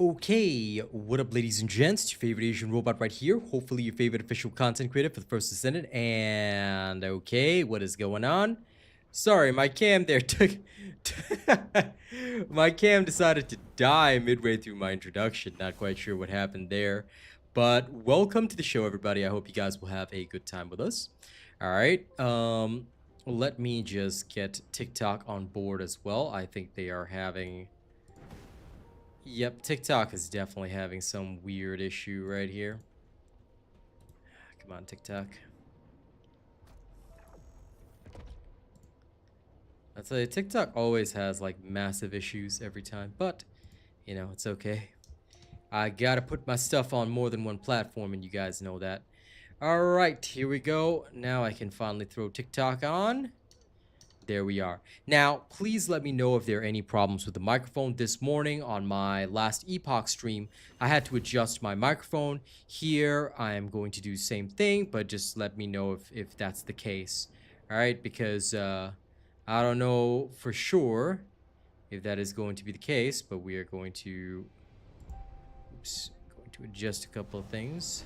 Okay, what up ladies and gents, it's your favorite Asian robot right here, hopefully your favorite official content creator for the first Descendant, and okay, what is going on? Sorry, my cam there took... my cam decided to die midway through my introduction, not quite sure what happened there, but welcome to the show everybody, I hope you guys will have a good time with us. Alright, let me just get TikTok on board as well. I think they are having... Yep, TikTok is definitely having some weird issue right here. Come on, TikTok. I'd say TikTok always has like massive issues every time, but you know, it's okay. I gotta put my stuff on more than one platform, and you guys know that. Alright, here we go. Now I can finally throw TikTok on. There we are. Now, please let me know if there are any problems with the microphone. This morning on my last Epoch stream, I had to adjust my microphone. Here, I am going to do the same thing, but just let me know if that's the case. Alright, because I don't know for sure if that is going to be the case, but we are going to... Oops, going to adjust a couple of things.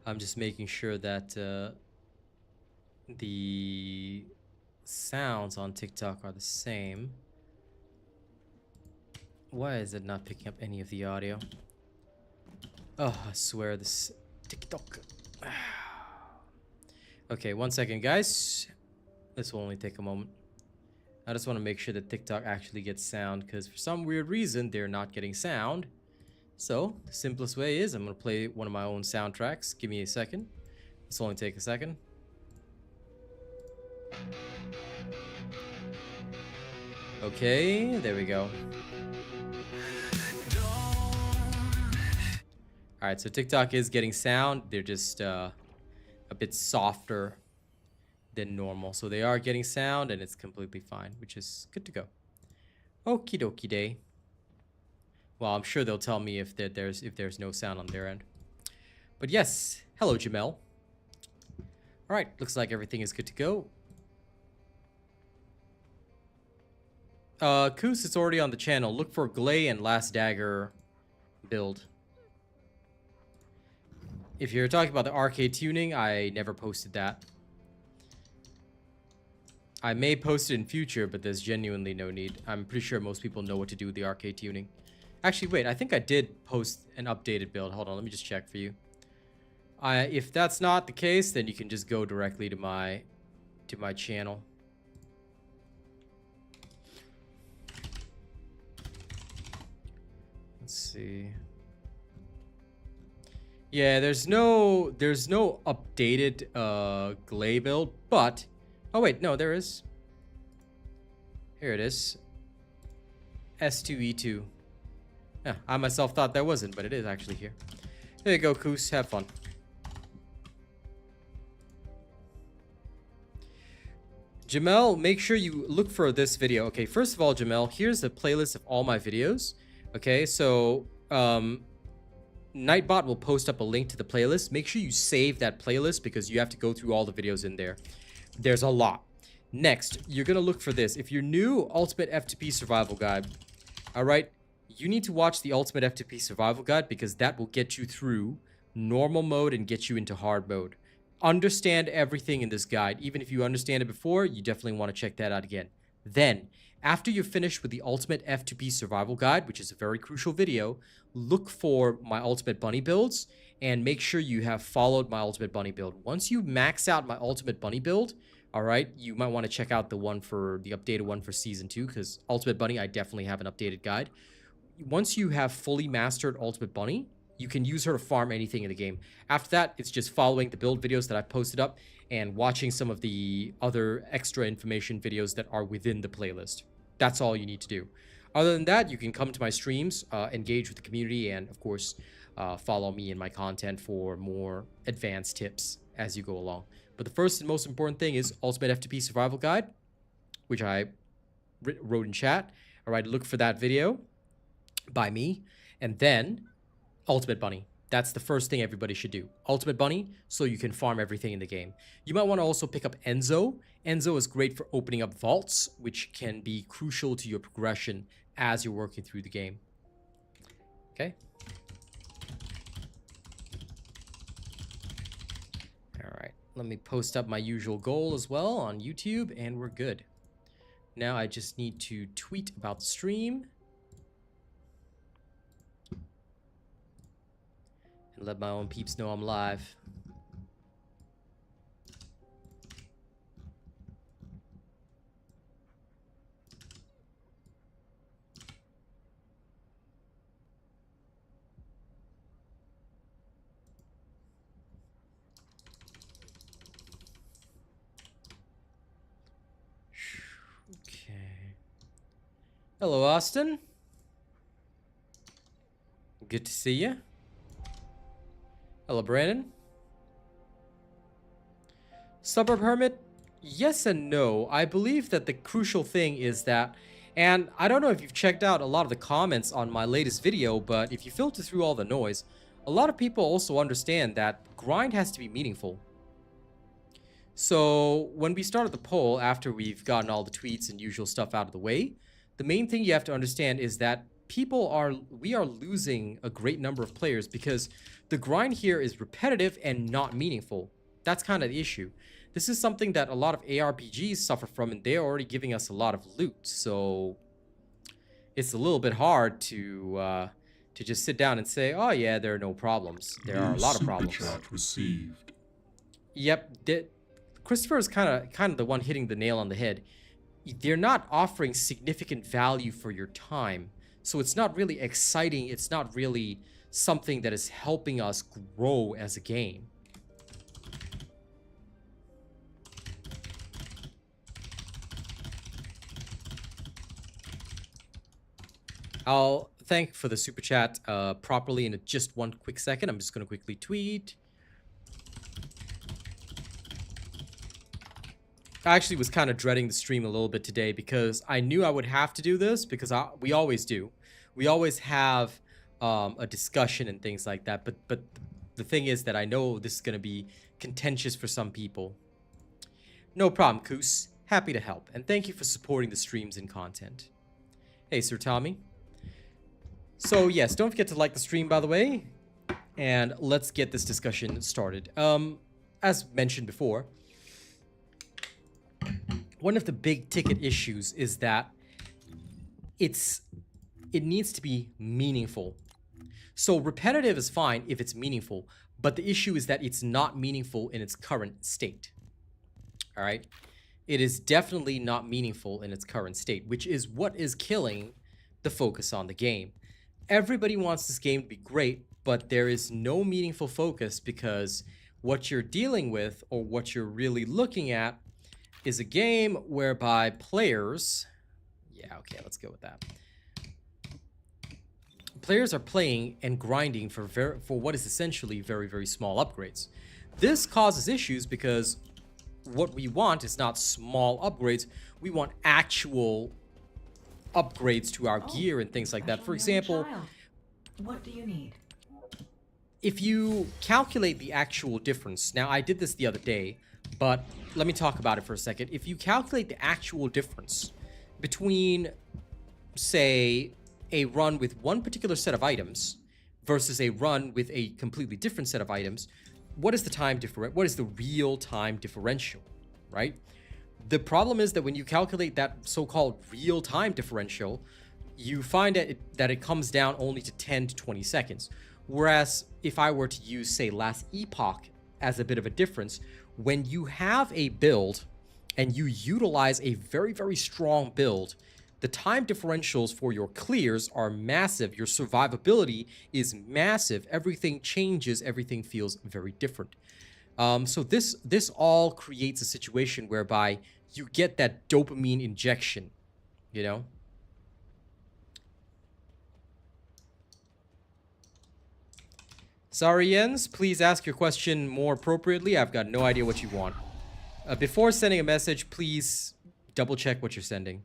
I'm just making sure that the sounds on TikTok are the same. Why is it not picking up any of the audio? Oh, I swear this TikTok. Okay, 1 second, guys. This will only take a moment. I just want to make sure that TikTok actually gets sound, because for some weird reason, they're not getting sound. So, the simplest way is I'm going to play one of my own soundtracks. Give me a second. This will only take a second. Okay, there we go. Alright, so TikTok is getting sound. They're just a bit softer than normal. So they are getting sound and it's completely fine, which is good to go. Okie dokie day. Well, I'm sure they'll tell me if there's no sound on their end. But yes, hello Jamel. Alright, looks like everything is good to go. Koos, it's already on the channel. Look for Glay and Last Dagger build. If you're talking about the arcade tuning, I never posted that. I may post it in future, but there's genuinely no need. I'm pretty sure most people know what to do with the arcade tuning. Actually, wait, I think I did post an updated build. Hold on, let me just check for you. If that's not the case, then you can just go directly to my channel. Let's see. Yeah, there's no updated Glay build, but oh wait, no, there is. Here it is. S2E2. Yeah, I myself thought there wasn't, but it is actually here. There you go, Koos. Have fun. Jamel, make sure you look for this video. Okay, first of all, Jamel, here's the playlist of all my videos. Okay, so Nightbot will post up a link to the playlist. Make sure you save that playlist because you have to go through all the videos in there. There's a lot. Next, you're going to look for this. If you're new, Ultimate F2P Survival Guide. All right. You need to watch the Ultimate F2P Survival Guide because that will get you through normal mode and get you into hard mode. Understand everything in this guide. Even if you understand it before, you definitely want to check that out again. Then, after you're finished with the Ultimate F2P Survival Guide, which is a very crucial video, look for my Ultimate Bunny builds and make sure you have followed my Ultimate Bunny build. Once you max out my Ultimate Bunny build, all right, you might want to check out the updated one for Season 2 because Ultimate Bunny, I definitely have an updated guide. Once you have fully mastered Ultimate Bunny, you can use her to farm anything in the game. After that, it's just following the build videos that I've posted up and watching some of the other extra information videos that are within the playlist. That's all you need to do. Other than that, you can come to my streams, engage with the community, and of course, follow me in my content for more advanced tips as you go along. But the first and most important thing is Ultimate F2P Survival Guide, which I wrote in chat. All right, look for that video. by me. And then Ultimate Bunny. That's the first thing everybody should do. Ultimate Bunny, so you can farm everything in the game. You might want to also pick up Enzo. Enzo is great for opening up vaults, which can be crucial to your progression as you're working through the game. Okay. All right. Let me post up my usual goal as well on YouTube, and we're good. Now I just need to tweet about the stream. And let my own peeps know I'm live. Okay. Hello, Austin. Good to see you. Hello, Brandon. Suburb Hermit? Yes and no. I believe that the crucial thing is that, and I don't know if you've checked out a lot of the comments on my latest video, but if you filter through all the noise, a lot of people also understand that grind has to be meaningful. So when we started the poll, after we've gotten all the tweets and usual stuff out of the way, the main thing you have to understand is that we are losing a great number of players because the grind here is repetitive and not meaningful. That's kind of the issue. This is something that a lot of ARPGs suffer from, and they're already giving us a lot of loot. So it's a little bit hard to just sit down and say, oh yeah, there are no problems. There are a lot of problems. Chat received. Yep, Christopher is kind of the one hitting the nail on the head. They're not offering significant value for your time. So it's not really exciting. It's not really something that is helping us grow as a game. I'll thank for the super chat properly in just one quick second. I'm just going to quickly tweet. I actually was kind of dreading the stream a little bit today because I knew I would have to do this because we always do. We always have a discussion and things like that. But the thing is that I know this is going to be contentious for some people. No problem, Koos. Happy to help. And thank you for supporting the streams and content. Hey, Sir Tommy. So, yes, don't forget to like the stream, by the way. And let's get this discussion started. As mentioned before, one of the big ticket issues is that it needs to be meaningful. So repetitive is fine if it's meaningful, but the issue is that it's not meaningful in its current state. All right? It is definitely not meaningful in its current state, which is what is killing the focus on the game. Everybody wants this game to be great, but there is no meaningful focus because what you're dealing with or what you're really looking at is a game whereby players, yeah, okay, let's go with that. Players are playing and grinding for what is essentially very, very small upgrades. This causes issues because what we want is not small upgrades. We want actual upgrades to our gear and things like that. For example, what do you need? If you calculate the actual difference, now I did this the other day, but let me talk about it for a second. If you calculate the actual difference between, say, a run with one particular set of items versus a run with a completely different set of items, what is the time difference? What is the real time differential, right? The problem is that when you calculate that so-called real time differential, you find that it comes down only to 10 to 20 seconds. Whereas if I were to use, say, last epoch as a bit of a difference, when you have a build and you utilize a very, very strong build, the time differentials for your clears are massive. Your survivability is massive. Everything changes. Everything feels very different. So this all creates a situation whereby you get that dopamine injection, you know? Sorry, Jens, please ask your question more appropriately. I've got no idea what you want. Before sending a message, please double check what you're sending.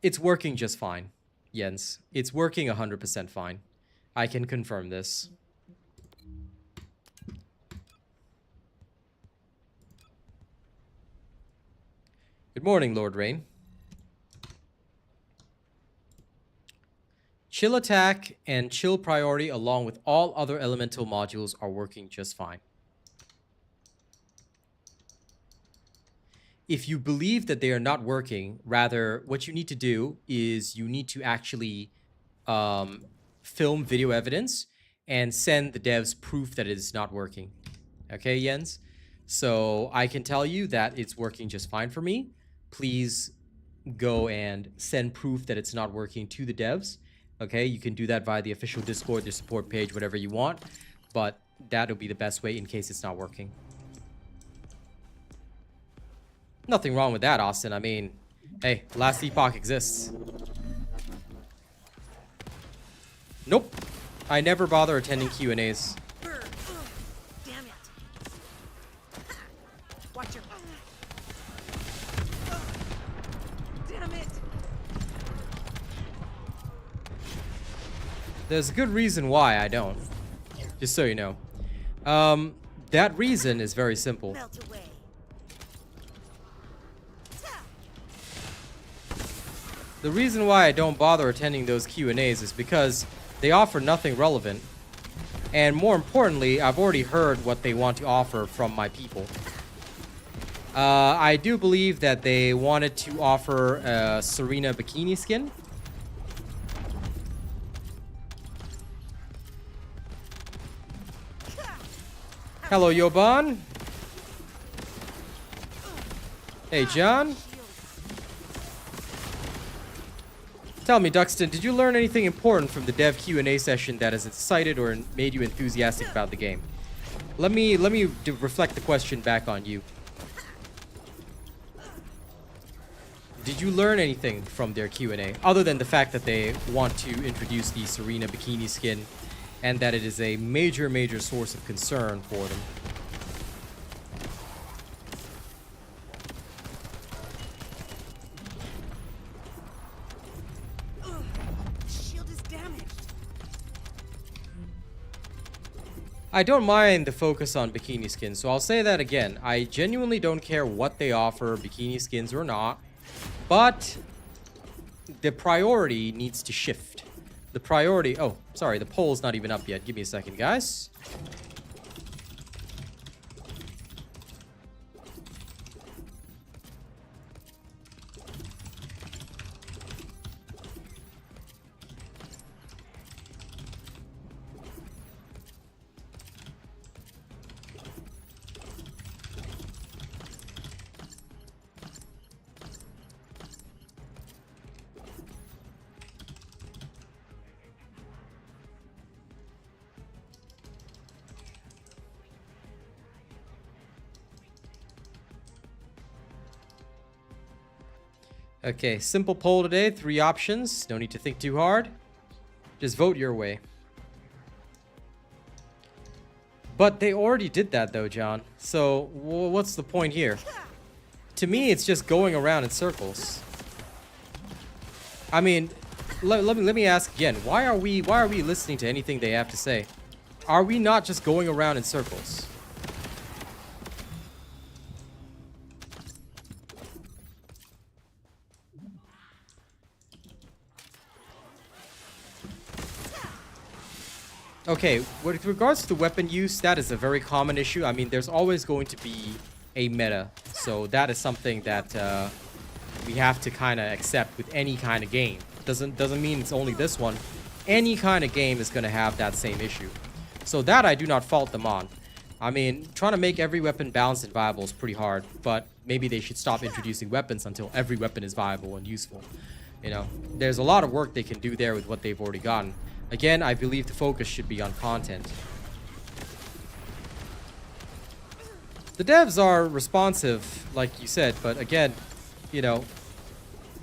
It's working just fine, Jens. It's working 100% fine. I can confirm this. Good morning, Lord Rain. Chill attack and chill priority along with all other elemental modules are working just fine. If you believe that they are not working, rather, what you need to do is you need to actually film video evidence and send the devs proof that it is not working. Okay, Jens? So I can tell you that it's working just fine for me. Please go and send proof that it's not working to the devs. Okay, you can do that via the official Discord, their support page, whatever you want. But that'll be the best way in case it's not working. Nothing wrong with that, Austin. I mean, hey, Last Epoch exists. Nope. I never bother attending Q&As. Damn it. Watch your... Damn it. There's a good reason why I don't. Just so you know. That reason is very simple. Melt away. The reason why I don't bother attending those Q&As is because they offer nothing relevant. And more importantly, I've already heard what they want to offer from my people. I do believe that they wanted to offer a Serena bikini skin. Hello, Yoban. Hey, John. Tell me, Duxton, did you learn anything important from the dev Q&A session that has excited or made you enthusiastic about the game? Let me reflect the question back on you. Did you learn anything from their Q&A other than the fact that they want to introduce the Serena bikini skin and that it is a major source of concern for them? I don't mind the focus on bikini skins, so I'll say that again. I genuinely don't care what they offer, bikini skins or not, but the priority needs to shift. The priority... Oh, sorry, the poll's not even up yet. Give me a second, guys. Okay, simple poll today. 3 options. No need to think too hard. Just vote your way. But they already did that though, John. So what's the point here? To me, it's just going around in circles. I mean, let me ask again. Why are we listening to anything they have to say? Are we not just going around in circles? Okay, with regards to weapon use, that is a very common issue. I mean, there's always going to be a meta. So that is something that we have to kind of accept with any kind of game. Doesn't mean it's only this one. Any kind of game is going to have that same issue. So that I do not fault them on. I mean, trying to make every weapon balanced and viable is pretty hard. But maybe they should stop introducing weapons until every weapon is viable and useful. You know, there's a lot of work they can do there with what they've already gotten. Again, I believe the focus should be on content. The devs are responsive, like you said, but again, you know,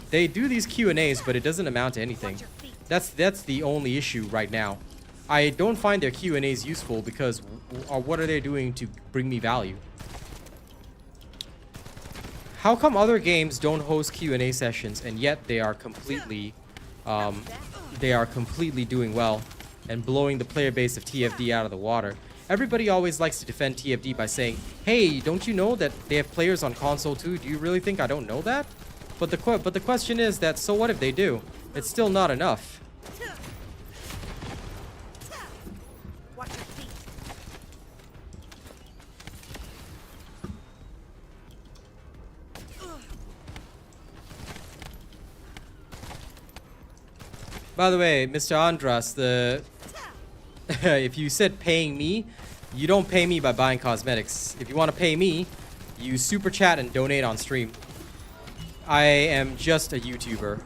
they do these Q&As, but it doesn't amount to anything. That's the only issue right now. I don't find their Q&As useful because what are they doing to bring me value? How come other games don't host Q&A sessions and yet they are completely doing well and blowing the player base of TFD out of the water? Everybody always likes to defend TFD by saying, hey, don't you know that they have players on console too? Do you really think I don't know that? But the question is that, so what if they do? It's still not enough. Watch your feet. By the way, Mr. Andras, if you said paying me, you don't pay me by buying cosmetics. If you want to pay me, you super chat and donate on stream. I am just a YouTuber,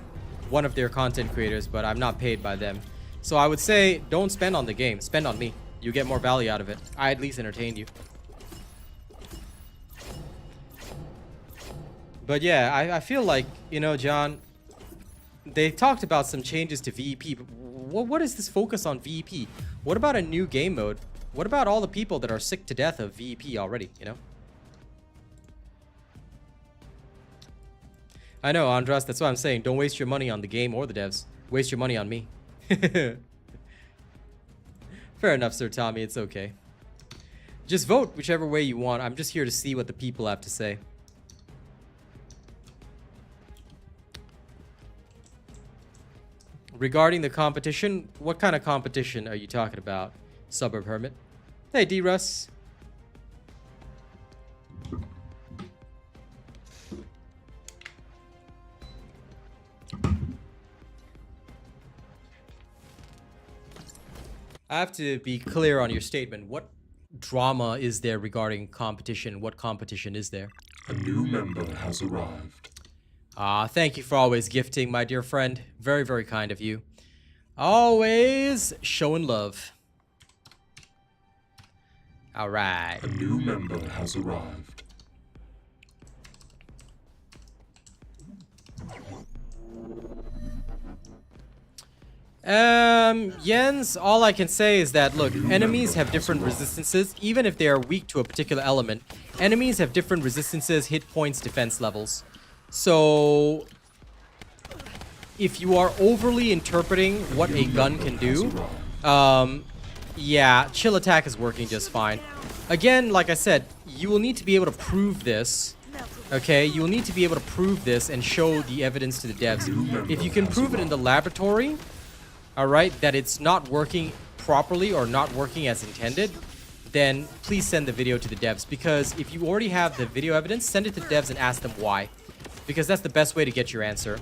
one of their content creators, but I'm not paid by them. So I would say, don't spend on the game, spend on me. You get more value out of it. I at least entertain you. But yeah, I feel like, you know, John, they talked about some changes to VEP, but what is this focus on VEP? What about a new game mode? What about all the people that are sick to death of VEP already, you know? I know, Andras, that's what I'm saying. Don't waste your money on the game or the devs. Waste your money on me. Fair enough, Sir Tommy, it's okay. Just vote whichever way you want. I'm just here to see what the people have to say. Regarding the competition, what kind of competition are you talking about, Suburb Hermit? Hey, D.Russ. I have to be clear on your statement. What drama is there regarding competition? What competition is there? A new member has arrived. Thank you for always gifting, my dear friend. Very, very kind of you. Always showing love. All right. A new member has arrived. Jens, all I can say is that, look, enemies have different resistances, even if they are weak to a particular element. Enemies have different resistances, hit points, defense levels. So, if you are overly interpreting what a gun can do, yeah, chill attack is working just fine. Again, like I said, you will need to be able to prove this. Okay, you will need to be able to prove this and show the evidence to the devs. If you can prove it in the laboratory, alright, that it's not working properly or not working as intended, then please send the video to the devs. Because if you already have the video evidence, send it to the devs and ask them why. Because that's the best way to get your answer.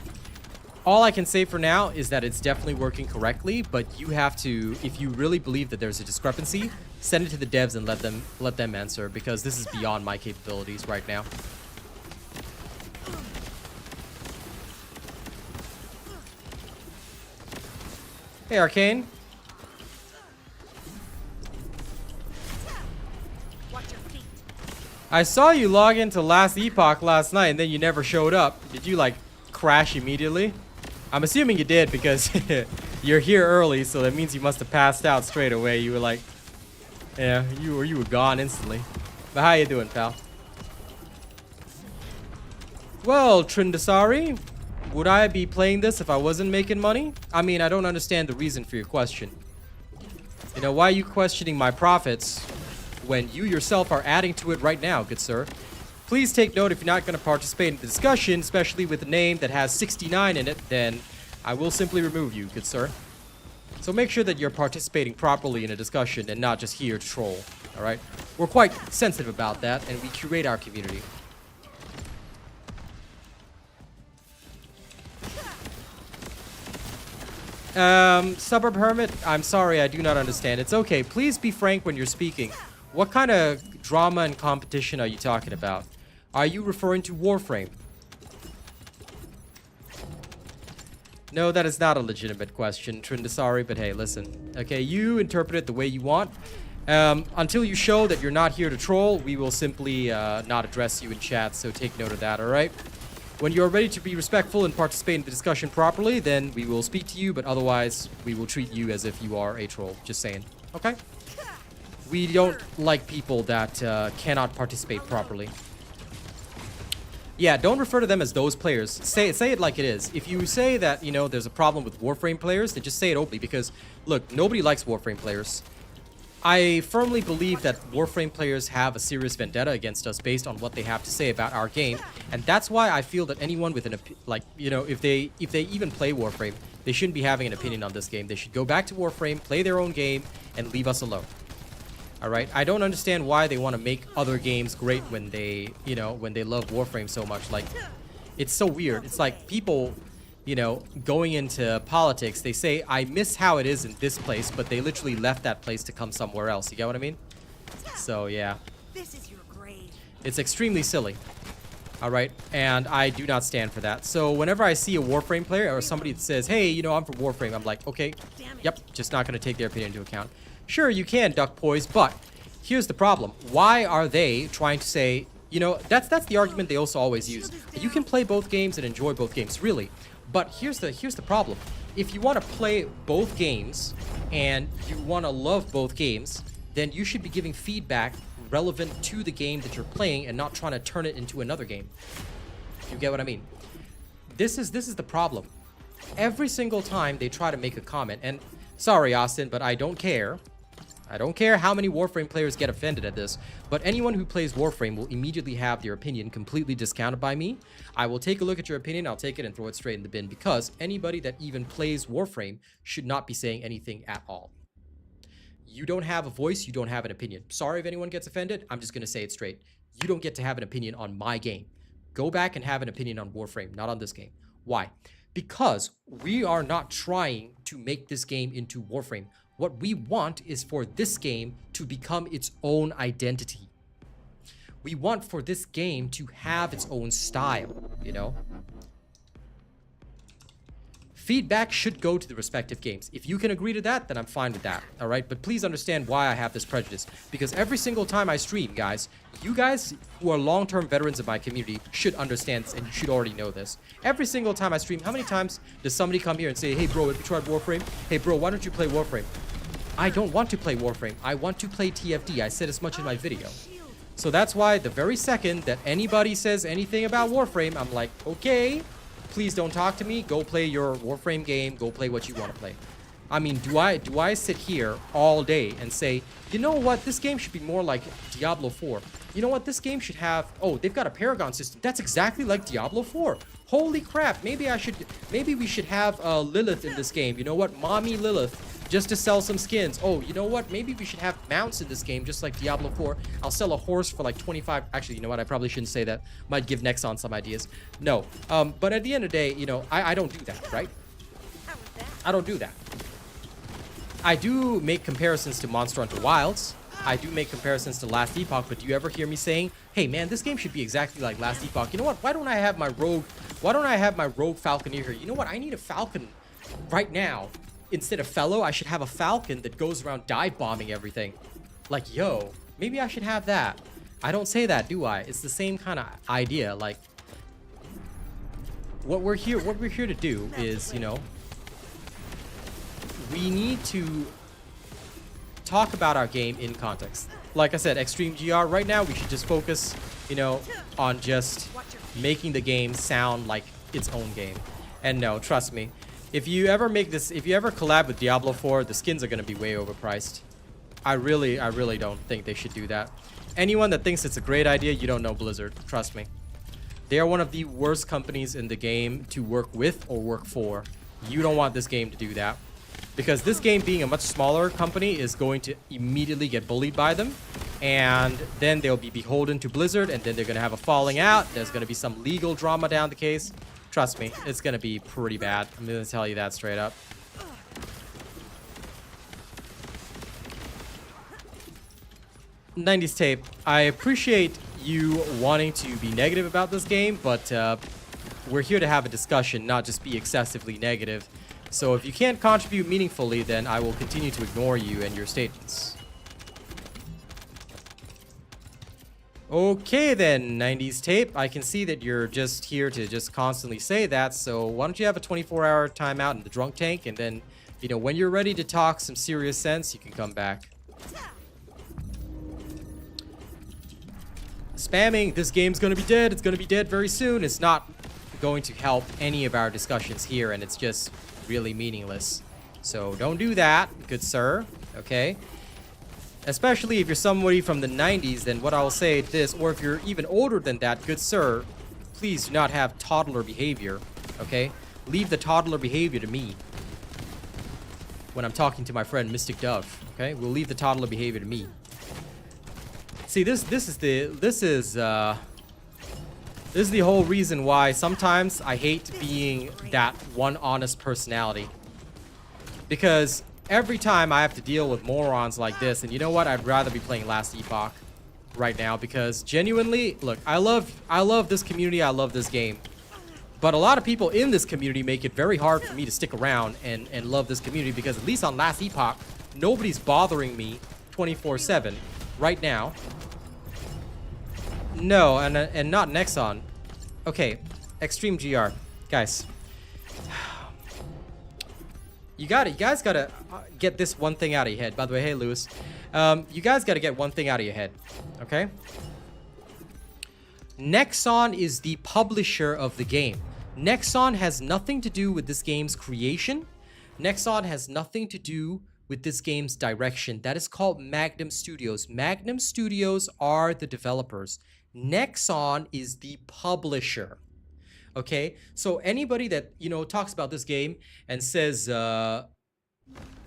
All I can say for now is that it's definitely working correctly, but you have to, if you really believe that there's a discrepancy, send it to the devs and let them answer, because this is beyond my capabilities right now. Hey, Arcane. Watch your feet. I saw you log into Last Epoch last night and then you never showed up. Did you, like, crash immediately? I'm assuming you did because you're here early, so that means you must have passed out straight away. You were like, yeah, you were gone instantly. But how you doing, pal? Well, Trindasari, would I be playing this if I wasn't making money? I mean, I don't understand the reason for your question. You know, why are you questioning my profits when you yourself are adding to it right now, good sir? Please take note, if you're not going to participate in the discussion, especially with a name that has 69 in it, then I will simply remove you, good sir. So make sure that you're participating properly in a discussion and not just here to troll, alright? We're quite sensitive about that, and we curate our community. Suburb Hermit, I'm sorry, I do not understand. It's okay, please be frank when you're speaking. What kind of drama and competition are you talking about? Are you referring to Warframe? No, that is not a legitimate question, Trindasari, but hey, listen. Okay, you interpret it the way you want. Until you show that you're not here to troll, we will simply not address you in chat, so take note of that, alright? When you're ready to be respectful and participate in the discussion properly, then we will speak to you, but otherwise, we will treat you as if you are a troll. Just saying. Okay? We don't like people that cannot participate properly. Yeah, don't refer to them as those players. Say it like it is. If you say that, you know, there's a problem with Warframe players, then just say it openly because, look, nobody likes Warframe players. I firmly believe that Warframe players have a serious vendetta against us based on what they have to say about our game, and that's why I feel that anyone with an you know, if they even play Warframe, they shouldn't be having an opinion on this game. They should go back to Warframe, play their own game, and leave us alone. All right, I don't understand why they want to make other games great when they, you know, when they love Warframe so much. Like, it's so weird. It's like people, you know, going into politics, they say, I miss how it is in this place, but they literally left that place to come somewhere else. You get what I mean? So, yeah. This is your grave. It's extremely silly. All right, and I do not stand for that. So whenever I see a Warframe player or somebody that says, hey, you know, I'm from Warframe, I'm like, okay, yep, just not going to take their opinion into account. Sure, you can duck poise, but here's the problem. Why are they trying to say, you know, that's the argument they also always use. You can play both games and enjoy both games, really. But here's the problem. If you want to play both games and you want to love both games, then you should be giving feedback relevant to the game that you're playing and not trying to turn it into another game. You get what I mean? This is the problem. Every single time they try to make a comment, and sorry, Austin, but I don't care. I don't care how many Warframe players get offended at this, but anyone who plays Warframe will immediately have their opinion completely discounted by me. I will take a look at your opinion, I'll take it and throw it straight in the bin, because anybody that even plays Warframe should not be saying anything at all. You don't have a voice, you don't have an opinion. Sorry if anyone gets offended, I'm just going to say it straight. You don't get to have an opinion on my game. Go back and have an opinion on Warframe, not on this game. Why? Because we are not trying to make this game into Warframe. What we want is for this game to become its own identity. We want for this game to have its own style, you know? Feedback should go to the respective games. If you can agree to that, then I'm fine with that, all right? But please understand why I have this prejudice. Because every single time I stream, guys, you guys who are long-term veterans of my community should understand this, and you should already know this. Every single time I stream, how many times does somebody come here and say, hey, bro, have you tried Warframe? Hey, bro, why don't you play Warframe? I don't want to play Warframe. I want to play TFD. I said as much in my video. So that's why the very second that anybody says anything about Warframe, I'm like, okay, please don't talk to me. Go play your Warframe game. Go play what you want to play. I mean, do I sit here all day and say, you know what, this game should be more like Diablo 4. You know what, this game should have, oh, they've got a Paragon system. That's exactly like Diablo 4. Holy crap, maybe we should have Lilith in this game. You know what, Mommy Lilith, just to sell some skins. Oh, you know what, maybe we should have mounts in this game, just like Diablo 4. I'll sell a horse for like 25, actually, you know what, I probably shouldn't say that. Might give Nexon some ideas. No, but at the end of the day, you know, I don't do that, right? I don't do that. I do make comparisons to Monster Hunter Wilds. I do make comparisons to Last Epoch, but do you ever hear me saying, hey man, this game should be exactly like Last Epoch? You know what, why don't I have my rogue falconeer here? You know what, I need a falcon right now. Instead of fellow, I should have a falcon that goes around dive bombing everything. Like, yo, maybe I should have that. I don't say that, do I? It's the same kind of idea. Like, what we're here to do is, you know, we need to talk about our game in context. Like I said, Extreme GR, right now we should just focus, you know, on just making the game sound like its own game. And no, trust me, if you ever collab with Diablo 4, the skins are going to be way overpriced. I really don't think they should do that. Anyone that thinks it's a great idea, you don't know Blizzard, trust me. They are one of the worst companies in the game to work with or work for. You don't want this game to do that. Because this game being a much smaller company is going to immediately get bullied by them. And then they'll be beholden to Blizzard, and then they're going to have a falling out. There's going to be some legal drama down the case. Trust me, it's going to be pretty bad. I'm going to tell you that straight up. '90s Tape, I appreciate you wanting to be negative about this game, but we're here to have a discussion, not just be excessively negative. So if you can't contribute meaningfully, then I will continue to ignore you and your statements. Okay then, '90s Tape. I can see that you're just here to just constantly say that, so why don't you have a 24-hour timeout in the drunk tank, and then, you know, when you're ready to talk some serious sense, you can come back. spamming this game's gonna be dead, it's gonna be dead very soon, it's not going to help any of our discussions here, and it's just really meaningless. So don't do that, good sir, okay? Especially if you're somebody from the 90s, then what I'll say is this, or if you're even older than that, good sir, please do not have toddler behavior, okay? Leave the toddler behavior to me when I'm talking to my friend MysticDove, okay? We'll leave the toddler behavior to me. See, this is the whole reason why sometimes I hate being that one honest personality. Because every time I have to deal with morons like this, and you know what? I'd rather be playing Last Epoch right now, because genuinely, look, I love this community, I love this game. But a lot of people in this community make it very hard for me to stick around and love this community, because at least on Last Epoch, nobody's bothering me 24/7 right now. No, and not Nexon. Okay, Extreme GR. Guys. You guys gotta get this one thing out of your head. By the way, hey Lewis. You guys gotta get one thing out of your head. Okay? Nexon is the publisher of the game. Nexon has nothing to do with this game's creation. Nexon has nothing to do with this game's direction. That is called Magnum Studios. Magnum Studios are the developers. Nexon is the publisher. Okay, so anybody that, you know, talks about this game and says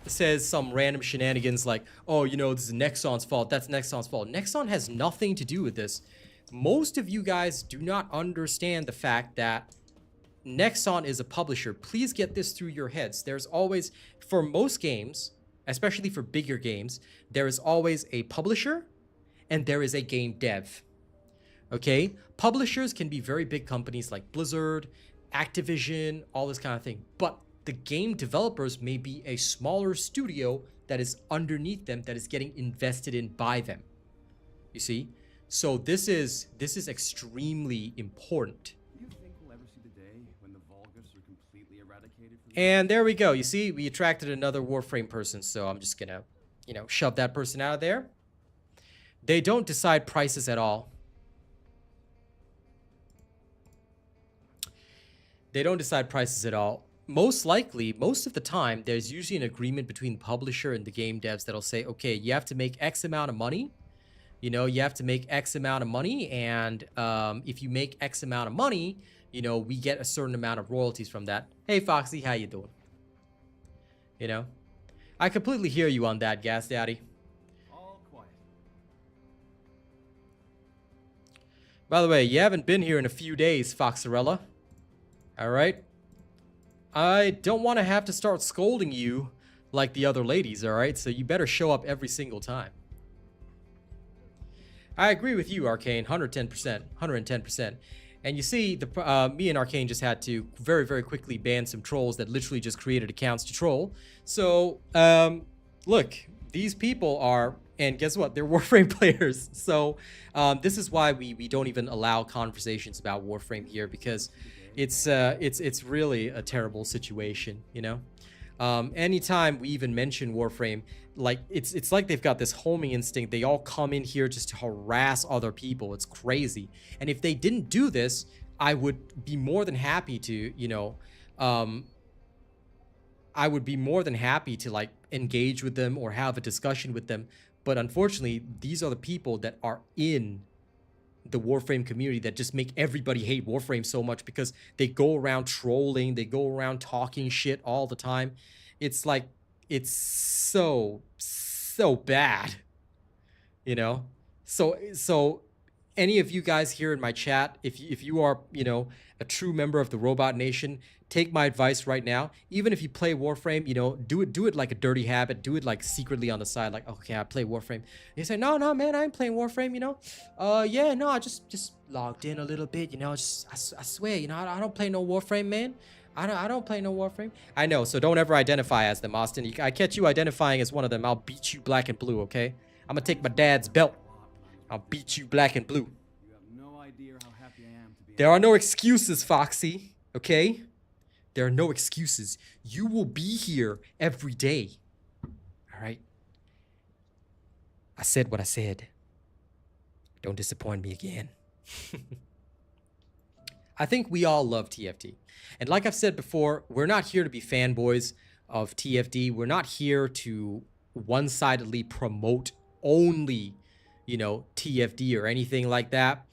some random shenanigans like, oh, you know, this is Nexon's fault, that's Nexon's fault. Nexon has nothing to do with this. Most of you guys do not understand the fact that Nexon is a publisher. Please get this through your heads. There's always, for most games, especially for bigger games, there is always a publisher and there is a game dev. Okay, publishers can be very big companies like Blizzard, Activision, all this kind of thing. But the game developers may be a smaller studio that is underneath them, that is getting invested in by them. You see? So this is extremely important. Do you think we'll ever see the day when the vulgars are completely eradicated from And there we go. You see, we attracted another Warframe person, so I'm just gonna, you know, shove that person out of there. They don't decide prices at all. They don't decide prices at all. Most likely, most of the time, there's usually an agreement between the publisher and the game devs that'll say, okay, you have to make X amount of money. You know, you have to make X amount of money, and if you make X amount of money, you know, we get a certain amount of royalties from that. Hey, Foxy, how you doing? You know, I completely hear you on that, Gas Daddy. all quiet? By the way, you haven't been here in a few days, Foxarella. All right? I don't want to have to start scolding you like the other ladies, all right? So you better show up every single time. I agree with you, Arcane, 110%, 110%. And you see, me and Arcane just had to very, very quickly ban some trolls that literally just created accounts to troll. So, look, these people are, and guess what? They're Warframe players. So, this is why we don't even allow conversations about Warframe here, because it's really a terrible situation, you know? Anytime we even mention Warframe, like it's like they've got this homing instinct. They all come in here just to harass other people. It's crazy. And if they didn't do this, I would be more than happy to, you know, I would be more than happy to like engage with them or have a discussion with them. But unfortunately, these are the people that are in the Warframe community that just make everybody hate Warframe so much, because they go around trolling, they go around talking shit all the time. It's like, it's so bad, you know? So any of you guys here in my chat, if you are, you know, a true member of the Robot Nation, take my advice right now. Even if you play Warframe, you know, do it like a dirty habit. Do it like secretly on the side, like, okay, I play Warframe. And you say, no, man, I ain't playing Warframe, you know. Yeah, no, I just logged in a little bit, you know. I swear, you know, I don't play no Warframe, man. I don't play no Warframe. I know, so don't ever identify as them, Austin. I catch you identifying as one of them, I'll beat you black and blue, okay? I'm gonna take my dad's belt. I'll beat you black and blue. You have no idea how happy I am to be. There are no excuses, Foxy, okay? There are no excuses. You will be here every day. All right? I said what I said. Don't disappoint me again. I think we all love TFT. And like I've said before, we're not here to be fanboys of TFT. We're not here to one-sidedly promote only, you know, TFT or anything like that.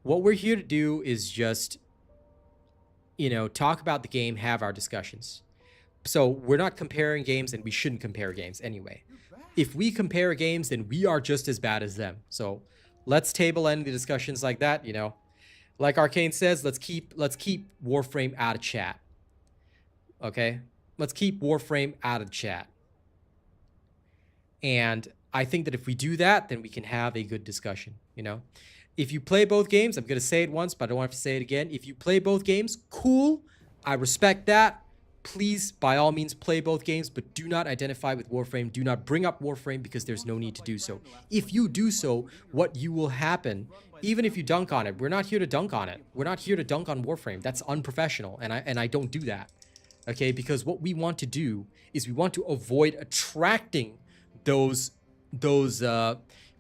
What we're here to do is just, you know, talk about the game, have our discussions. So we're not comparing games, and we shouldn't compare games anyway. If we compare games, then we are just as bad as them. So let's table end the discussions like that, you know. Like Arcane says, let's keep Warframe out of chat. Okay? Let's keep Warframe out of chat. And I think that if we do that, then we can have a good discussion, you know. If you play both games, I'm going to say it once, but I don't want to say it again. If you play both games, cool. I respect that. Please, by all means, play both games, but do not identify with Warframe. Do not bring up Warframe because there's no need to do so. If you do so, what you will happen, even if you dunk on it, we're not here to dunk on it. We're not here to dunk on Warframe. That's unprofessional, and I don't do that. Okay, because what we want to do is we want to avoid attracting those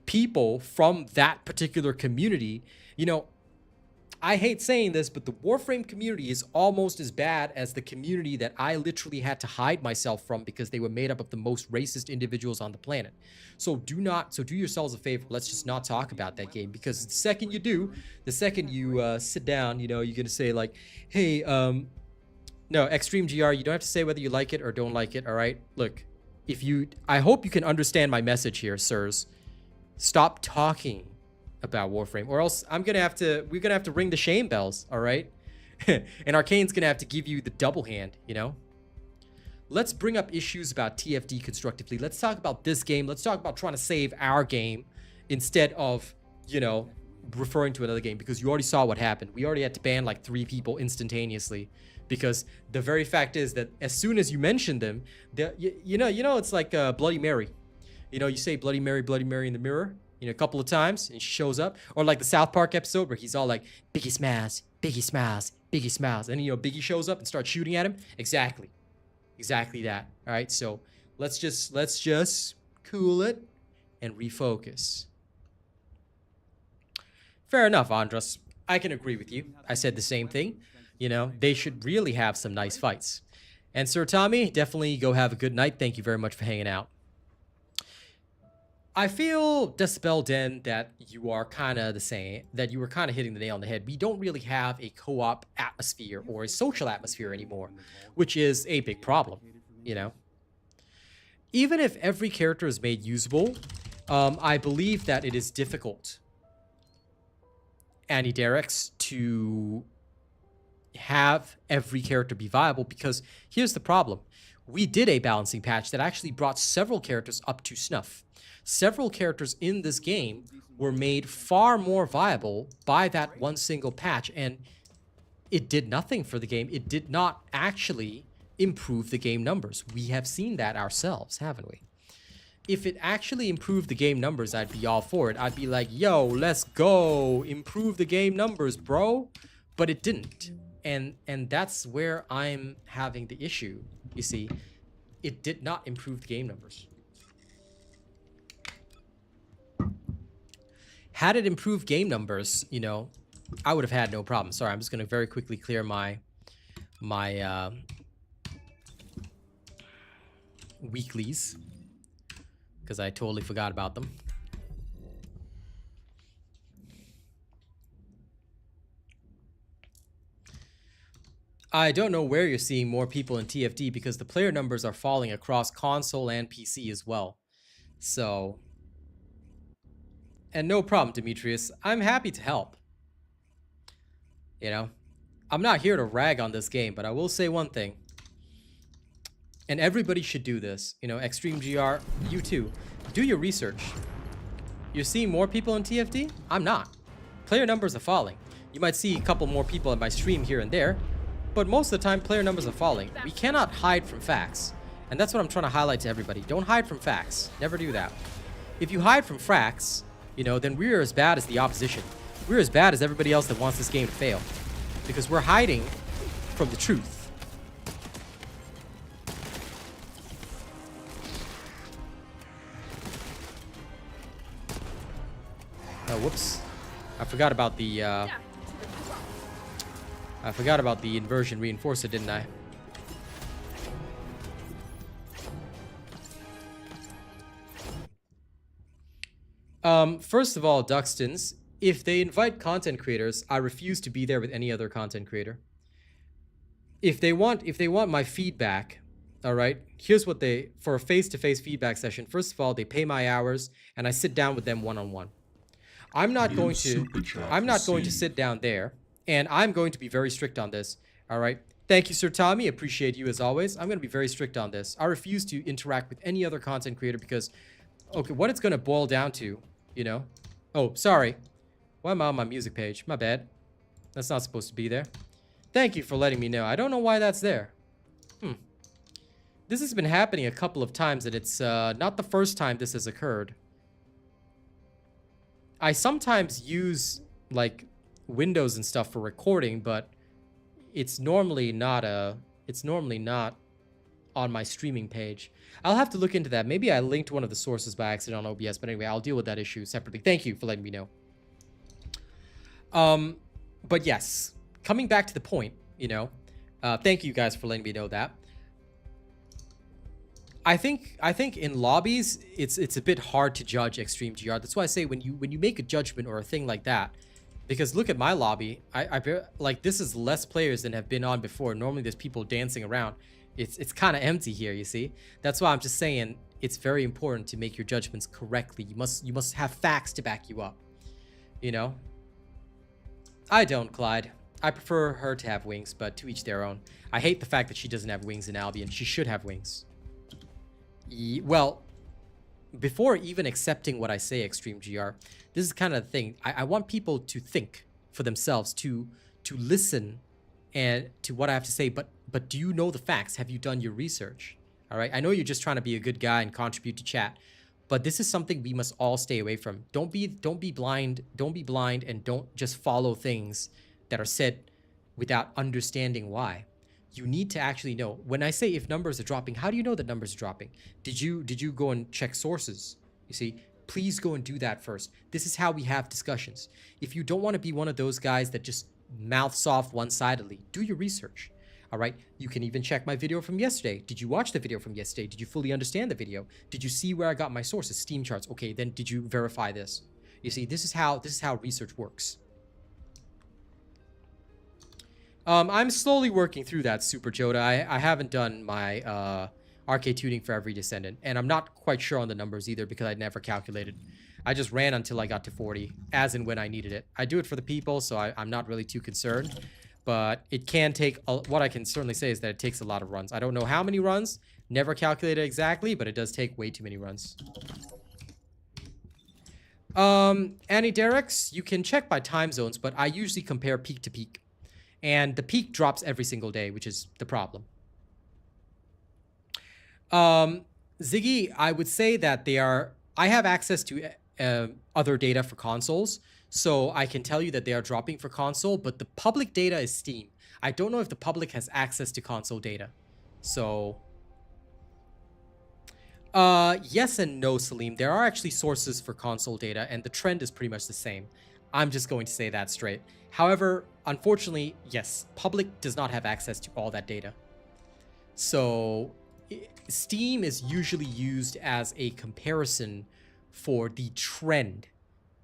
people from that particular community. You know, I hate saying this, but the Warframe community is almost as bad as the community that I literally had to hide myself from because they were made up of the most racist individuals on the planet. So do yourselves a favor. Let's just not talk about that game, because the second you sit down, you know, you're going to say like, hey, no, Extreme GR, you don't have to say whether you like it or don't like it, all right? Look, I hope you can understand my message here, sirs. Stop talking about Warframe, or else we're gonna have to ring the shame bells, all right? And Arcane's gonna have to give you the double hand, you know? Let's bring up issues about TFT constructively. Let's talk about this game. Let's talk about trying to save our game instead of, you know, referring to another game, because you already saw what happened. We already had to ban like 3 people instantaneously, because the very fact is that as soon as you mention them, you know, it's like Bloody Mary. You know, you say Bloody Mary in the mirror, you know, a couple of times, and she shows up. Or like the South Park episode where he's all like, Biggie smiles, Biggie smiles, Biggie smiles. And, you know, Biggie shows up and starts shooting at him. Exactly that. All right, so let's just cool it and refocus. Fair enough, Andras. I can agree with you. I said the same thing. You know, they should really have some nice fights. And Sir Tommy, definitely go have a good night. Thank you very much for hanging out. I feel, Decibel Den, that you are kind of the same, that you were kind of hitting the nail on the head. We don't really have a co-op atmosphere or a social atmosphere anymore, which is a big problem, you know. Even if every character is made usable, I believe that it is difficult, Andy Derek's, to have every character be viable, because here's the problem. We did a balancing patch that actually brought several characters up to snuff. Several characters in this game were made far more viable by that one single patch, and it did nothing for the game. It did not actually improve the game numbers. We have seen that ourselves, haven't we? If it actually improved the game numbers, I'd be all for it. I'd be like, yo, let's go, improve the game numbers, bro. But it didn't. And that's where I'm having the issue. You see, it did not improve the game numbers. Had it improved game numbers, you know, I would have had no problem. Sorry, I'm just going to very quickly clear my weeklies, because I totally forgot about them. I don't know where you're seeing more people in TFT, because the player numbers are falling across console and PC as well. So, and no problem, Demetrius. I'm happy to help. You know, I'm not here to rag on this game, but I will say one thing. And everybody should do this. You know, Extreme GR, you too. Do your research. You're seeing more people in TFT? I'm not. Player numbers are falling. You might see a couple more people in my stream here and there, but most of the time, player numbers are falling. We cannot hide from facts. And that's what I'm trying to highlight to everybody. Don't hide from facts. Never do that. If you hide from facts, you know, then we're as bad as the opposition. We're as bad as everybody else that wants this game to fail, because we're hiding from the truth. Oh, whoops. I forgot about the inversion reinforcer, didn't I? First of all, Duxtons, if they invite content creators, I refuse to be there with any other content creator. If they want my feedback, all right, here's what for a face-to-face feedback session, first of all, they pay my hours and I sit down with them one-on-one. I'm not going to sit down there, and I'm going to be very strict on this, all right? Thank you, Sir Tommy. Appreciate you as always. I'm going to be very strict on this. I refuse to interact with any other content creator because, okay, what it's going to boil down to, you know? Oh, sorry. Why am I on my music page? My bad. That's not supposed to be there. Thank you for letting me know. I don't know why that's there. This has been happening a couple of times, and it's not the first time this has occurred. I sometimes use, like, Windows and stuff for recording, but it's normally not on my streaming page. I'll have to look into that. Maybe I linked one of the sources by accident on OBS, but anyway, I'll deal with that issue separately. Thank you for letting me know. But yes, coming back to the point, you know, thank you guys for letting me know that. I think in lobbies it's a bit hard to judge extreme GR. That's why I say when you make a judgment or a thing like that, because look at my lobby. I like, this is less players than have been on before. Normally there's people dancing around. It's kind of empty here, you see. That's why I'm just saying it's very important to make your judgments correctly. You must have facts to back you up. You know. I don't, Clyde. I prefer her to have wings, but to each their own. I hate the fact that she doesn't have wings in Albion. She should have wings. Well, before even accepting what I say, Extreme GR, this is kind of the thing. I want people to think for themselves, to listen and to what I have to say, but do you know the facts? Have you done your research? All right, I know you're just trying to be a good guy and contribute to chat, but this is something we must all stay away from. Don't be blind, and don't just follow things that are said without understanding why. You need to actually know. When I say if numbers are dropping, how do you know that numbers are dropping? Did you go and check sources? You see, please go and do that first. This is how we have discussions. If you don't want to be one of those guys that just mouths off one-sidedly, do your research. All right, you can even check my video from yesterday. Did you watch the video from yesterday? Did you fully understand the video? Did you see where I got my sources, Steam charts? Okay, then did you verify this? You see, this is how research works. I'm slowly working through that, Super Joda. I haven't done my arcade tuning for every Descendant, and I'm not quite sure on the numbers either because I never calculated. I just ran until I got to 40, as and when I needed it. I do it for the people, so I'm not really too concerned. But it can take, what I can certainly say is that it takes a lot of runs. I don't know how many runs, never calculated exactly, but it does take way too many runs. Annie Derek's, you can check by time zones, but I usually compare peak to peak. And the peak drops every single day, which is the problem. Ziggy, I would say that I have access to other data for consoles, so I can tell you that they are dropping for console, but the public data is Steam. I don't know if the public has access to console data. So, yes and no, Salim. There are actually sources for console data, and the trend is pretty much the same. I'm just going to say that straight. However, unfortunately, yes, public does not have access to all that data. So, Steam is usually used as a comparison for the trend,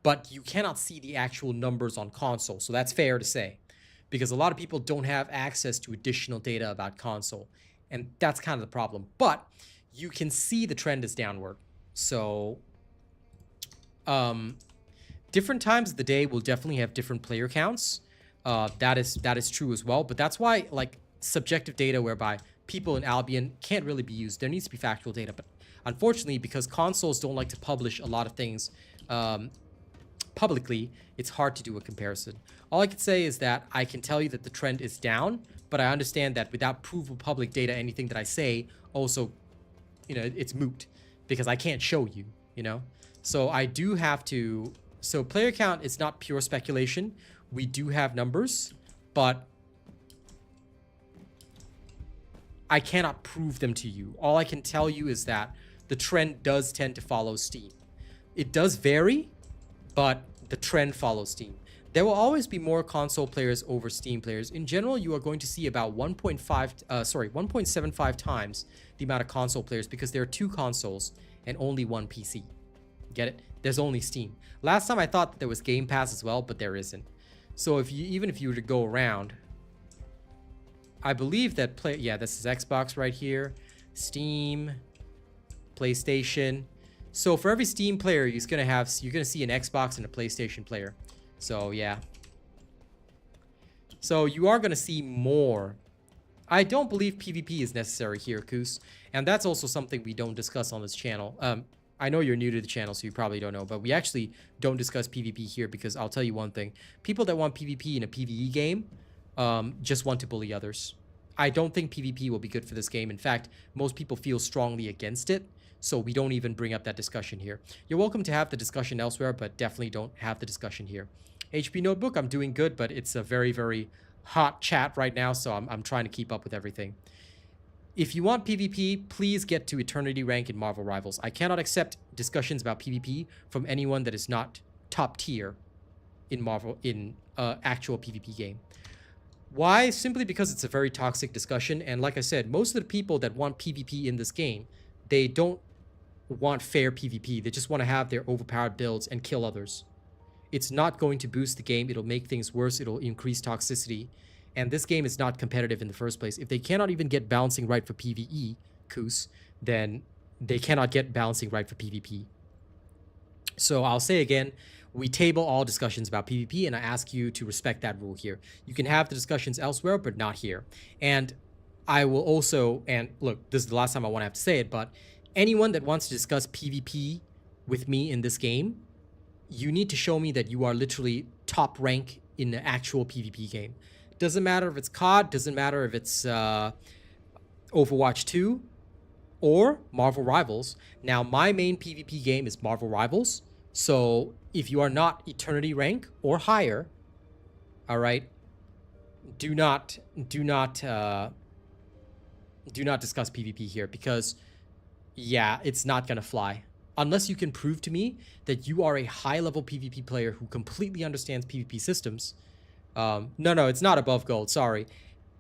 but you cannot see the actual numbers on console. So that's fair to say, because a lot of people don't have access to additional data about console, and that's kind of the problem. But you can see the trend is downward. So, different times of the day will definitely have different player counts. That is true as well. But that's why, like, subjective data whereby people in Albion can't really be used. There needs to be factual data. But unfortunately, because consoles don't like to publish a lot of things publicly, it's hard to do a comparison. All I can say is that I can tell you that the trend is down, but I understand that without provable public data, anything that I say also, you know, it's moot because I can't show you, you know? So I do have to... So player count is not pure speculation. We do have numbers, but I cannot prove them to you. All I can tell you is that the trend does tend to follow Steam. It does vary, but the trend follows Steam. There will always be more console players over Steam players. In general, you are going to see about 1.75 times the amount of console players because there are 2 consoles and only 1 PC. Get it? There's only Steam. Last time I thought that there was Game Pass as well, but there isn't. So even if you were to go around, I believe that this is Xbox right here, Steam, PlayStation. So for every Steam player, you're gonna see an Xbox and a PlayStation player. So yeah. So you are gonna see more. I don't believe PvP is necessary here, Koos, and that's also something we don't discuss on this channel. I know you're new to the channel, so you probably don't know, but we actually don't discuss PvP here because I'll tell you one thing. People that want PvP in a PvE game just want to bully others. I don't think PvP will be good for this game. In fact, most people feel strongly against it, so we don't even bring up that discussion here. You're welcome to have the discussion elsewhere, but definitely don't have the discussion here. HP Notebook, I'm doing good, but it's a very, very hot chat right now, so I'm trying to keep up with everything. If you want PvP, please get to Eternity rank in Marvel Rivals. I cannot accept discussions about PvP from anyone that is not top tier in actual PvP game. Why? Simply because it's a very toxic discussion, and like I said, most of the people that want PvP in this game, they don't want fair PvP. They just want to have their overpowered builds and kill others. It's not going to boost the game. It'll make things worse. It'll increase toxicity. And this game is not competitive in the first place. If they cannot even get balancing right for PvE, Koos, then they cannot get balancing right for PvP. So I'll say again, we table all discussions about PvP, and I ask you to respect that rule here. You can have the discussions elsewhere, but not here. And I will also, and look, this is the last time I want to have to say it, but anyone that wants to discuss PvP with me in this game, you need to show me that you are literally top rank in the actual PvP game. Doesn't matter if it's COD, doesn't matter if it's Overwatch 2 or Marvel Rivals. Now, my main PvP game is Marvel Rivals. So if you are not Eternity rank or higher, all right, do not discuss PvP here because, yeah, it's not gonna fly. Unless you can prove to me that you are a high-level PvP player who completely understands PvP systems. No, it's not above gold, sorry.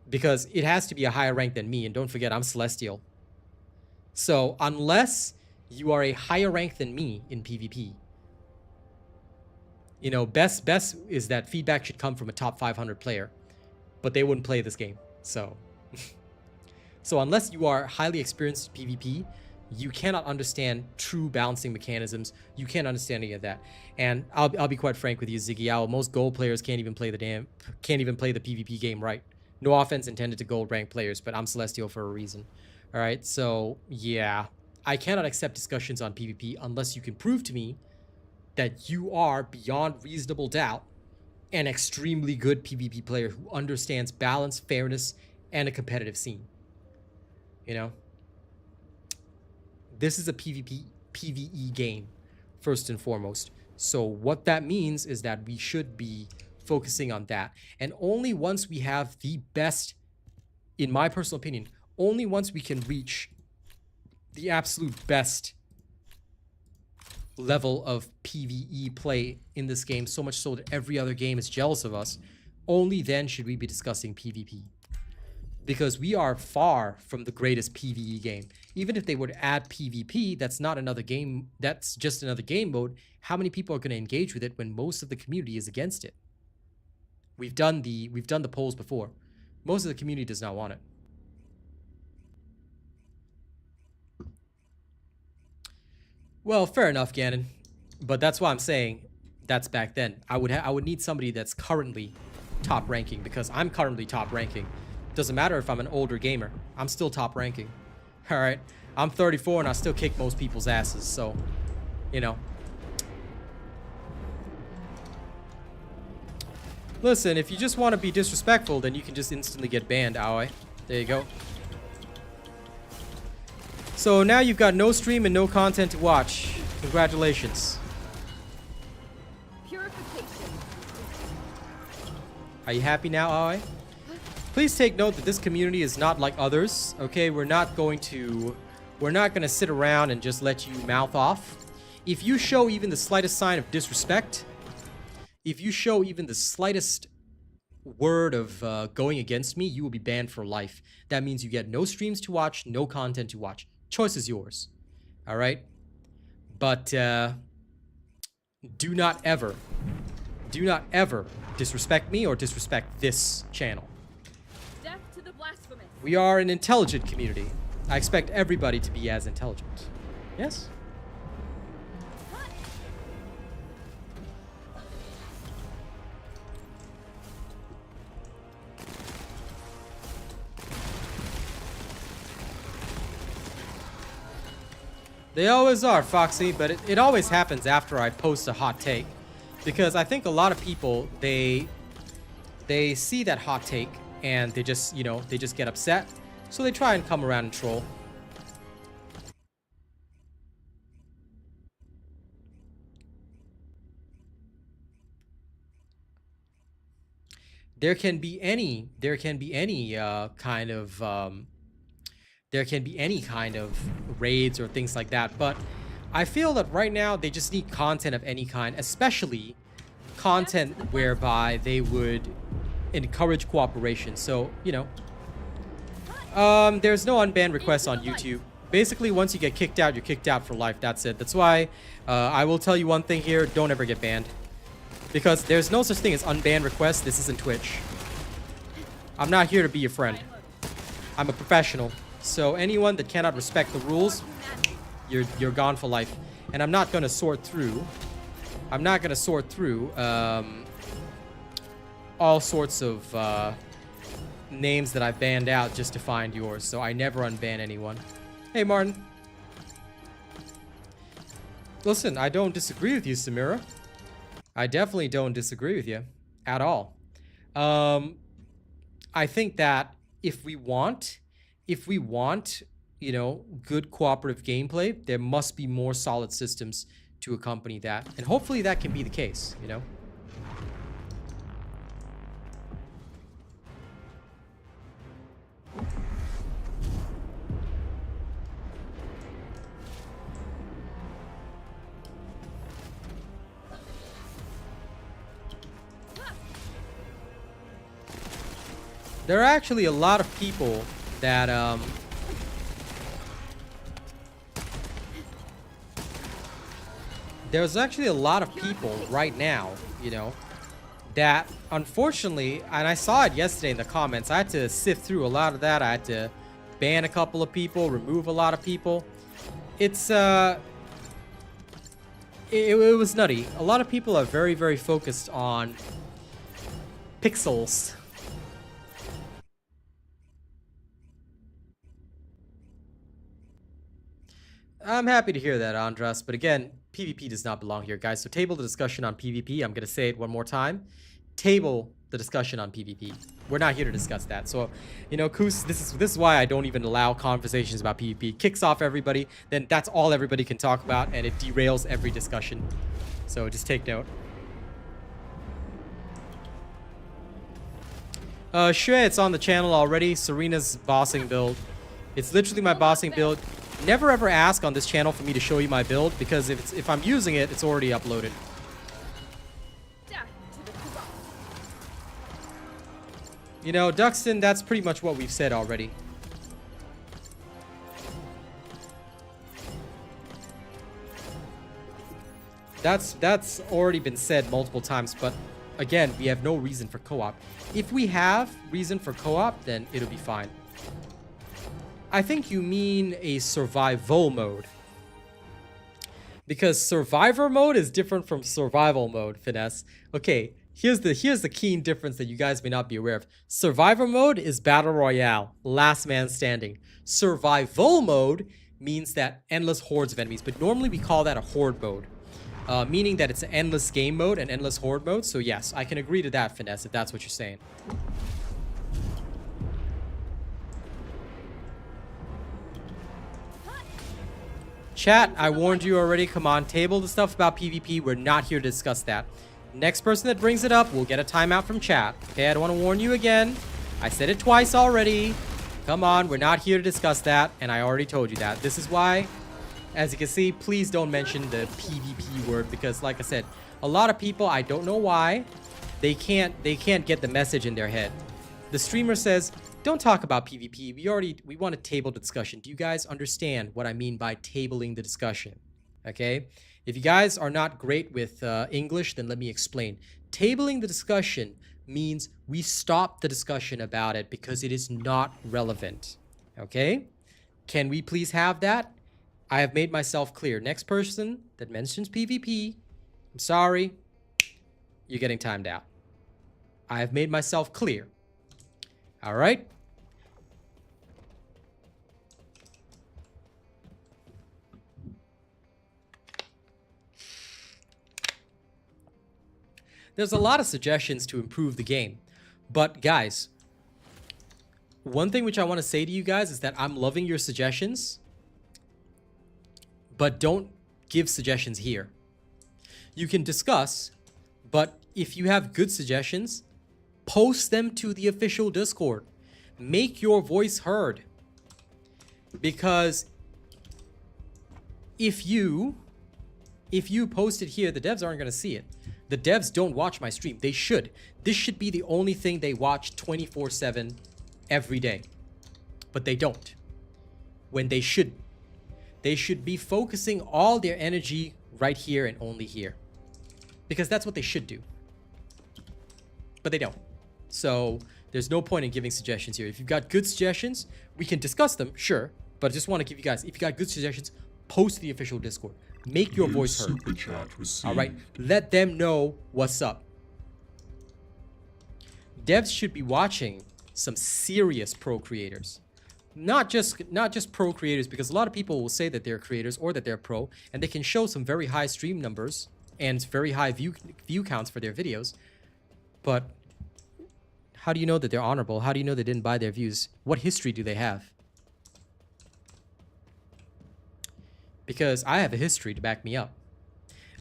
Because it has to be a higher rank than me, and don't forget, I'm Celestial. So, unless you are a higher rank than me in PvP, you know, best is that feedback should come from a top 500 player. But they wouldn't play this game, so. So, unless you are highly experienced in PvP, you cannot understand true balancing mechanisms. You can't understand any of that. And I'll be quite frank with you, Ziggy Owl. Most gold players can't even play the PvP game right. No offense intended to gold rank players, but I'm Celestial for a reason. All right, so yeah, I cannot accept discussions on PvP unless you can prove to me that you are beyond reasonable doubt an extremely good PvP player who understands balance, fairness, and a competitive scene. You know? This is a PvE game, first and foremost. So what that means is that we should be focusing on that. And only once we have the best, in my personal opinion, only once we can reach the absolute best level of PvE play in this game, so much so that every other game is jealous of us, only then should we be discussing PvP. Because we are far from the greatest PvE game. Even if they would add PvP, that's not another game, that's just another game mode. How many people are going to engage with it when most of the community is against it? We've done the polls before. Most of the community does not want it. Well, fair enough, Gannon. But that's why I'm saying that's back then. I would need somebody that's currently top ranking, because I'm currently top ranking. Doesn't matter if I'm an older gamer. I'm still top ranking. All right. I'm 34 and I still kick most people's asses. So, you know. Listen, if you just want to be disrespectful, then you can just instantly get banned, Aoi. There you go. So now you've got no stream and no content to watch. Congratulations. Purification. Are you happy now, Aoi? Please take note that this community is not like others, okay? We're not gonna sit around and just let you mouth off. If you show even the slightest sign of disrespect, If you show even the slightest word of going against me, you will be banned for life. That means you get no streams to watch, no content to watch. Choice is yours. All right? But do not ever disrespect me or disrespect this channel. Death to the blasphemous. We are an intelligent community. I expect everybody to be as intelligent. Yes? They always are, Foxy, but it always happens after I post a hot take. Because I think a lot of people, they see that hot take and they just, you know, they just get upset. So they try and come around and troll. There can be any kind of raids or things like that, but I feel that right now they just need content of any kind, especially content whereby they would encourage cooperation. So, you know, there's no unban requests on YouTube. Basically, once you get kicked out, you're kicked out for life. That's it. That's why I will tell you one thing here: don't ever get banned, because there's no such thing as unban requests. This isn't Twitch. I'm not here to be your friend. I'm a professional. So anyone that cannot respect the rules, you're gone for life. And I'm not gonna sort through. I'm not gonna sort through all sorts of names that I've banned out just to find yours. So I never unban anyone. Hey, Martin. Listen, I don't disagree with you, Samira. I definitely don't disagree with you at all. I think that if we want, you know, good cooperative gameplay, there must be more solid systems to accompany that. And hopefully that can be the case, you know? There are actually a lot of people that, there's actually a lot of people right now, you know, that unfortunately, and I saw it yesterday in the comments, I had to sift through a lot of that. I had to ban a couple of people, remove a lot of people. It's, it was nutty. A lot of people are very, very focused on pixels. I'm happy to hear that, DRuss, but again, PvP does not belong here, guys. So table the discussion on PvP. I'm going to say it one more time. Table the discussion on PvP. We're not here to discuss that. So, you know, Koos, this is why I don't even allow conversations about PvP. Kicks off everybody, then that's all everybody can talk about, and it derails every discussion. So just take note. Sure, it's on the channel already. Serena's bossing build. It's literally my bossing build. Never ever ask on this channel for me to show you my build, because if I'm using it, it's already uploaded. You know, Duxton, that's pretty much what we've said already. That's already been said multiple times, but again, we have no reason for co-op. If we have reason for co-op, then it'll be fine. I think you mean a survival mode. Because survivor mode is different from survival mode, Finesse. Okay, here's the keen difference that you guys may not be aware of. Survivor mode is battle royale, last man standing. Survival mode means that endless hordes of enemies, but normally we call that a horde mode. Meaning that it's an endless game mode and endless horde mode. So yes, I can agree to that, Finesse, if that's what you're saying. Chat, I warned you already. Come on, table the stuff about PvP. We're not here to discuss that. Next person that brings it up will get a timeout from chat. Okay, I don't want to warn you again. I said it twice already. Come on, we're not here to discuss that, and I already told you that. This is why, as you can see, please don't mention the PvP word, because like I said, A lot of people, I don't know why, they can't get the message in their head. The streamer says, don't talk about PvP. We want a table discussion. Do you guys understand what I mean by tabling the discussion? Okay? If you guys are not great with English, then let me explain. Tabling the discussion means we stop the discussion about it because it is not relevant. Okay? Can we please have that? I have made myself clear. Next person that mentions PvP, I'm sorry, you're getting timed out. I have made myself clear. All right? There's a lot of suggestions to improve the game. But guys, one thing which I want to say to you guys is that I'm loving your suggestions, but don't give suggestions here. You can discuss, but if you have good suggestions, post them to the official Discord. Make your voice heard. Because if you post it here, the devs aren't going to see it. The devs don't watch my stream. They should. This should be the only thing they watch 24/7 every day. But they don't. When they should. They should be focusing all their energy right here and only here. Because that's what they should do. But they don't. So there's no point in giving suggestions here. If you've got good suggestions, we can discuss them, sure. But I just want to give you guys, if you got good suggestions, post to the official Discord. Make your voice heard. Super chat received. All right, let them know what's up. Devs should be watching some serious pro creators. Not just pro creators, because a lot of people will say that they're creators or that they're pro, and they can show some very high stream numbers and very high view counts for their videos. But how do you know that they're honorable? How do you know they didn't buy their views? What history do they have? Because I have a history to back me up.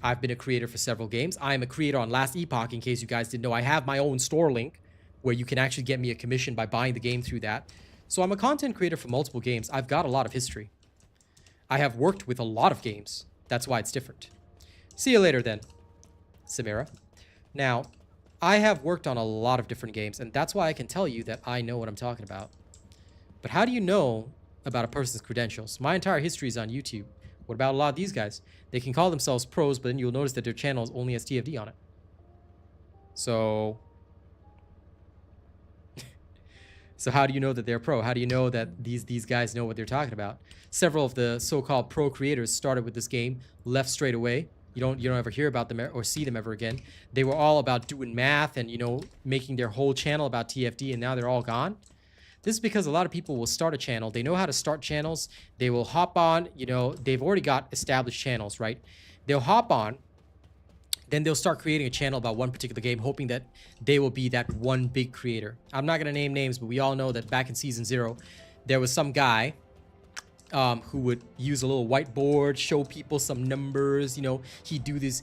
I've been a creator for several games. I am a creator on Last Epoch, in case you guys didn't know. I have my own store link where you can actually get me a commission by buying the game through that. So I'm a content creator for multiple games. I've got a lot of history. I have worked with a lot of games. That's why it's different. See you later then, Samira. Now, I have worked on a lot of different games, and that's why I can tell you that I know what I'm talking about. But how do you know about a person's credentials? My entire history is on YouTube. What about a lot of these guys? They can call themselves pros, but then you'll notice that their channel only has TFD on it. So how do you know that they're pro? How do you know that these guys know what they're talking about? Several of the so-called pro creators started with this game, left straight away. You don't ever hear about them or see them ever again. They were all about doing math and, you know, making their whole channel about TFD, and now they're all gone. This is because a lot of people will start a channel. They know how to start channels. They will hop on, you know, they've already got established channels, right? They'll hop on, then they'll start creating a channel about one particular game, hoping that they will be that one big creator. I'm not going to name names, but we all know that back in Season 0, there was some guy who would use a little whiteboard, show people some numbers, you know, he's do these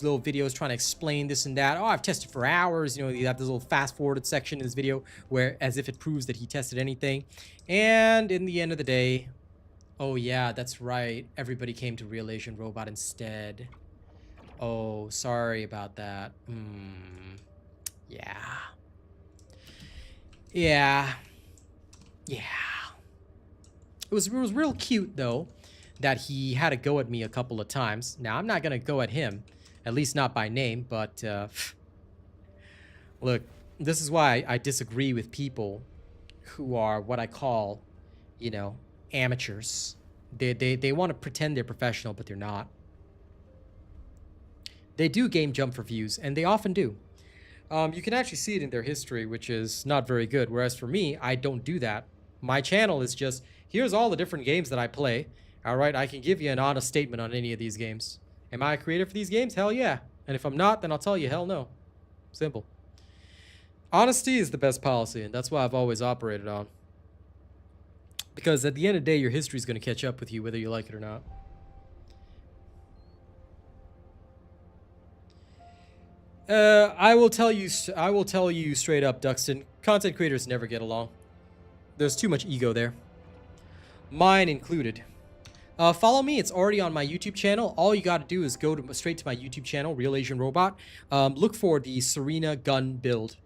little videos trying to explain this and that. Oh, I've tested for hours, you know, you have this little fast forwarded section in this video where as if it proves that he tested anything. And in the end of the day, oh yeah, that's right, everybody came to Real Asian Robot instead. Oh, sorry about that. Yeah. It was real cute, though, that he had a go at me a couple of times. Now, I'm not going to go at him, at least not by name, but look, this is why I disagree with people who are what I call, you know, amateurs. They want to pretend they're professional, but they're not. They do game jump for views, and they often do. You can actually see it in their history, which is not very good, whereas for me, I don't do that. My channel is just, here's all the different games that I play. All right, I can give you an honest statement on any of these games. Am I a creator for these games? Hell yeah. And if I'm not, then I'll tell you, hell no. Simple. Honesty is the best policy, and that's why I've always operated on. Because at the end of the day, your history is going to catch up with you, whether you like it or not. I will tell you straight up, Duxton, content creators never get along. There's too much ego there. Mine included. Follow me. It's already on my YouTube channel. All you got to do is go straight to my YouTube channel, Real Asian Robot. Look for the Serena gun build.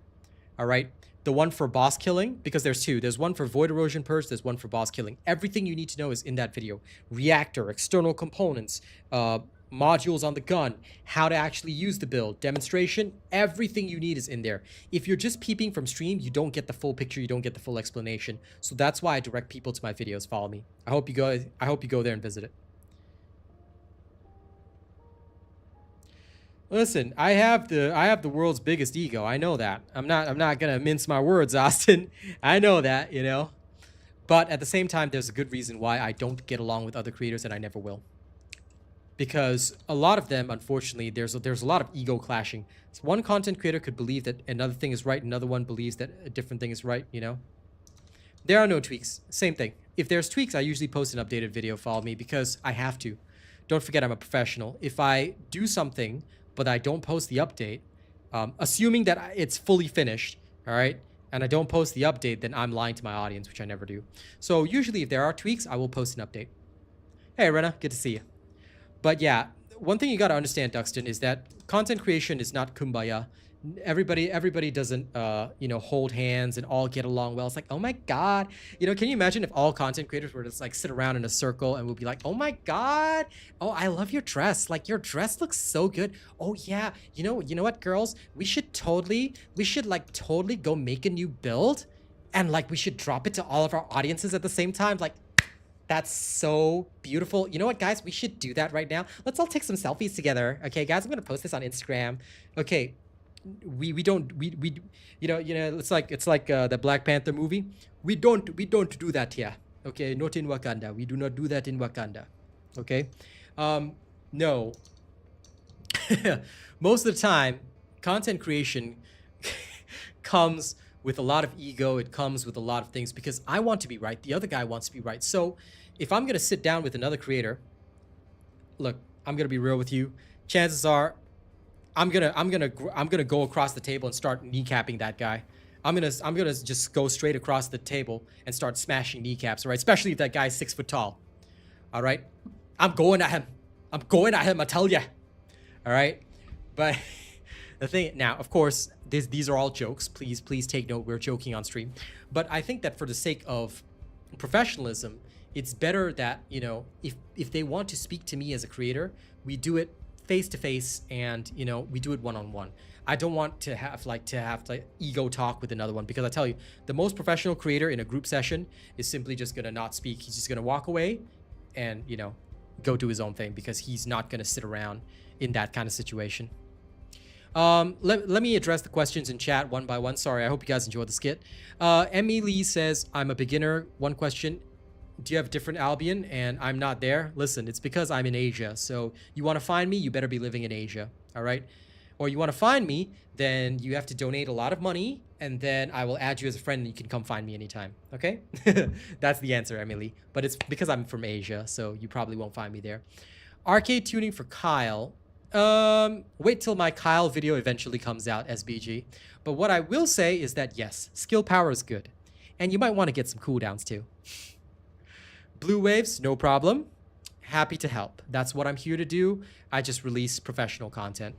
All right. The one for boss killing, because there's two. There's one for void erosion purge. There's one for boss killing. Everything you need to know is in that video. Reactor, external components, modules on the gun, how to actually use the build, demonstration, everything you need is in there. If you're just peeping from stream, you don't get the full picture, you don't get the full explanation. So that's why I direct people to my videos. Follow me. I hope you go there and visit it. Listen, I have the world's biggest ego. I know that. I'm not gonna mince my words, Austin. I know that, you know. But at the same time, there's a good reason why I don't get along with other creators, and I never will. Because a lot of them, unfortunately, there's a lot of ego clashing. So one content creator could believe that another thing is right, another one believes that a different thing is right, you know. There are no tweaks. Same thing. If there's tweaks, I usually post an updated video. Follow me because I have to. Don't forget, I'm a professional. If I do something but I don't post the update, assuming that it's fully finished, all right, and I don't post the update, then I'm lying to my audience, which I never do. So usually if there are tweaks, I will post an update. Hey, Rena, good to see you. But yeah, one thing you got to understand, Duxton, is that content creation is not kumbaya. Everybody doesn't, you know, hold hands and all get along well. It's like, oh my God, you know, can you imagine if all content creators were to just like sit around in a circle and we'll be like, oh my God, oh, I love your dress. Like your dress looks so good. Oh yeah, you know what, girls, we should like totally go make a new build and like we should drop it to all of our audiences at the same time. Like, that's so beautiful. You know what, guys, we should do that right now. Let's all take some selfies together. Okay, guys, I'm gonna post this on Instagram. Okay. We you know it's like the Black Panther movie. We don't do that here. Okay, not in Wakanda. We do not do that in Wakanda. Okay, no. Most of the time, content creation comes with a lot of ego. It comes with a lot of things because I want to be right. The other guy wants to be right. So if I'm gonna sit down with another creator, look, I'm gonna be real with you. Chances are, I'm gonna go across the table and start kneecapping that guy. I'm gonna just go straight across the table and start smashing kneecaps, all right? Especially if that guy's 6 foot tall. All right? I'm going at him. I tell ya. All right? But the thing now, of course, these are all jokes. Please take note. We're joking on stream. But I think that for the sake of professionalism, it's better that, you know, if they want to speak to me as a creator, we do it face to face, and you know, we do it one-on-one. I don't want to have ego talk with another one, because I tell you, the most professional creator in a group session is simply just gonna not speak. He's just gonna walk away and, you know, go do his own thing, because he's not gonna sit around in that kind of situation. Let me address the questions in chat one by one. Sorry, I hope you guys enjoyed the skit. Emmy Lee says, I'm a beginner. One question. Do you have a different Albion? And I'm not there. Listen, it's because I'm in Asia. So you want to find me, you better be living in Asia. All right? Or you want to find me, then you have to donate a lot of money, and then I will add you as a friend and you can come find me anytime. Okay? That's the answer, Emily. But it's because I'm from Asia, so you probably won't find me there. Arcade tuning for Kyle. Wait till my Kyle video eventually comes out, SBG. But what I will say is that yes, skill power is good. And you might want to get some cooldowns too. Blue waves, no problem. Happy to help. That's what I'm here to do. I just release professional content.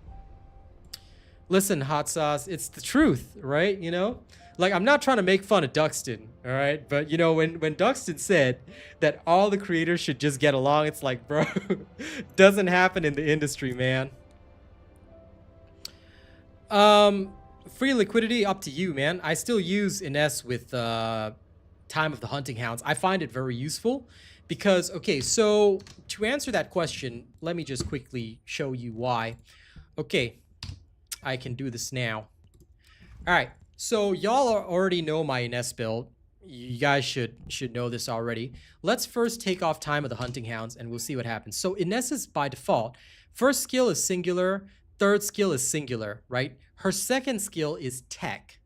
Listen, hot sauce, it's the truth, right? You know, like, I'm not trying to make fun of Duxton, all right? But you know, when Duxton said that all the creators should just get along, it's like, bro, doesn't happen in the industry, man. Free liquidity, up to you, man. I still use Ines with Time of the Hunting Hounds. I find it very useful because, okay, so to answer that question, let me just quickly show you why. Okay, I can do this now. All right, so y'all already know my Ines build. You guys should know this already. Let's first take off Time of the Hunting Hounds and we'll see what happens. So Ines is by default, first skill is singular, third skill is singular, right? Her second skill is tech.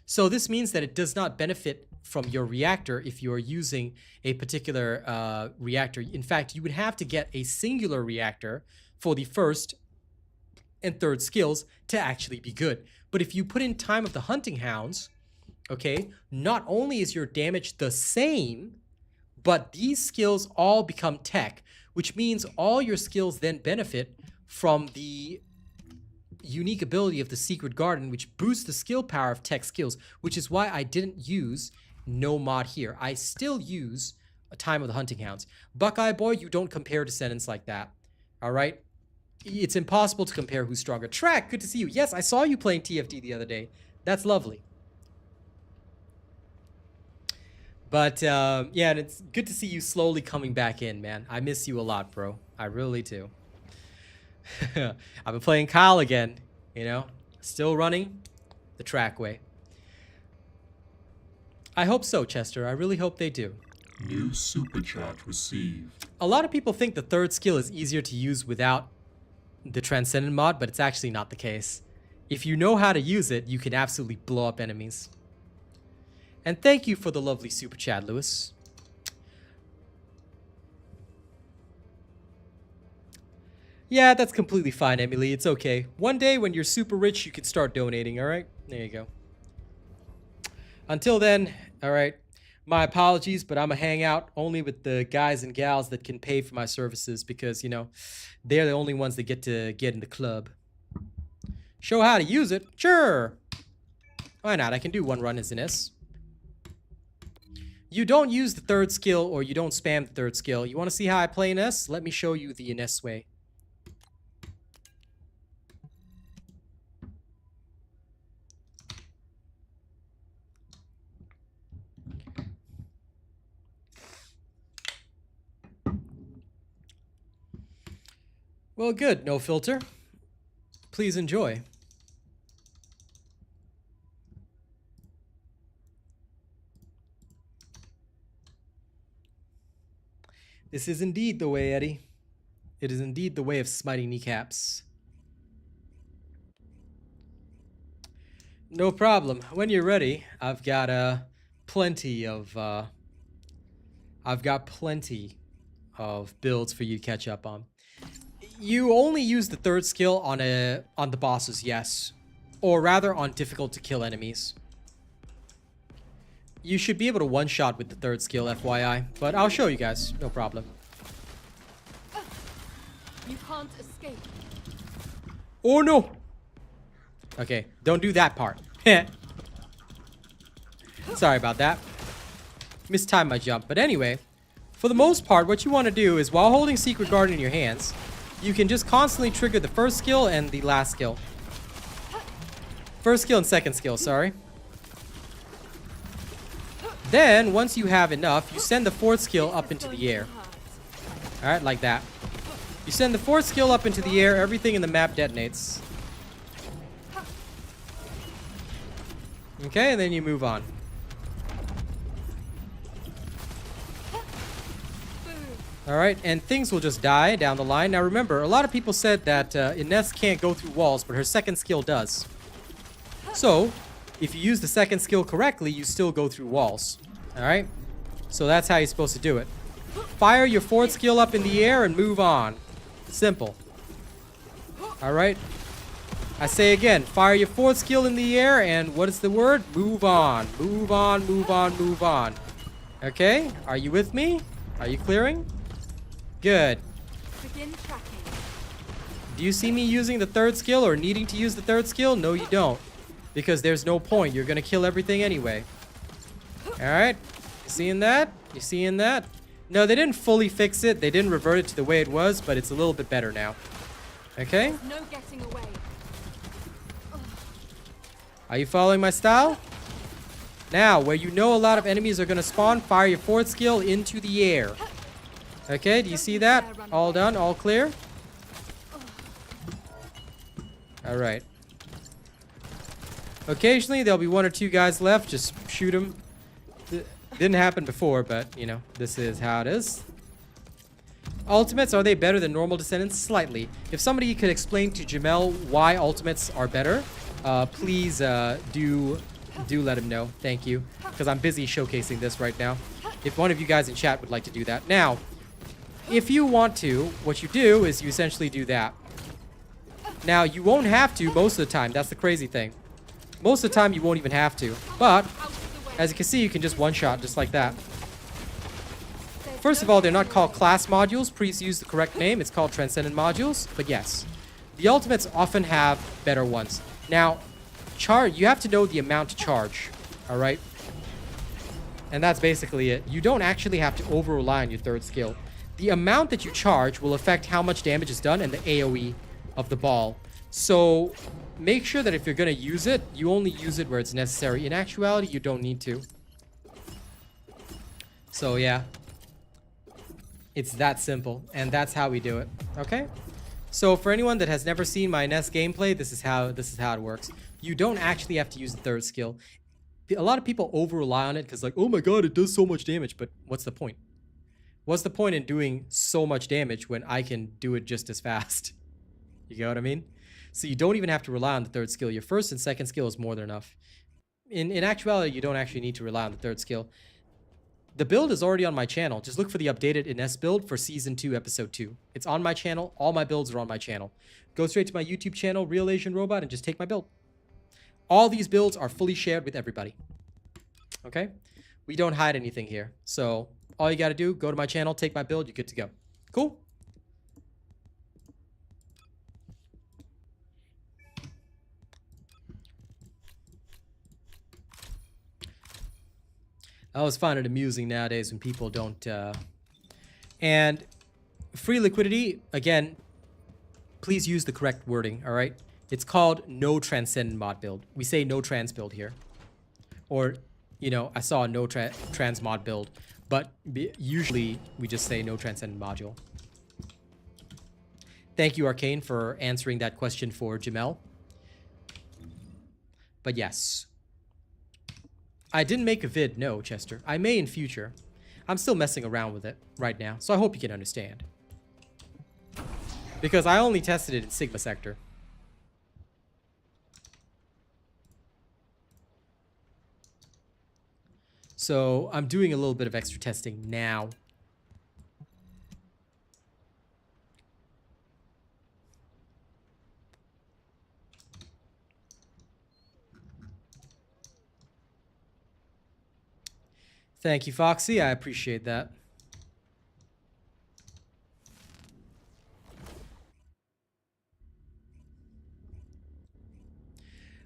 So this means that it does not benefit from your reactor if you are using a particular reactor. In fact, you would have to get a singular reactor for the first and third skills to actually be good. But if you put in Time of the Hunting Hounds, okay, not only is your damage the same, But these skills all become tech, which means all your skills then benefit from the unique ability of the Secret Garden, which boosts the skill power of tech skills, which is why I didn't use no mod here. I still use a Time of the Hunting Hounds. Buckeye Boy, you don't compare Descendants like that. All right? It's impossible to compare who's stronger. Track, good to see you. Yes, I saw you playing TFT the other day. That's lovely. But, yeah, and it's good to see you slowly coming back in, man. I miss you a lot, bro. I really do. I've been playing Kyle again, you know? Still running the track way. I hope so, Chester. I really hope they do. New super chat received. A lot of people think the third skill is easier to use without the Transcendent mod, but it's actually not the case. If you know how to use it, you can absolutely blow up enemies. And thank you for the lovely super chat, Lewis. Yeah, that's completely fine, Emily. It's okay. One day when you're super rich, you can start donating, all right? There you go. Until then, all right, my apologies, but I'm going to hang out only with the guys and gals that can pay for my services because, you know, they're the only ones that get to get in the club. Show how to use it? Sure. Why not? I can do one run as an S. You don't use the third skill or you don't spam the third skill. You want to see how I play an S? Let me show you the Ines way. Well, good. No filter. Please enjoy. This is indeed the way, Eddie. It is indeed the way of smiting kneecaps. No problem. When you're ready, I've got plenty of builds for you to catch up on. You only use the third skill on the bosses, yes. Or rather on difficult to kill enemies. You should be able to one-shot with the third skill, FYI. But I'll show you guys, no problem. You can't escape. Oh no! Okay, don't do that part. Sorry about that. Mistimed my jump. But anyway, for the most part, what you want to do is while holding Secret Garden in your hands, you can just constantly trigger the first skill and the last skill. First skill and second skill, sorry. Then, once you have enough, you send the fourth skill up into the air. Alright, like that. You send the fourth skill up into the air, everything in the map detonates. Okay, and then you move on. Alright, and things will just die down the line. Now remember, a lot of people said that Ines can't go through walls, but her second skill does. So, if you use the second skill correctly, you still go through walls. Alright? So that's how you're supposed to do it. Fire your fourth skill up in the air and move on. Simple. Alright? I say again, fire your fourth skill in the air and what is the word? Move on. Move on, move on, move on. Okay? Are you with me? Are you clearing? Good. Begin tracking. Do you see me using the third skill or needing to use the third skill? No, you don't. Because there's no point. You're gonna kill everything anyway. Alright? You seeing that? You seeing that? No, they didn't fully fix it. They didn't revert it to the way it was, but it's a little bit better now. Okay? No getting away. Are you following my style? Now, where you know a lot of enemies are gonna spawn, fire your fourth skill into the air. Okay, do you see that? All done, all clear? Alright. Occasionally, there'll be one or two guys left. Just shoot them. Didn't happen before, but, you know, this is how it is. Ultimates, are they better than normal Descendants? Slightly. If somebody could explain to Jamel why Ultimates are better, please do let him know. Thank you. Because I'm busy showcasing this right now. If one of you guys in chat would like to do that. Now, if you want to, what you do is you essentially do that. Now, you won't have to most of the time. That's the crazy thing. Most of the time, you won't even have to. But, as you can see, you can just one-shot just like that. First of all, they're not called class modules. Please use the correct name. It's called Transcendent modules. But yes, the ultimates often have better ones. Now, you have to know the amount to charge, all right? And that's basically it. You don't actually have to over-rely on your third skill. The amount that you charge will affect how much damage is done and the AoE of the ball. So make sure that if you're going to use it, you only use it where it's necessary. In actuality, you don't need to. So yeah, it's that simple, and that's how we do it. Okay? So for anyone that has never seen my NES gameplay, this is how it works. You don't actually have to use the third skill. A lot of people over-rely on it because like, oh my god, it does so much damage, but what's the point? What's the point in doing so much damage when I can do it just as fast? You get what I mean? So you don't even have to rely on the third skill. Your first and second skill is more than enough. In actuality, you don't actually need to rely on the third skill. The build is already on my channel. Just look for the updated Ines build for Season 2, Episode 2. It's on my channel. All my builds are on my channel. Go straight to my YouTube channel, Real Asian Robot, and just take my build. All these builds are fully shared with everybody. Okay? We don't hide anything here. So all you got to do, go to my channel, take my build, you're good to go. Cool? I always find it amusing nowadays when people don't... And free liquidity, again, please use the correct wording, all right? It's called no transcendent mod build. We say no trans build here. Or, you know, I saw a no trans mod build, but usually we just say no transcendent module. Thank you, Arcane, for answering that question for Jamel. But yes. I didn't make a vid, no, Chester. I may in future. I'm still messing around with it right now, so I hope you can understand. Because I only tested it in Sigma Sector. So I'm doing a little bit of extra testing now. Thank you, Foxy. I appreciate that.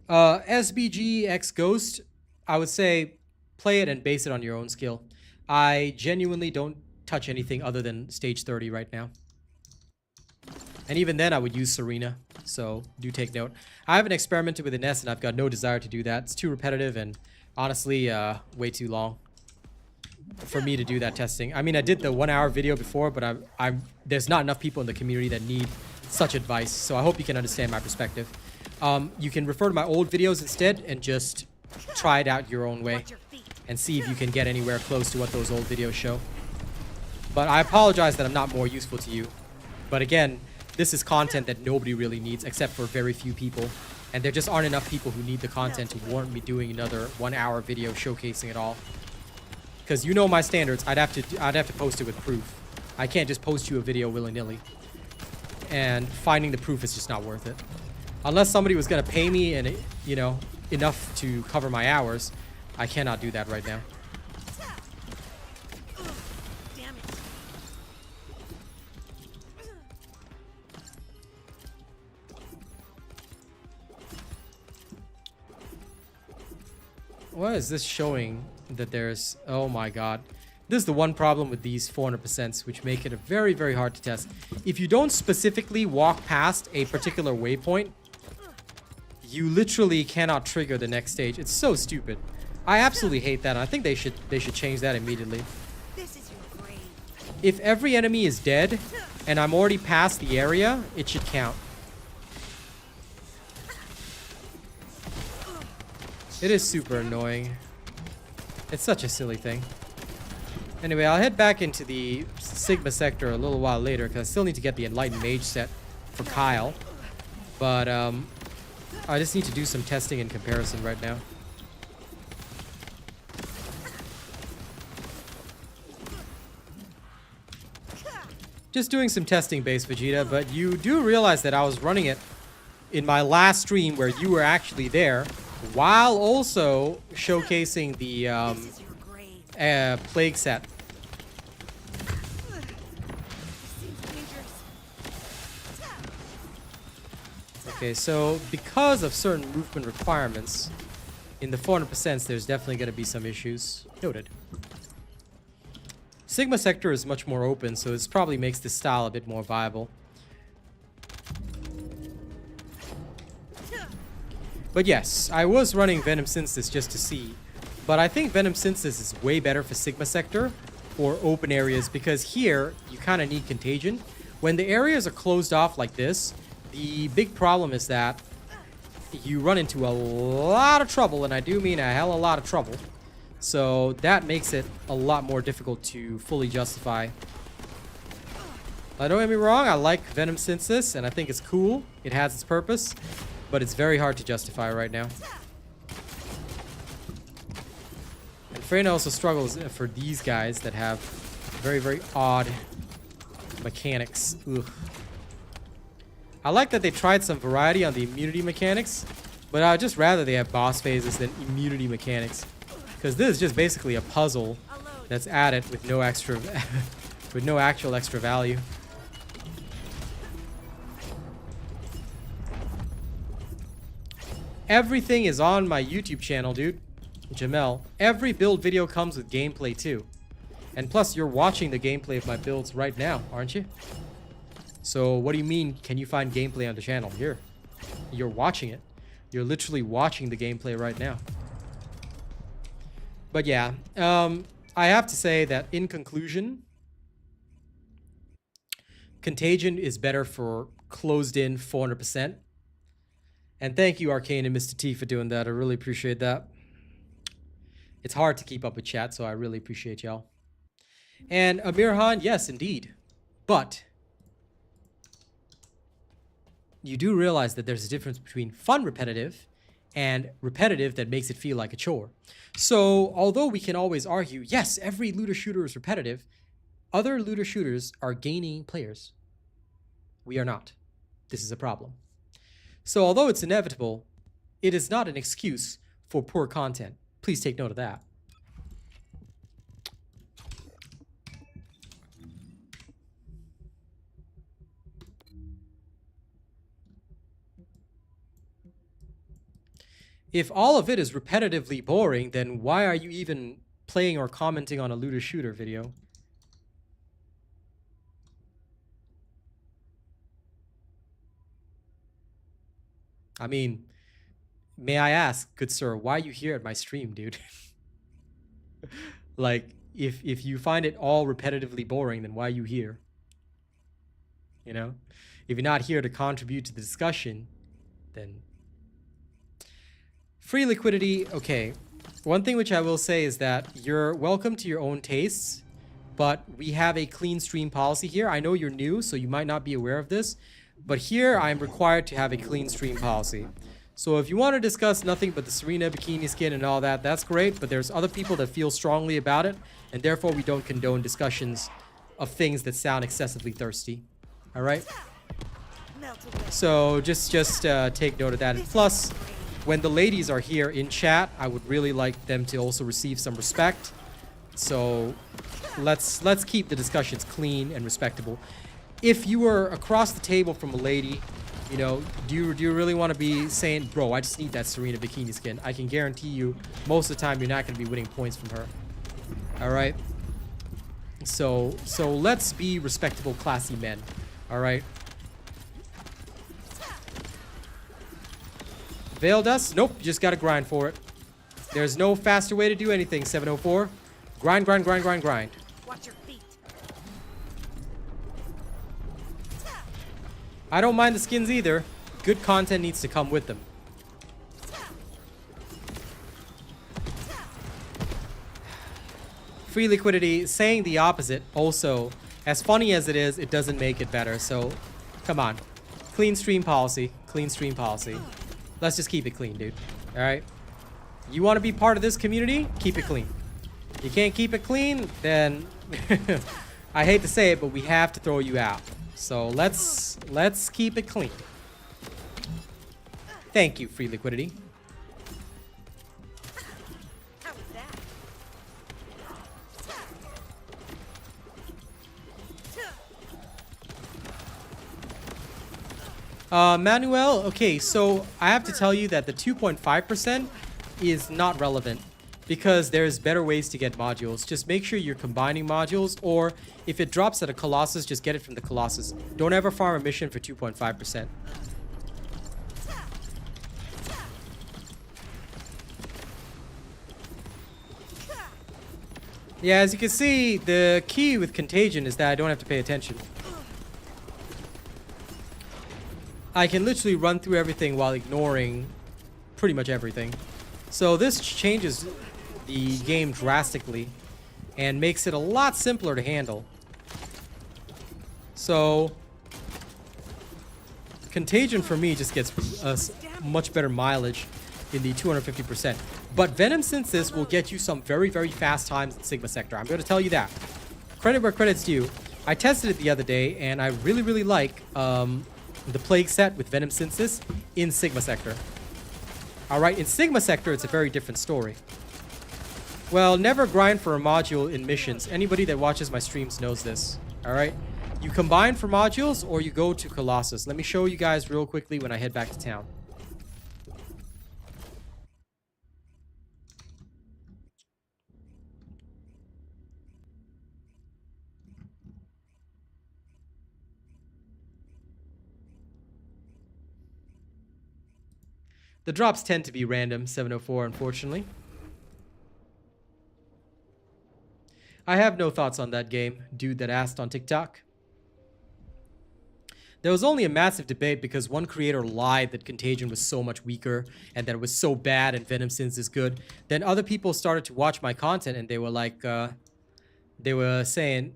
SBG X Ghost, I would say play it and base it on your own skill. I genuinely don't touch anything other than stage 30 right now. And even then, I would use Serena. So do take note. I haven't experimented with Ines, and I've got no desire to do that. It's too repetitive and honestly, way too long for me to do that testing. I mean, I did the 1 hour video before, but there's not enough people in the community that need such advice. So I hope you can understand my perspective. You can refer to my old videos instead and just try it out your own way and see if you can get anywhere close to what those old videos show. But I apologize that I'm not more useful to you. But again, this is content that nobody really needs except for very few people. And there just aren't enough people who need the content to warrant me doing another 1 hour video showcasing it all. Because you know my standards, I'd have to post it with proof. I can't just post you a video willy-nilly. And finding the proof is just not worth it. Unless somebody was gonna pay me and, you know, enough to cover my hours, I cannot do that right now. Damn it. What is this showing that there's... Oh my god. This is the one problem with these 400%, which make it very, very hard to test. If you don't specifically walk past a particular waypoint, you literally cannot trigger the next stage. It's so stupid. I absolutely hate that. And I think they should change that immediately. This is your grave. If every enemy is dead and I'm already past the area, it should count. It is super annoying. It's such a silly thing. Anyway, I'll head back into the Sigma sector a little while later because I still need to get the Enlightened Mage set for Kyle. But I just need to do some testing and comparison right now. Just doing some testing base Vegeta, but you do realize that I was running it in my last stream where you were actually there, while also showcasing the This is your grave. Plague set. Okay, so because of certain movement requirements, in the 400%, there's definitely going to be some issues. Noted. Sigma sector is much more open, so it probably makes this style a bit more viable. But yes, I was running Venom Synthesis just to see. But I think Venom Synthesis is way better for Sigma sector or open areas, because here you kind of need contagion. When the areas are closed off like this, the big problem is that you run into a lot of trouble, and I do mean a hell of a lot of trouble. So that makes it a lot more difficult to fully justify. Now, don't get me wrong, I like Venom Synthesis, and I think it's cool. It has its purpose, but it's very hard to justify right now. And Freyna also struggles for these guys that have very, very odd mechanics. Ugh. I like that they tried some variety on the immunity mechanics, but I'd just rather they have boss phases than immunity mechanics, because this is just basically a puzzle that's added with no extra, with no actual extra value. Everything is on my YouTube channel, dude. Jamel. Every build video comes with gameplay too. And plus, you're watching the gameplay of my builds right now, aren't you? So what do you mean, can you find gameplay on the channel? Here. You're watching it. You're literally watching the gameplay right now. But yeah, I have to say that in conclusion, Contagion is better for closed-in 400%. And thank you, Arcane and Mr. T, for doing that. I really appreciate that. It's hard to keep up with chat, so I really appreciate y'all. And Amirhan, yes, indeed. But you do realize that there's a difference between fun repetitive and repetitive that makes it feel like a chore. So, although we can always argue, yes, every looter shooter is repetitive, other looter shooters are gaining players. We are not. This is a problem. So, although it's inevitable, it is not an excuse for poor content. Please take note of that. If all of it is repetitively boring, then why are you even playing or commenting on a looter shooter video? I mean, may I ask, good sir, why are you here at my stream, dude? Like, if you find it all repetitively boring, then why are you here? You know? If you're not here to contribute to the discussion, then... Free liquidity, okay. One thing which I will say is that you're welcome to your own tastes, but we have a clean stream policy here. I know you're new, so you might not be aware of this, but here I'm required to have a clean stream policy. So if you want to discuss nothing but the Serena bikini skin and all that, that's great, but there's other people that feel strongly about it, and therefore we don't condone discussions of things that sound excessively thirsty. All right? So just take note of that. And plus, when the ladies are here in chat, I would really like them to also receive some respect. So let's keep the discussions clean and respectable. If you were across the table from a lady, you know, do you really want to be saying, bro, I just need that Serena bikini skin? I can guarantee you most of the time you're not going to be winning points from her. All right? So let's be respectable, classy men. All right? Veil dust? Nope, you just gotta grind for it. There's no faster way to do anything, 704. Grind, grind, grind, grind, grind. Watch your feet. I don't mind the skins either. Good content needs to come with them. Free liquidity, saying the opposite also, as funny as it is, it doesn't make it better. So, come on. Clean stream policy. Clean stream policy. Let's just keep it clean, dude. All right? You want to be part of this community? Keep it clean. You can't keep it clean, then I hate to say it, but we have to throw you out. So let's keep it clean. Thank you, free liquidity. How was that? Manuel, okay, so I have to tell you that the 2.5% is not relevant because there's better ways to get modules. Just make sure you're combining modules, or if it drops at a Colossus, just get it from the Colossus. Don't ever farm a mission for 2.5%. Yeah, as you can see, the key with Contagion is that I don't have to pay attention. I can literally run through everything while ignoring pretty much everything. So this changes the game drastically and makes it a lot simpler to handle. So Contagion for me just gets us much better mileage in the 250%. But Venom Synthesis will get you some very, very fast times in Sigma Sector. I'm going to tell you that. Credit where credit's due. I tested it the other day, and I really, really like the Plague set with Venom Synthesis in Sigma Sector. Alright, in Sigma Sector, it's a very different story. Well, never grind for a module in missions. Anybody that watches my streams knows this. Alright? You combine for modules, or you go to Colossus. Let me show you guys real quickly when I head back to town. The drops tend to be random, 704, unfortunately. I have no thoughts on that game, dude that asked on TikTok. There was only a massive debate because one creator lied that Contagion was so much weaker and that it was so bad and Venom Sins is good. Then other people started to watch my content and they were like, they were saying,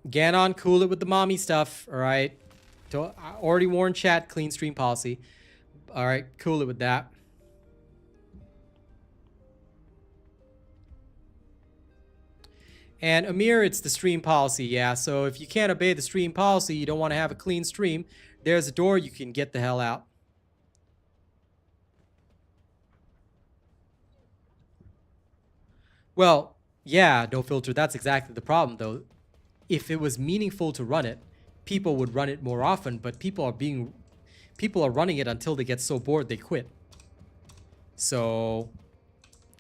Ganon, cool it with the mommy stuff, alright? I already warned chat, clean stream policy. Alright, cool it with that. And Amir, it's the stream policy, yeah. So if you can't obey the stream policy, you don't want to have a clean stream, there's a door you can get the hell out. Well, yeah, no filter, that's exactly the problem though. If it was meaningful to run it, people would run it more often, but people are running it until they get so bored they quit. So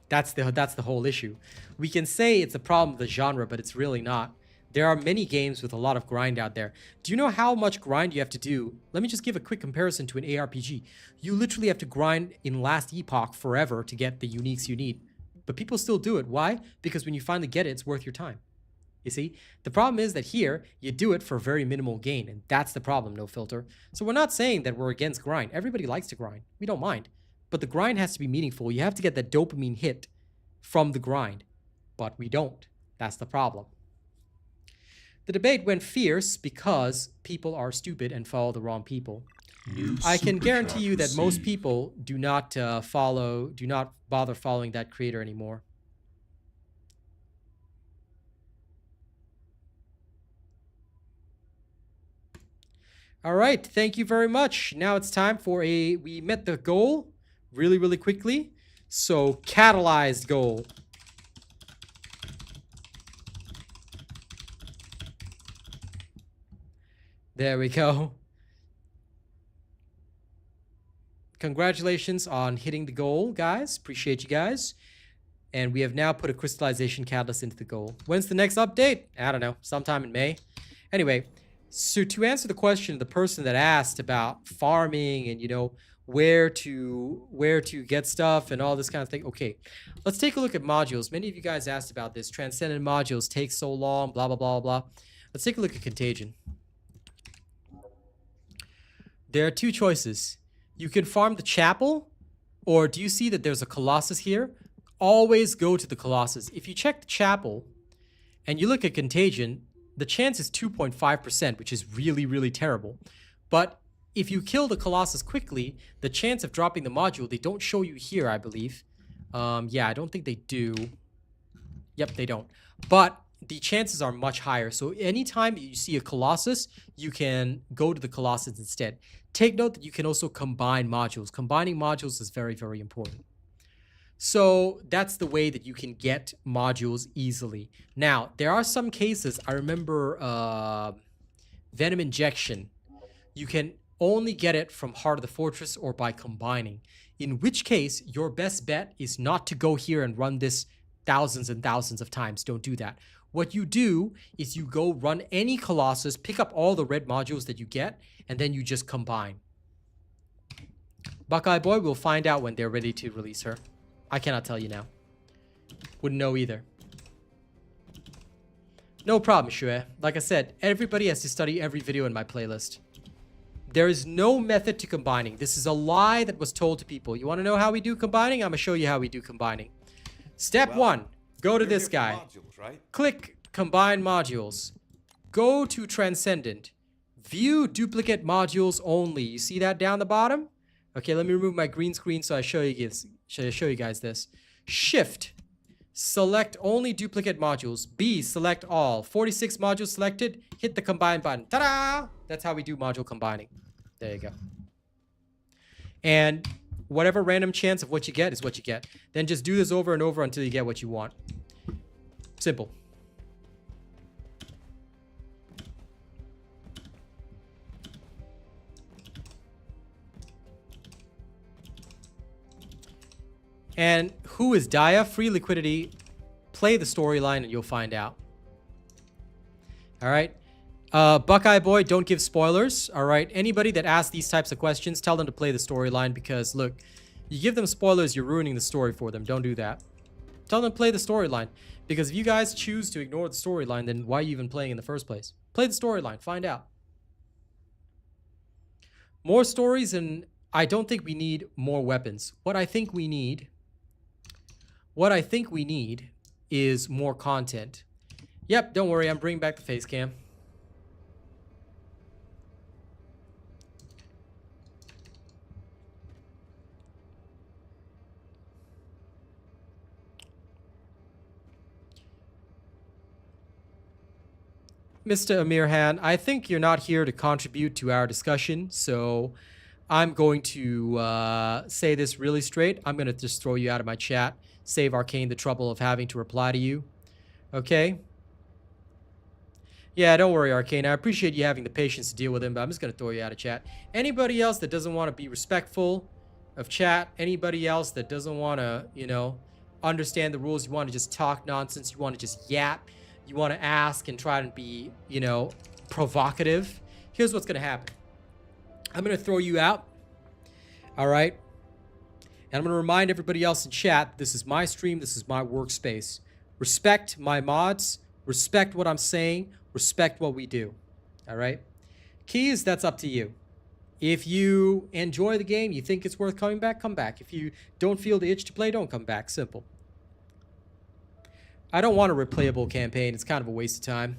that's the whole issue. We can say it's a problem of the genre, but it's really not. There are many games with a lot of grind out there. Do you know how much grind you have to do? Let me just give a quick comparison to an ARPG. You literally have to grind in Last Epoch forever to get the uniques you need. But people still do it. Why? Because when you finally get it, it's worth your time. You see? The problem is that here, you do it for very minimal gain, and that's the problem, no filter. So we're not saying that we're against grind. Everybody likes to grind. We don't mind. But the grind has to be meaningful. You have to get that dopamine hit from the grind. But we don't. That's the problem. The debate went fierce because people are stupid and follow the wrong people. I can guarantee you that most people do not bother following that creator anymore. All right, thank you very much. Now it's time for we met the goal really, really quickly. So, catalyzed goal. There we go. Congratulations on hitting the goal, guys. Appreciate you guys. And we have now put a crystallization catalyst into the goal. When's the next update? I don't know. Sometime in May. Anyway, so to answer the question of the person that asked about farming and, you know, where to get stuff and all this kind of thing. Okay, let's take a look at modules. Many of you guys asked about this. Transcendent modules take so long, blah, blah, blah, blah. Let's take a look at Contagion. There are two choices. You can farm the chapel, or do you see that there's a Colossus here? Always go to the Colossus. If you check the chapel and you look at Contagion, the chance is 2.5%, which is really, really terrible. But if you kill the Colossus quickly, the chance of dropping the module, they don't show you here, I believe. Yeah, I don't think they do. Yep, they don't. But the chances are much higher. So anytime you see a Colossus, you can go to the Colossus instead. Take note that you can also combine modules. Combining modules is very, very important. So that's the way that you can get modules easily. Now, there are some cases, I remember Venom Injection. You can only get it from Heart of the Fortress or by combining. In which case, your best bet is not to go here and run this thousands and thousands of times. Don't do that. What you do is you go run any Colossus, pick up all the red modules that you get, and then you just combine. Buckeye Boy, we'll find out when they're ready to release her. I cannot tell you now. Wouldn't know either. No problem, Shue. Like I said, everybody has to study every video in my playlist. There is no method to combining. This is a lie that was told to people. You want to know how we do combining? I'm going to show you how we do combining. Step 1. Go to this guy. Modules, right? Click Combine Modules. Go to Transcendent. View Duplicate Modules Only. You see that down the bottom? Okay, let me remove my green screen so I show you guys this. Shift. Select only duplicate modules. B, select all. 46 modules selected. Hit the combine button. Ta-da! That's how we do module combining. There you go. And whatever random chance of what you get is what you get. Then just do this over and over until you get what you want. Simple. And who is Dia? Free liquidity. Play the storyline and you'll find out. All right. Buckeye Boy, don't give spoilers. All right. Anybody that asks these types of questions, tell them to play the storyline because, look, you give them spoilers, you're ruining the story for them. Don't do that. Tell them to play the storyline because if you guys choose to ignore the storyline, then why are you even playing in the first place? Play the storyline. Find out. More stories, and I don't think we need more weapons. What I think we need is more content. Yep, don't worry, I'm bringing back the face cam. Mr. Amir Han, I think you're not here to contribute to our discussion, so I'm going to say this really straight. I'm going to just throw you out of my chat. Save Arcane the trouble of having to reply to you. Okay? Yeah, don't worry, Arcane. I appreciate you having the patience to deal with him, but I'm just going to throw you out of chat. Anybody else that doesn't want to be respectful of chat, anybody else that doesn't want to, you know, understand the rules, you want to just talk nonsense, you want to just yap, you want to ask and try and be, you know, provocative, here's what's going to happen. I'm going to throw you out. All right? And I'm going to remind everybody else in chat, this is my stream, this is my workspace. Respect my mods, respect what I'm saying, respect what we do. All right? Keys, that's up to you. If you enjoy the game, you think it's worth coming back, come back. If you don't feel the itch to play, don't come back. Simple. I don't want a replayable campaign. It's kind of a waste of time.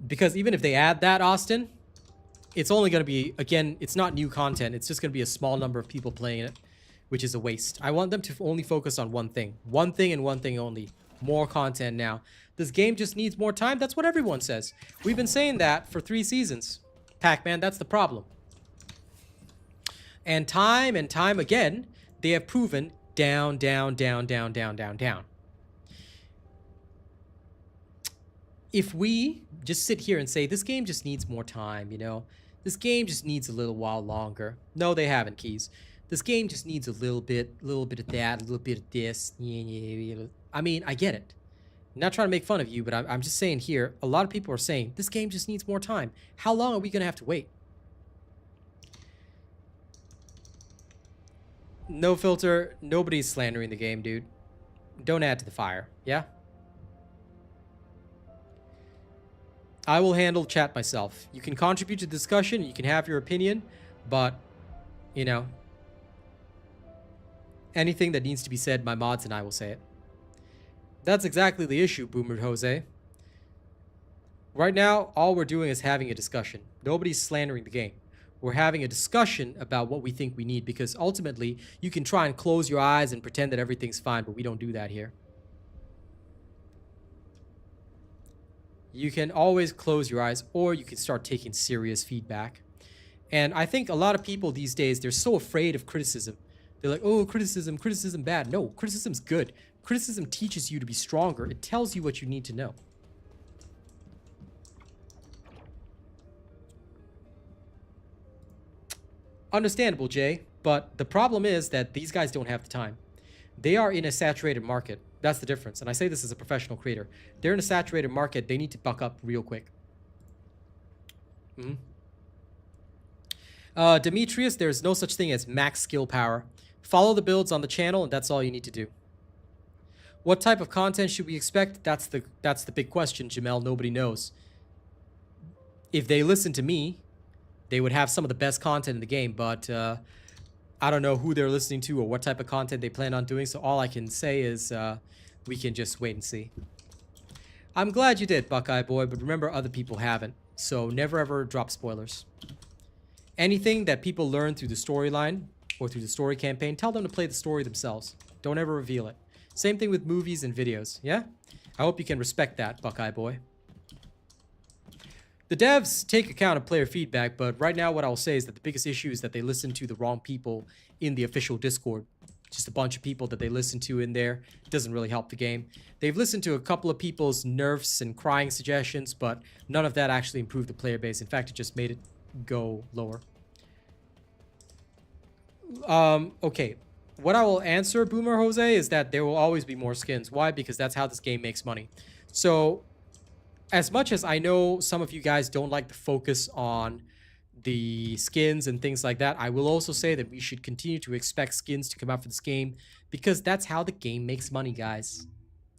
Because even if they add that, Austin, it's only going to be, again, it's not new content. It's just going to be a small number of people playing it, which is a waste. I want them to only focus on one thing. One thing and one thing only. More content now. This game just needs more time. That's what everyone says. We've been saying that for 3 seasons. Pac-Man, that's the problem. And time again, they have proven down, down, down, down, down, down, down. If we just sit here and say, this game just needs more time, you know, this game just needs a little while longer. No, they haven't, Keys. This game just needs a little bit of that, a little bit of this. I mean, I get it. I'm not trying to make fun of you, but I'm just saying here, a lot of people are saying, this game just needs more time. How long are we going to have to wait? No filter. Nobody's slandering the game, dude. Don't add to the fire. Yeah? I will handle chat myself. You can contribute to the discussion. You can have your opinion. But, you know, anything that needs to be said, my mods and I will say it. That's exactly the issue, Boomer Jose. Right now, all we're doing is having a discussion. Nobody's slandering the game. We're having a discussion about what we think we need, because ultimately, you can try and close your eyes and pretend that everything's fine, but we don't do that here. You can always close your eyes, or you can start taking serious feedback. And I think a lot of people these days, they're so afraid of criticism. They're like, oh, criticism bad. No, criticism's good. Criticism teaches you to be stronger. It tells you what you need to know. Understandable, Jay, but the problem is that these guys don't have the time. They are in a saturated market. That's the difference. And I say this as a professional creator. They're in a saturated market. They need to buck up real quick. Demetrius, there's no such thing as max skill power. Follow the builds on the channel, and that's all you need to do. What type of content should we expect? That's the big question, Jamel. Nobody knows. If they listen to me, they would have some of the best content in the game, but I don't know who they're listening to or what type of content they plan on doing, so all I can say is we can just wait and see. I'm glad you did, Buckeye Boy, but remember other people haven't, so never ever drop spoilers. Anything that people learn through the storyline or through the story campaign, tell them to play the story themselves. Don't ever reveal it. Same thing with movies and videos, yeah? I hope you can respect that, Buckeye Boy. The devs take account of player feedback, but right now what I'll say is that the biggest issue is that they listen to the wrong people in the official Discord. Just a bunch of people that they listen to in there. It doesn't really help the game. They've listened to a couple of people's nerfs and crying suggestions, but none of that actually improved the player base. In fact, it just made it go lower. Okay. What I will answer, Boomer Jose, is that there will always be more skins. Why? Because that's how this game makes money. So, as much as I know some of you guys don't like the focus on the skins and things like that, I will also say that we should continue to expect skins to come out for this game because that's how the game makes money, guys.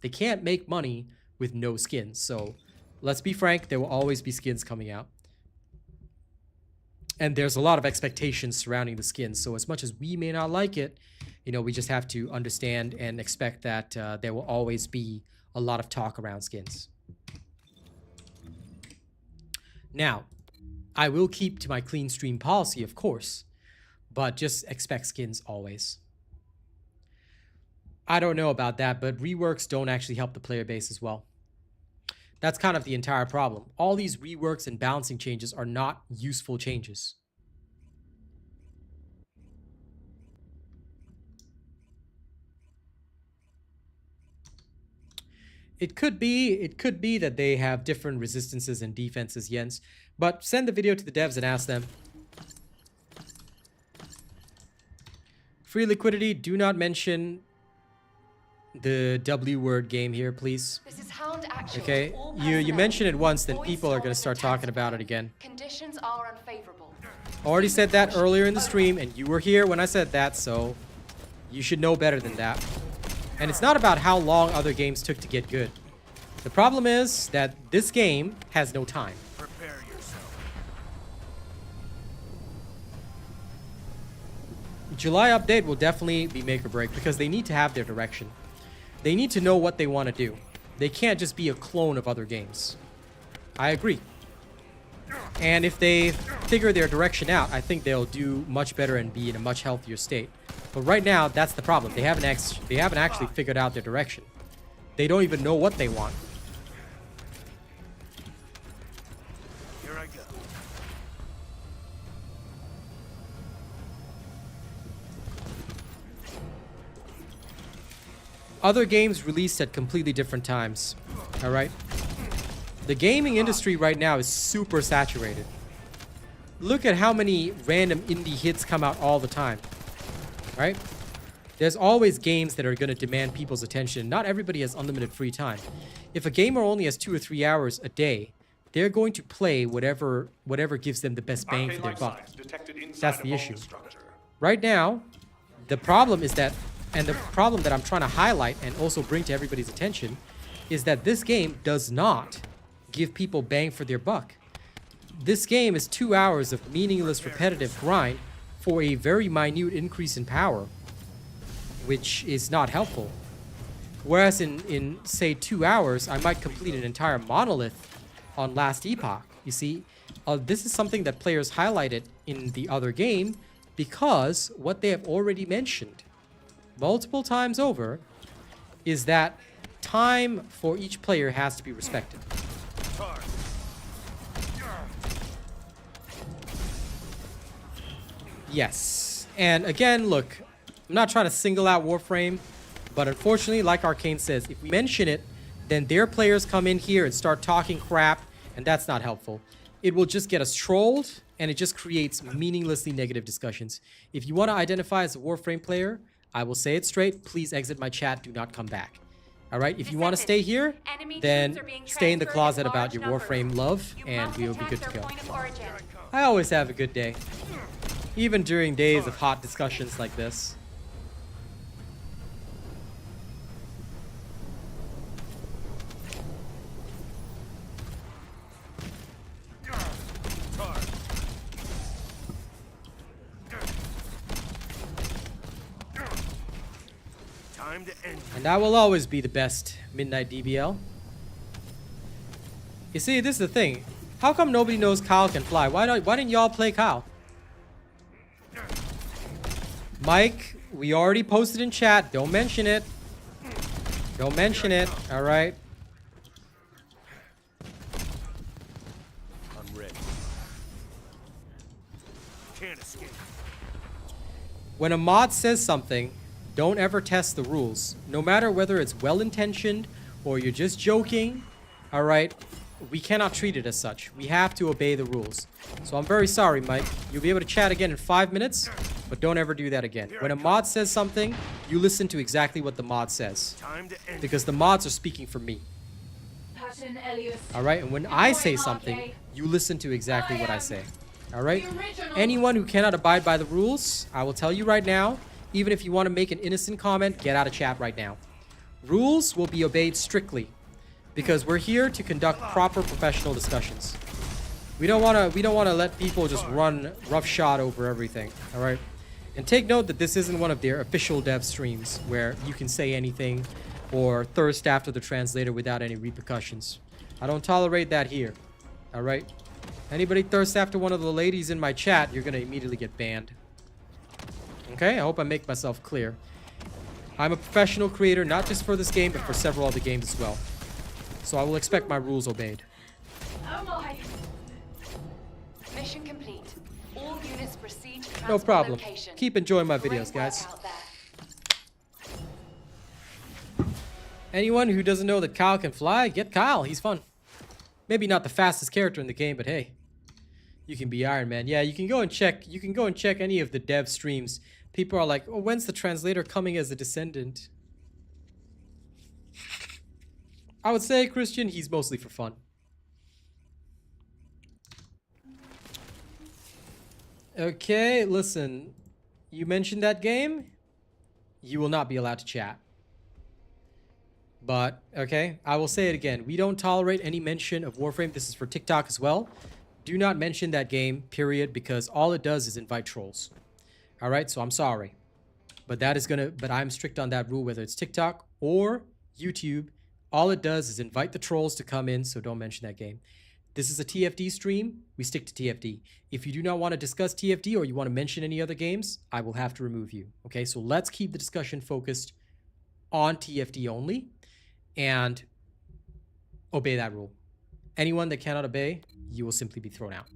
They can't make money with no skins. So, let's be frank, there will always be skins coming out. And there's a lot of expectations surrounding the skins. So, as much as we may not like it, you know, we just have to understand and expect that there will always be a lot of talk around skins. Now, I will keep to my clean stream policy, of course, but just expect skins always. I don't know about that, but reworks don't actually help the player base as well. That's kind of the entire problem. All these reworks and balancing changes are not useful changes. It could be that they have different resistances and defenses, Jens. But send the video to the devs and ask them. Free liquidity, do not mention the W word game here, please. This is Hound action. Okay, you mention it once, then people are going to start talking about it again. Conditions are unfavorable. Already said that earlier in the stream, and you were here when I said that, so you should know better than that. And it's not about how long other games took to get good. The problem is that this game has no time. Prepare yourself. July update will definitely be make or break because they need to have their direction. They need to know what they want to do. They can't just be a clone of other games. I agree. And if they figure their direction out, I think they'll do much better and be in a much healthier state. But right now, that's the problem. They haven't actually figured out their direction. They don't even know what they want. Here I go. Other games released at completely different times. All right? The gaming industry right now is super saturated. Look at how many random indie hits come out all the time. Right? There's always games that are going to demand people's attention. Not everybody has unlimited free time. If a gamer only has 2 or 3 hours a day, they're going to play whatever gives them the best bang for their buck. That's the issue. Right now, the problem is that, and the problem that I'm trying to highlight and also bring to everybody's attention, is that this game does not give people bang for their buck. This game is 2 hours of meaningless repetitive grind for a very minute increase in power, which is not helpful. Whereas in say 2 hours, I might complete an entire monolith on Last Epoch. You see, this is something that players highlighted in the other game because what they have already mentioned multiple times over is that time for each player has to be respected. Yes. And again, look, I'm not trying to single out Warframe, but unfortunately, like Arcane says, if we mention it, then their players come in here and start talking crap, and that's not helpful. it will just get us trolled, and it just creates meaninglessly negative discussions. If you want to identify as a Warframe player, I will say it straight. Please exit my chat. Do not come back. All right? If you want to stay here, then stay in the closet about your Warframe love, and we will be good to go. I always have a good day. Even during days of hot discussions like this. And I will always be the best Midnight DBL. You see, this is the thing. How come nobody knows Kyle can fly? Why didn't y'all play Kyle? Mike, we already posted in chat. Don't mention it. Don't mention it. All right. I'm ready. Can't escape. When a mod says something, don't ever test the rules. No matter whether it's well-intentioned or you're just joking, all right, we cannot treat it as such. We have to obey the rules. So I'm very sorry, Mike. You'll be able to chat again in 5 minutes, but don't ever do that again. When a mod says something, you listen to exactly what the mod says. Because the mods are speaking for me. All right, and when I say something, you listen to exactly what I say. All right? Anyone who cannot abide by the rules, I will tell you right now, even if you want to make an innocent comment, get out of chat right now. Rules will be obeyed strictly because we're here to conduct proper professional discussions. We don't want to let people just run roughshod over everything, all right? And take note that this isn't one of their official dev streams where you can say anything or thirst after the translator without any repercussions. I don't tolerate that here, all right? Anybody thirsts after one of the ladies in my chat, you're going to immediately get banned. Okay, I hope I make myself clear. I'm a professional creator, not just for this game, but for several other games as well. So I will expect my rules obeyed. Oh my. Mission complete. All units proceed to No transport problem. location. Keep enjoying my Great videos, work guys. out there. Anyone who doesn't know that Kyle can fly, get Kyle. He's fun. Maybe not the fastest character in the game, but hey, you can be Iron Man. Yeah, you can go and check. You can go and check any of the dev streams. People are like, "Oh, when's the translator coming as a Descendant?" I would say, Christian, he's mostly for fun. Okay, listen. You mentioned that game. You will not be allowed to chat. But, okay, I will say it again. We don't tolerate any mention of Warframe. This is for TikTok as well. Do not mention that game, period, because all it does is invite trolls. All right, so I'm sorry. But I'm strict on that rule, whether it's TikTok or YouTube. All it does is invite the trolls to come in, so don't mention that game. This is a TFD stream. We stick to TFD. If you do not want to discuss TFD or you want to mention any other games, I will have to remove you. Okay, so let's keep the discussion focused on TFD only and obey that rule. Anyone that cannot obey, you will simply be thrown out.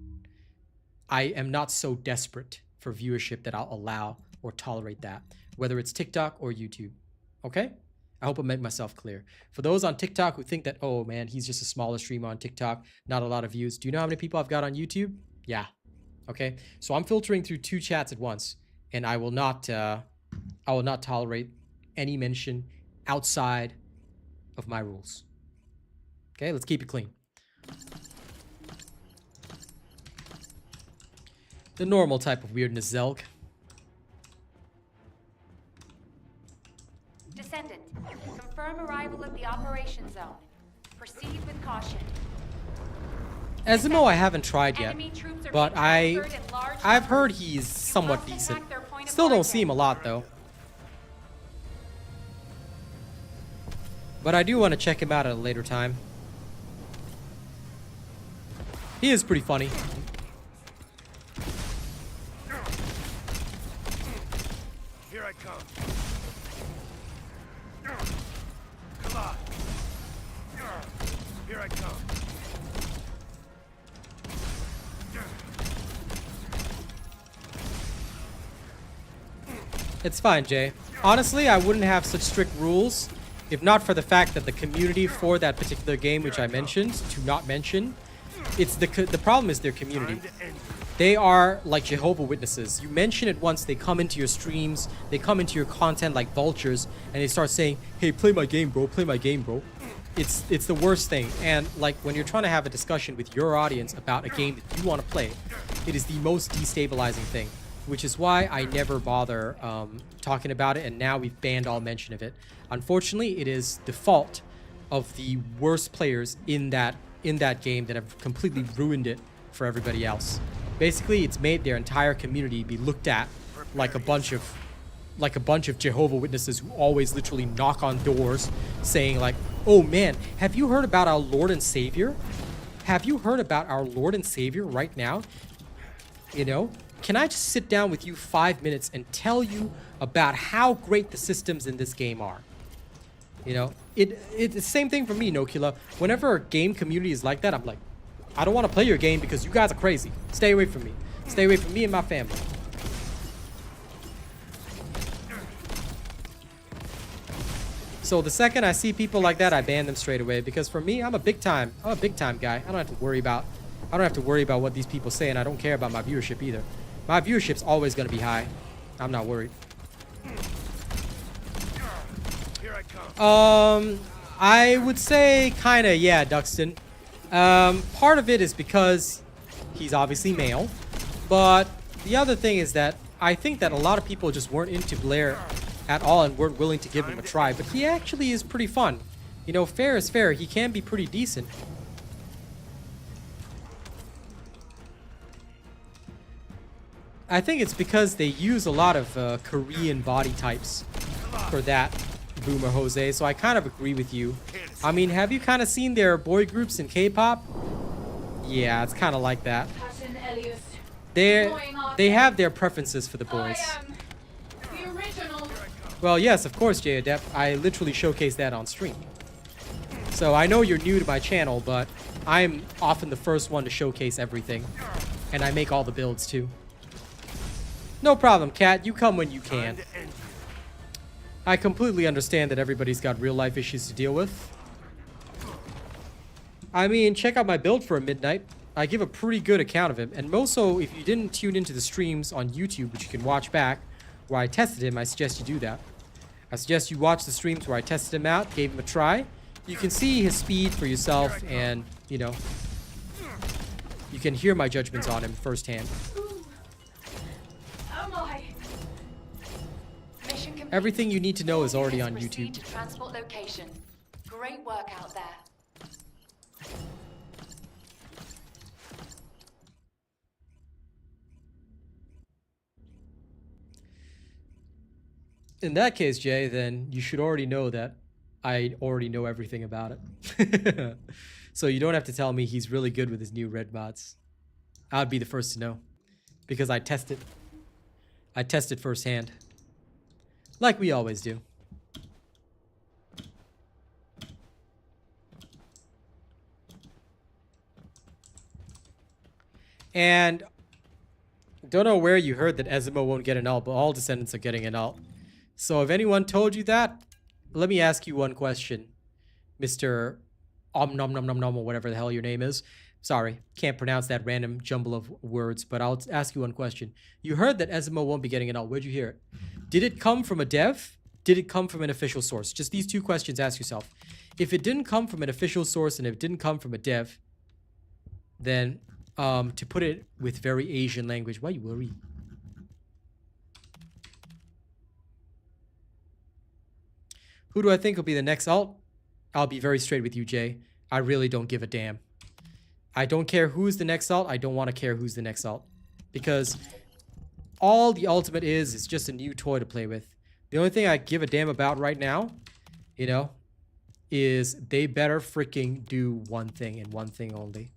I am not so desperate for viewership that I'll allow or tolerate that, whether it's TikTok or YouTube. Okay? I hope I made myself clear. For those on TikTok who think that, oh man, he's just a smaller streamer on TikTok, not a lot of views. Do you know how many people I've got on YouTube? Yeah. Okay? So I'm filtering through 2 chats at once, and I will not tolerate any mention outside of my rules. Okay? Let's keep it clean. The normal type of weirdness, Zelg. Descendant, confirm arrival at the operation zone. Proceed with caution. Ezimo I haven't tried yet, Enemy troops are but being transferred in large I've numbers. heard he's somewhat must decent. attack their point of Still don't origin. see him a lot though. But I do want to check him out at a later time. He is pretty funny. Here I come. Come on. Here I come. It's fine, Jay. Honestly, I wouldn't have such strict rules if not for the fact that the community for that particular game, which I mentioned, to not mention, It's the problem is their community. Time to end you. They are like Jehovah Witnesses. You mention it once, they come into your streams, they come into your content like vultures, and they start saying, "Hey, play my game, bro. Play my game, bro." It's the worst thing. And like when you're trying to have a discussion with your audience about a game that you want to play, it is the most destabilizing thing, which is why I never bother talking about it. And now we've banned all mention of it. Unfortunately, it is the fault of the worst players in that game that have completely ruined it for everybody else. Basically, it's made their entire community be looked at like a bunch of Jehovah Witnesses who always literally knock on doors saying like, "Oh man, have you heard about our Lord and Savior? Have you heard about our Lord and Savior right now? You know, can I just sit down with you 5 minutes and tell you about how great the systems in this game are?" You know, it's the same thing for me, Nokila. Whenever a game community is like that, I'm like, I don't want to play your game because you guys are crazy. Stay away from me. Stay away from me and my family. So the second I see people like that, I ban them straight away, because for me, I'm a big time guy. I don't have to worry about what these people say, and I don't care about my viewership either. My viewership's always going to be high. I'm not worried. Here I come. I would say kind of, yeah, Duxton. Part of it is because he's obviously male, but the other thing is that I think that a lot of people just weren't into Blair at all and weren't willing to give him a try, but he actually is pretty fun. You know, fair is fair. He can be pretty decent. I think it's because they use a lot of Korean body types for that, Boomer Jose, so I kind of agree with you. I mean, have you kind of seen their boy groups in K-pop? Yeah, it's kind of like that. They have their preferences for the boys. Well, yes, of course, Jay Adept. I literally showcase that on stream. So I know you're new to my channel, but I'm often the first one to showcase everything. And I make all the builds, too. No problem, Cat. You come when you can. Time to end you. I completely understand that everybody's got real-life issues to deal with. I mean, check out my build for a midnight. I give a pretty good account of him. And also, if you didn't tune into the streams on YouTube, which you can watch back, where I tested him, I suggest you do that. I suggest you watch the streams where I tested him out, gave him a try. You can see his speed for yourself, and, you know, you can hear my judgments on him firsthand. Mission complete. Everything you need to know is already on Proceed YouTube. to transport location. Great work out there. In that case, Jay, then you should already know that I already know everything about it. So you don't have to tell me he's really good with his new red mods. I'd be the first to know. Because I tested. I tested firsthand. Like we always do. And don't know where you heard that Ezimo won't get an alt, but all Descendants are getting an alt. So if anyone told you that, let me ask you one question, Mr. Nom Nom Nom Nom or whatever the hell your name is. Sorry, can't pronounce that random jumble of words, but I'll ask you one question. You heard that Ezimo won't be getting an alt. Where'd you hear it? Did it come from a dev? Did it come from an official source? Just these two questions, ask yourself. If it didn't come from an official source and if it didn't come from a dev, then to put it with very Asian language, why you worry? Who do I think will be the next alt? I'll be very straight with you, Jay. I really don't give a damn. I don't care who's the next alt. I don't want to care who's the next alt. Because all the ultimate is just a new toy to play with. The only thing I give a damn about right now, you know, is they better freaking do one thing and one thing only.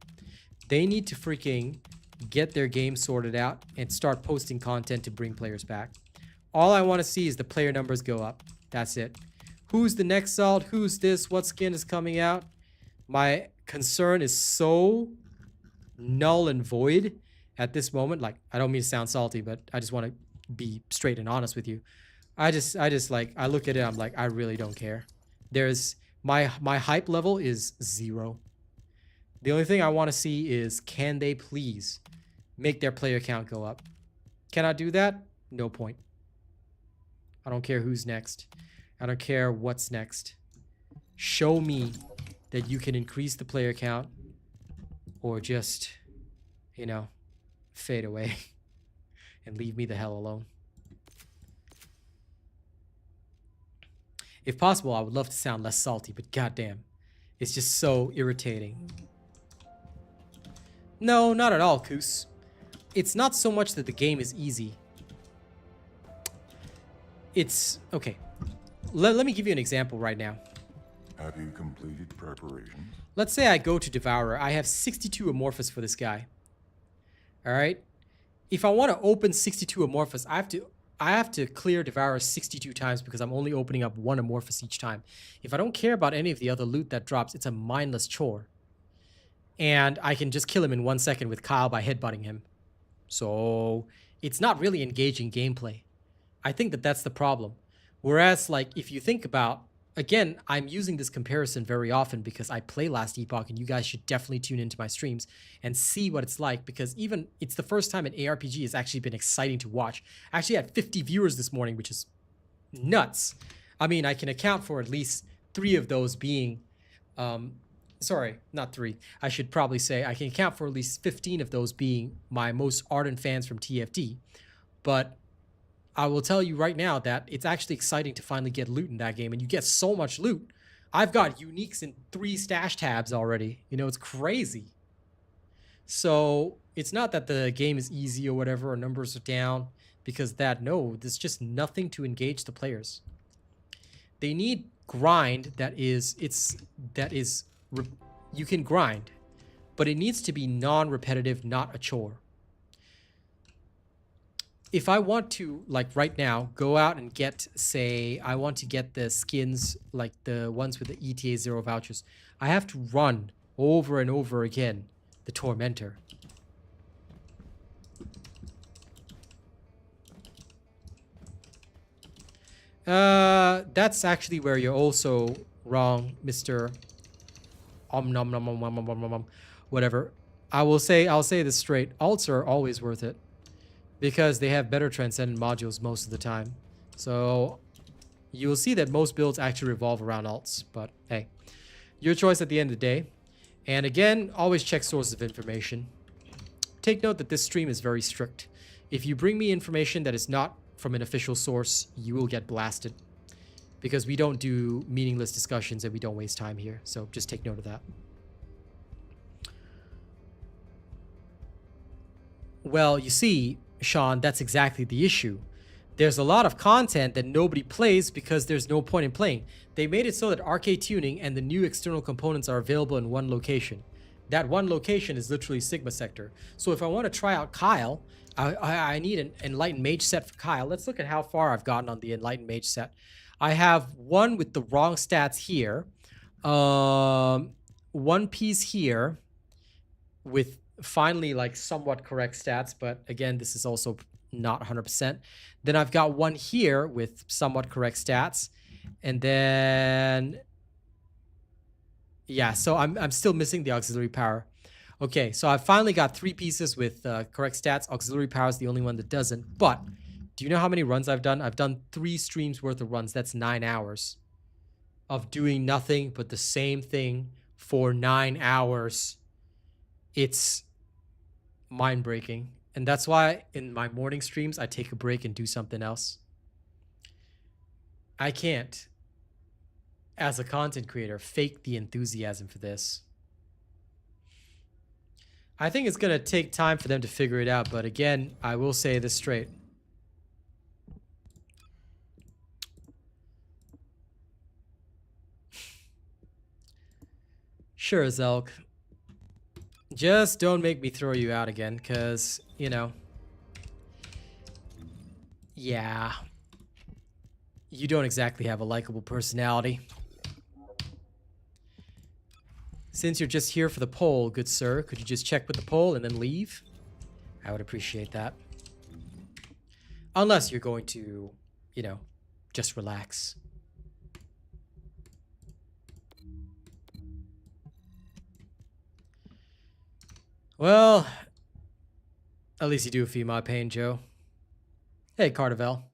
They need to freaking get their game sorted out and start posting content to bring players back. All I want to see is the player numbers go up. That's it. Who's the next alt? Who's this? What skin is coming out? My concern is so null and void at this moment. Like, I don't mean to sound salty, but I just want to be straight and honest with you. I just like, I look at it, I'm like, I really don't care. There's my hype level is 0. The only thing I want to see is, can they please make their player count go up? Cannot do that? No point. I don't care who's next. I don't care what's next. Show me that you can increase the player count or just, you know, fade away and leave me the hell alone. If possible, I would love to sound less salty, but goddamn, it's just so irritating. No, not at all, Koos. It's not so much that the game is easy. It's... okay. Let me give you an example right now. Have you completed preparations? Let's say I go to Devourer. I have 62 Amorphous for this guy. Alright? If I want to open 62 Amorphous, I have to clear Devourer 62 times because I'm only opening up 1 Amorphous each time. If I don't care about any of the other loot that drops, it's a mindless chore. And I can just kill him in 1 second with Kyle by headbutting him. So, it's not really engaging gameplay. I think that that's the problem. Whereas, like, if you think about... again, I'm using this comparison very often because I play Last Epoch, and you guys should definitely tune into my streams and see what it's like, because even it's the first time an ARPG has actually been exciting to watch. I actually had 50 viewers this morning, which is nuts. I mean, I can account for at least 3 of those being... sorry, not 3. I should probably say I can account for at least 15 of those being my most ardent fans from TFD. But I will tell you right now that it's actually exciting to finally get loot in that game, and you get so much loot. I've got uniques in 3 stash tabs already. You know, it's crazy. So it's not that the game is easy or whatever, or numbers are down, because no, there's just nothing to engage the players. They need grind you can grind, but it needs to be non-repetitive, not a chore. If I want to, like right now, go out and get, say, I want to get the skins, like the ones with the ETA 0 vouchers, I have to run over and over again the Tormentor. That's actually where you're also wrong, Mr. Whatever. I'll say this straight. Alts are always worth it, because they have better Transcendent modules most of the time. So you'll see that most builds actually revolve around alts. But hey, your choice at the end of the day. And again, always check sources of information. Take note that this stream is very strict. If you bring me information that is not from an official source, you will get blasted. Because we don't do meaningless discussions and we don't waste time here. So just take note of that. Well, you see, Sean, that's exactly the issue. There's a lot of content that nobody plays because there's no point in playing. They made it so that arcade tuning and the new external components are available in one location. That one location is literally Sigma Sector. So if I want to try out Kyle, I need an Enlightened Mage set for Kyle. Let's look at how far I've gotten on the Enlightened Mage set. I have one with the wrong stats here. One piece here with finally like somewhat correct stats, but again, this is also not 100%. Then I've got one here with somewhat correct stats, and then yeah, so I'm still missing the auxiliary power. Okay, so I finally got 3 pieces with correct stats. Auxiliary power is the only one that doesn't. But do you know how many runs I've done? I've done 3 streams worth of runs. That's 9 hours of doing nothing but the same thing for 9 hours. It's mind-breaking. And that's why in my morning streams, I take a break and do something else. I can't, as a content creator, fake the enthusiasm for this. I think it's going to take time for them to figure it out. But again, I will say this straight. Sure, Zelk. Just don't make me throw you out again, because, you know. Yeah. You don't exactly have a likable personality. Since you're just here for the poll, good sir, could you just check with the poll and then leave? I would appreciate that. Unless you're going to, you know, just relax. Well, at least you do feel my pain, Joe. Hey, Cardivel.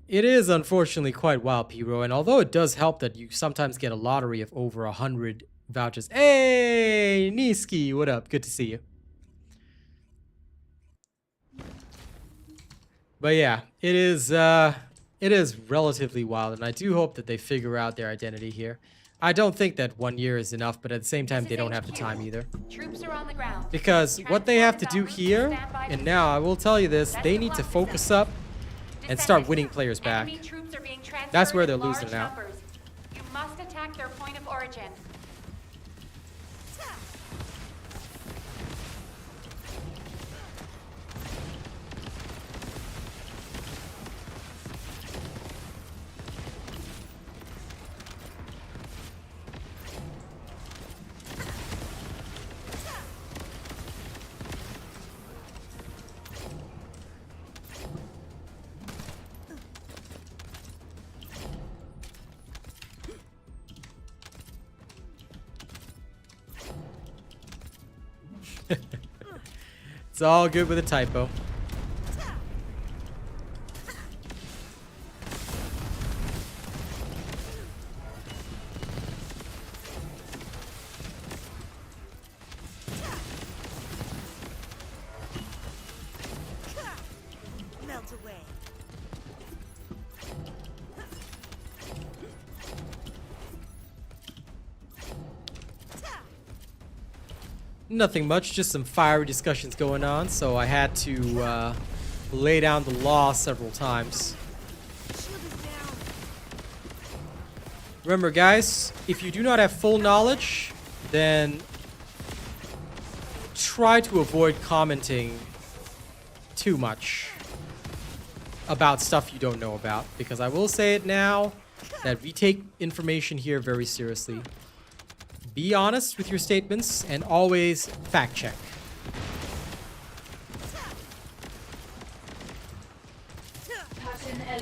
It is unfortunately quite wild, P-Ro, and although it does help that you sometimes get a lottery of over 100 vouchers. Hey, Niski, what up? Good to see you. But yeah, it is relatively wild, and I do hope that they figure out their identity here. I don't think that 1 year is enough, but at the same time, they don't have the time either. Troops are on the ground. Because what they have to do here, and now I will tell you this, they need to focus up and start winning players back. That's where they're losing it out. You must attack their point of origin. It's all good with a typo. Melt away. Nothing much, just some fiery discussions going on, so I had to lay down the law several times. Shield is down. Remember, guys, if you do not have full knowledge, then try to avoid commenting too much about stuff you don't know about, because I will say it now that we take information here very seriously. Be honest with your statements and always fact check.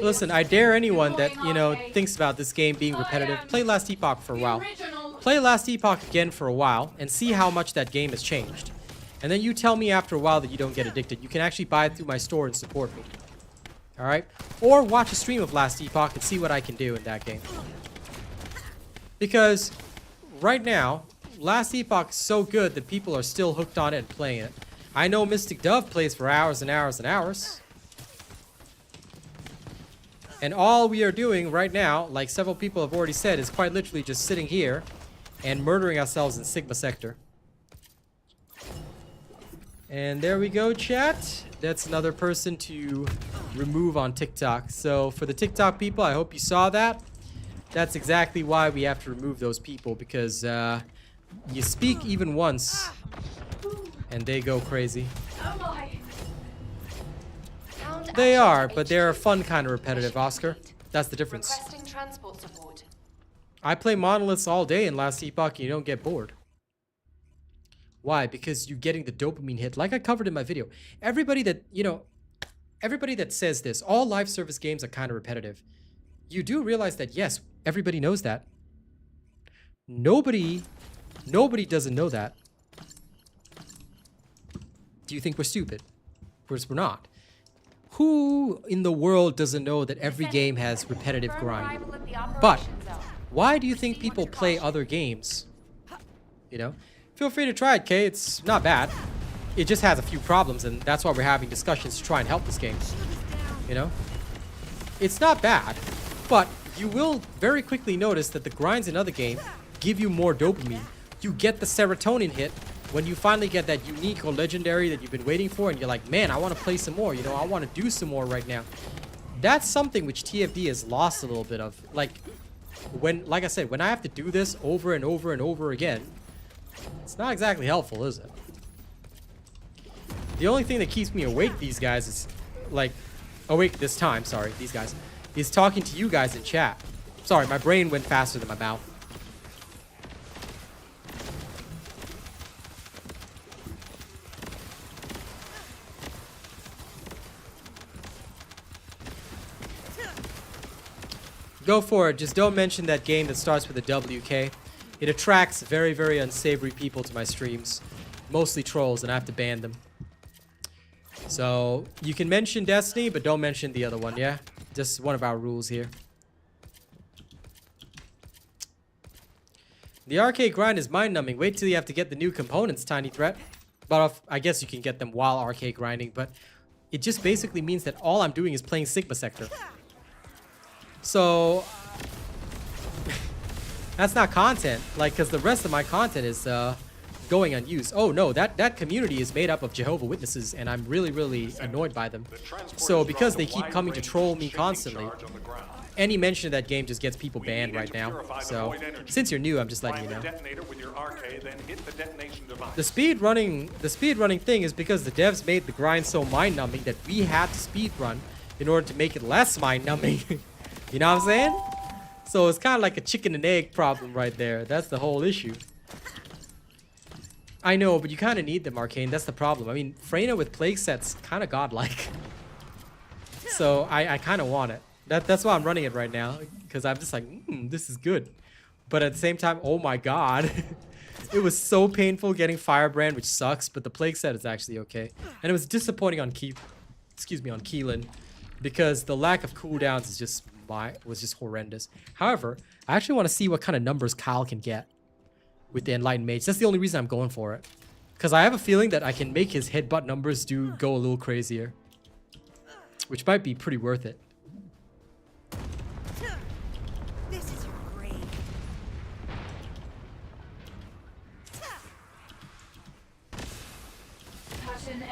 Listen, I dare anyone that, you know, thinks about this game being repetitive, play Last Epoch for a while. Play Last Epoch again for a while and see how much that game has changed. And then you tell me after a while that you don't get addicted. You can actually buy it through my store and support me. Alright? Or watch a stream of Last Epoch and see what I can do in that game. Because right now, Last Epoch is so good that people are still hooked on it and playing it. I know MysticDove plays for hours and hours and hours. And all we are doing right now, like several people have already said, is quite literally just sitting here and murdering ourselves in Sigma Sector. And there we go, chat. That's another person to remove on TikTok. So for the TikTok people, I hope you saw that. That's exactly why we have to remove those people, because you speak even once and they go crazy. They are, but they're fun kind of repetitive, Oscar. That's the difference. Requesting transport support. I play monoliths all day in Last Epoch and you don't get bored. Why? Because you're getting the dopamine hit, like I covered in my video. Everybody that, you know, everybody that says this, all live service games are kind of repetitive. You do realize that, yes, everybody knows that. Nobody doesn't know that. Do you think we're stupid? Of course we're not. Who in the world doesn't know that every game has repetitive grind? But why do you think people play other games? You know? Feel free to try it, Kay. It's not bad. It just has a few problems, and that's why we're having discussions to try and help this game. You know? It's not bad, but you will very quickly notice that the grinds in other games give you more dopamine. You get the serotonin hit when you finally get that unique or legendary that you've been waiting for, and you're like, man, I want to play some more. You know, I want to do some more right now. That's something which TFD has lost a little bit of. Like I said, when I have to do this over and over and over again, it's not exactly helpful, is it? The only thing that keeps me awake these guys is, like, awake this time, sorry, these guys, is talking to you guys in chat. Sorry, my brain went faster than my mouth. Go for it. Just don't mention that game that starts with a WK. It attracts very, very unsavory people to my streams. Mostly trolls, and I have to ban them. So, you can mention Destiny, but don't mention the other one, yeah? Just one of our rules here. The arcade grind is mind-numbing. Wait till you have to get the new components, Tiny Threat. But I guess you can get them while arcade grinding, but it just basically means that all I'm doing is playing Sigma Sector. So, that's not content, like, because the rest of my content is going unused. Oh no, that community is made up of Jehovah's Witnesses, and I'm really, really annoyed by them. So, because they keep coming to troll me constantly, any mention of that game just gets people banned right now. So, since you're new, I'm just letting you know. The speedrunning thing is because the devs made the grind so mind-numbing that we had to speedrun in order to make it less mind-numbing. You know what I'm saying? So it's kind of like a chicken and egg problem right there. That's the whole issue. I know, but you kind of need them, Arcane. That's the problem. I mean, Freyna with plague set's kind of godlike. So I kind of want it. That's why I'm running it right now. Because I'm just like, this is good. But at the same time, oh my god. It was so painful getting Firebrand, which sucks. But the plague set is actually okay. And it was disappointing on Keelan. Because the lack of cooldowns is just was just horrendous. However, I actually want to see what kind of numbers Kyle can get with the Enlightened Mage. That's the only reason I'm going for it. Because I have a feeling that I can make his headbutt numbers go a little crazier. Which might be pretty worth it. This is your grave.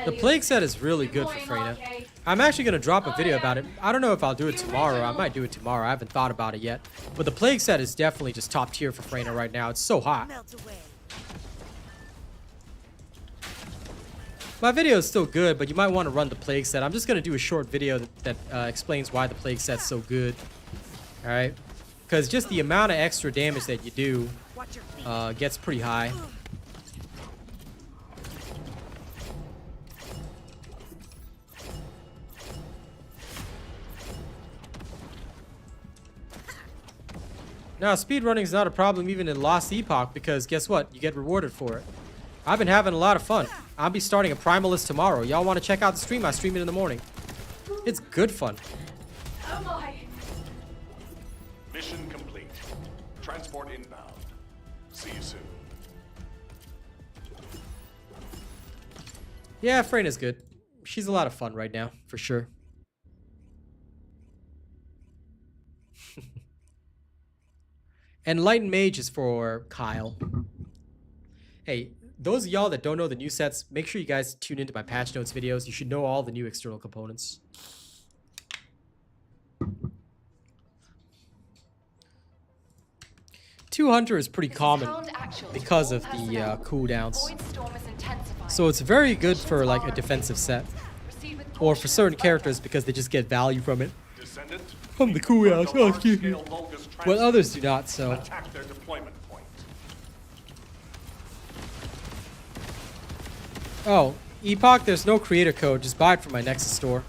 The plague set is really good for Freyna. I'm actually going to drop a video about it. I don't know if I'll do it tomorrow. I might do it tomorrow. I haven't thought about it yet. But the plague set is definitely just top tier for Freyna right now. It's so hot. Melt away. My video is still good, but you might want to run the plague set. I'm just going to do a short video that explains why the plague set's so good. Alright? Because just the amount of extra damage that you do gets pretty high. Now, speedrunning is not a problem even in Lost Epoch because guess what? You get rewarded for it. I've been having a lot of fun. I'll be starting a Primalist tomorrow. Y'all want to check out the stream? I stream it in the morning. It's good fun. Oh my. Mission complete. Transport inbound. See you soon. Yeah, Freyna's good. She's a lot of fun right now, for sure. Enlightened Mage is for Kyle. Hey, those of y'all that don't know the new sets, make sure you guys tune into my patch notes videos. You should know all the new external components. Hunter is pretty common because of the cooldowns. So it's very good for like a defensive set. Or for certain characters because they just get value from it. From the cooldowns. Oh, excuse me. Well, others do not, so. Attack their deployment point. Oh, Epoch, there's no creator code. Just buy it from my Nexus store.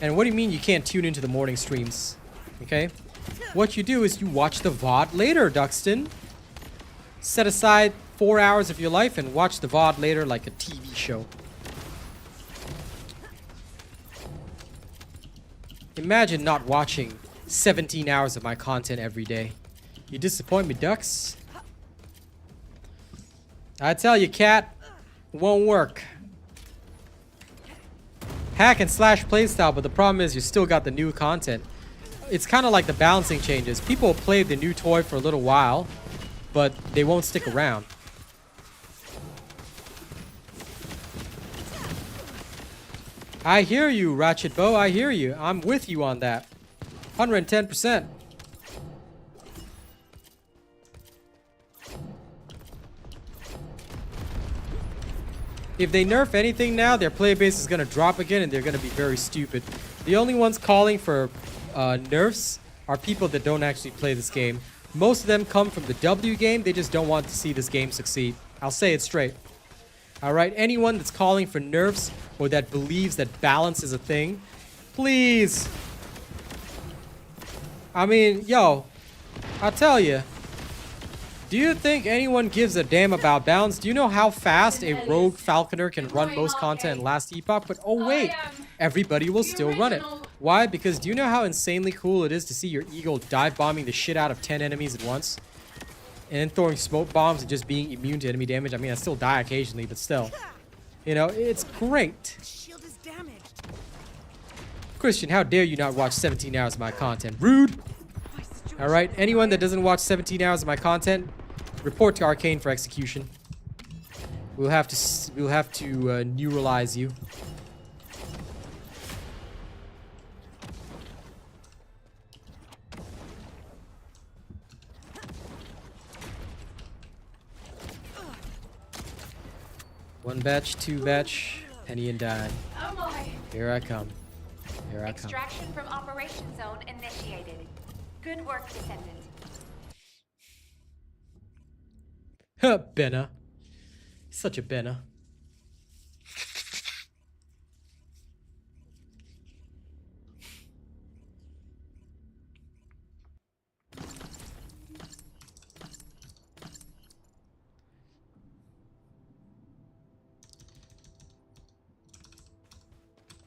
And what do you mean you can't tune into the morning streams? Okay? What you do is you watch the VOD later, Duxton. Set aside 4 hours of your life and watch the VOD later like a TV show. Imagine not watching 17 hours of my content every day. You disappoint me, Dux. I tell you, cat, won't work. Hack and slash playstyle, but the problem is you still got the new content. It's kind of like the balancing changes. People play the new toy for a little while, but they won't stick around. I hear you, Ratchet Bow. I hear you. I'm with you on that. 110%. If they nerf anything now, their player base is going to drop again and they're going to be very stupid. The only ones calling for nerfs are people that don't actually play this game. Most of them come from the W game. They just don't want to see this game succeed. I'll say it straight. Alright, anyone that's calling for nerfs or that believes that balance is a thing, please. I mean, yo, I'll tell you. Do you think anyone gives a damn about balance? Do you know how fast a rogue falconer can run most content in last epoch? But oh wait, everybody will still run it. Why? Because do you know how insanely cool it is to see your eagle dive bombing the shit out of 10 enemies at once? And then throwing smoke bombs and just being immune to enemy damage? I mean, I still die occasionally, but still. You know, it's great. Shield is damaged. Christian, how dare you not watch 17 hours of my content? Rude! Alright, anyone that doesn't watch 17 hours of my content, report to Arcane for execution. We'll have to neuralize you. One batch, two batch, penny and dime. Oh my. Here I come. Here I come. Extraction from Operation Zone initiated. Good work, Descendant. Huh, Benna. Such a Benna.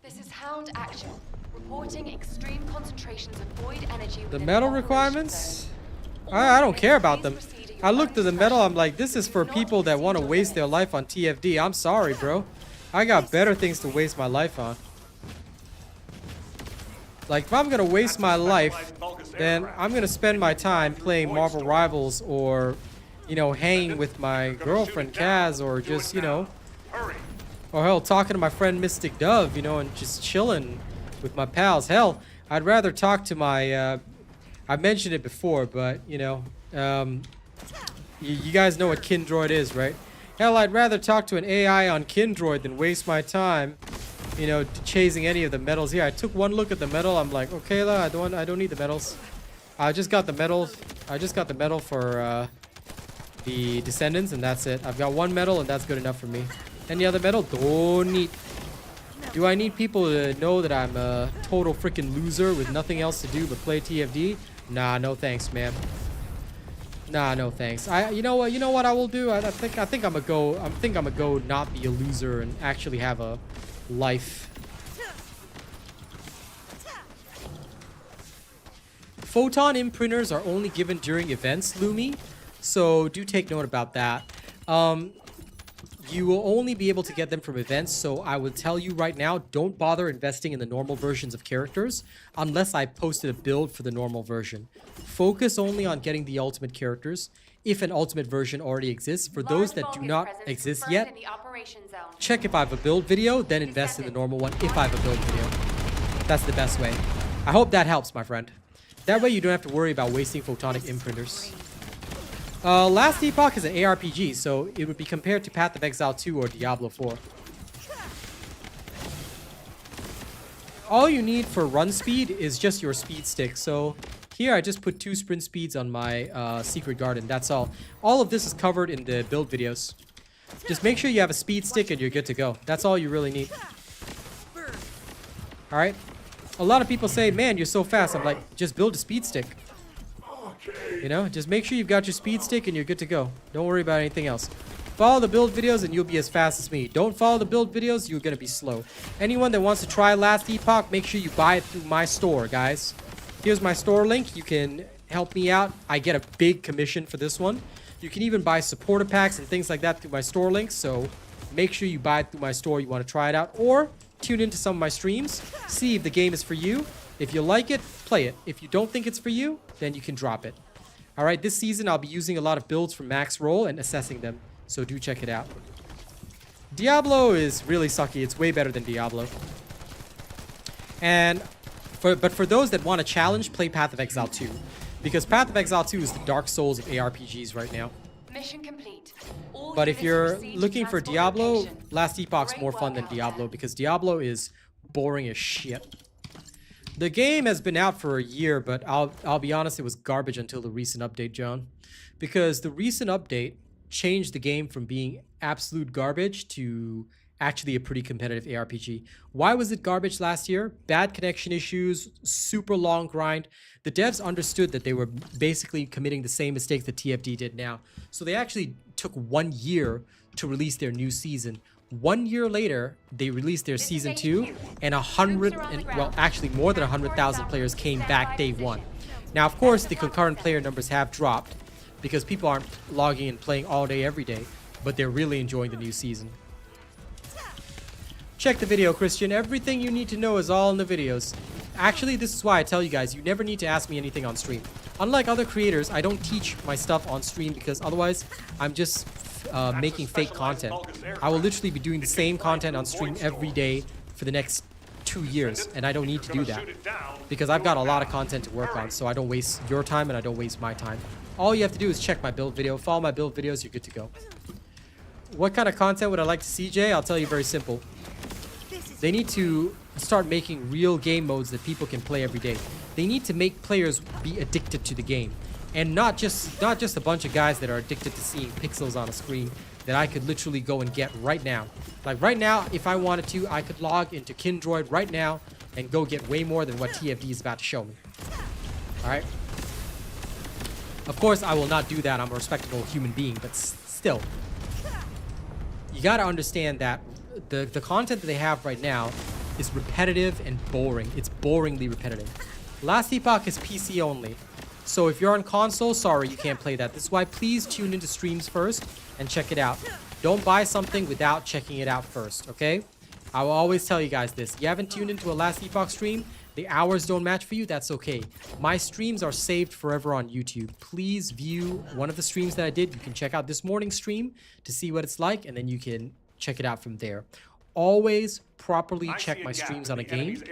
This is Hound Action. Reporting extreme concentrations of void energy. The within medal Operation requirements? Zone. I don't care about Please them. proceed at I your looked at the own medal, I'm discretion. like, this is for Do not people that want to proceed waste or their finish. life on TFD. I'm sorry, bro. I got better things to waste my life on. Like, if I'm gonna waste my life, then I'm gonna spend my time playing Marvel Rivals or, you know, hanging with my girlfriend Kaz or just, you know, or hell, talking to my friend MysticDove, you know, and just chilling with my pals. Hell, I'd rather talk to my, I mentioned it before, but, you know, you guys know what Kindroid is, right? Hell, I'd rather talk to an AI on Kindroid than waste my time, you know, chasing any of the medals here. I took one look at the medal. I'm like, okay, I don't need the medals. I just got the medal. I just got the medal for the Descendants, and that's it. I've got one medal, and that's good enough for me. Any other medal? Don't need. Do I need people to know that I'm a total freaking loser with nothing else to do but play TFD? Nah, no thanks, man. Nah, no thanks. You know what I will do? I think I'm gonna go not be a loser and actually have a life. Photon imprinters are only given during events, Lumi, so do take note about that. You will only be able to get them from events, so I would tell you right now, don't bother investing in the normal versions of characters unless I posted a build for the normal version. Focus only on getting the ultimate characters if an ultimate version already exists. For those that do not exist yet, check if I have a build video, then invest in the normal one if I have a build video. That's the best way. I hope that helps, my friend. That way you don't have to worry about wasting photonic imprinters. Last Epoch is an ARPG, so it would be compared to Path of Exile 2 or Diablo 4. All you need for run speed is just your speed stick. So here I just put 2 sprint speeds on my Secret Garden. That's all. All of this is covered in the build videos. Just make sure you have a speed stick and you're good to go. That's all you really need. Alright? A lot of people say, man, you're so fast. I'm like, just build a speed stick. You know, just make sure you've got your speed stick and you're good to go. Don't worry about anything else. Follow the build videos and you'll be as fast as me. Don't follow the build videos, you're gonna be slow. Anyone that wants to try Last Epoch, make sure you buy it through my store, guys. Here's my store link. You can help me out. I get a big commission for this one. You can even buy supporter packs and things like that through my store link. So make sure you buy it through my store. You want to try it out, or tune into some of my streams. See if the game is for you. If you like it, play it. If you don't think it's for you, then you can drop it. All right, this season I'll be using a lot of builds from Max Roll and assessing them. So do check it out. Diablo is really sucky. It's way better than Diablo. But for those that want a challenge, play Path of Exile 2. Because Path of Exile 2 is the Dark Souls of ARPGs right now. Mission complete. All But if units you're proceed to looking for transport Diablo, location. Last Epoch's Great more fun than work out Diablo there. because Diablo is boring as shit. The game has been out for a year, but I'll be honest, it was garbage until the recent update, John. Because the recent update changed the game from being absolute garbage to actually a pretty competitive ARPG. Why was it garbage last year? Bad connection issues, super long grind. The devs understood that they were basically committing the same mistakes that TFD did now. So they actually took 1 year to release their new season. 1 year later, they released their season 2, and well, actually more than 100,000 players came back day 1. Now, of course, the concurrent player numbers have dropped because people aren't logging and playing all day, every day, but they're really enjoying the new season. Check the video, Christian. Everything you need to know is all in the videos. Actually, this is why I tell you guys, you never need to ask me anything on stream. Unlike other creators, I don't teach my stuff on stream because otherwise I'm just making fake content. I will literally be doing the same content on stream every day for the next 2 years, and I don't need to do that because I've got a lot of content to work on, so I don't waste your time and I don't waste my time. All you have to do is check my build video, follow my build videos, you're good to go. What kind of content would I like to see, Jay? I'll tell you very simple. They need to start making real game modes that people can play every day. They need to make players be addicted to the game, and not just a bunch of guys that are addicted to seeing pixels on a screen that I could literally go and get right now. Like right now, if I wanted to, I could log into Kindroid right now and go get way more than what TFD is about to show me. All right. Of course, I will not do that. I'm a respectable human being, but still, you gotta understand that the content that they have right now is repetitive and boring. It's boringly repetitive. Last Epoch is PC only. So if you're on console, sorry, you can't play that. This is why please tune into streams first and check it out. Don't buy something without checking it out first, okay? I will always tell you guys this. You haven't tuned into a Last Epoch stream, the hours don't match for you, that's okay. My streams are saved forever on YouTube. Please view one of the streams that I did. You can check out this morning's stream to see what it's like, and then you can check it out from there. Always properly check my streams on a game,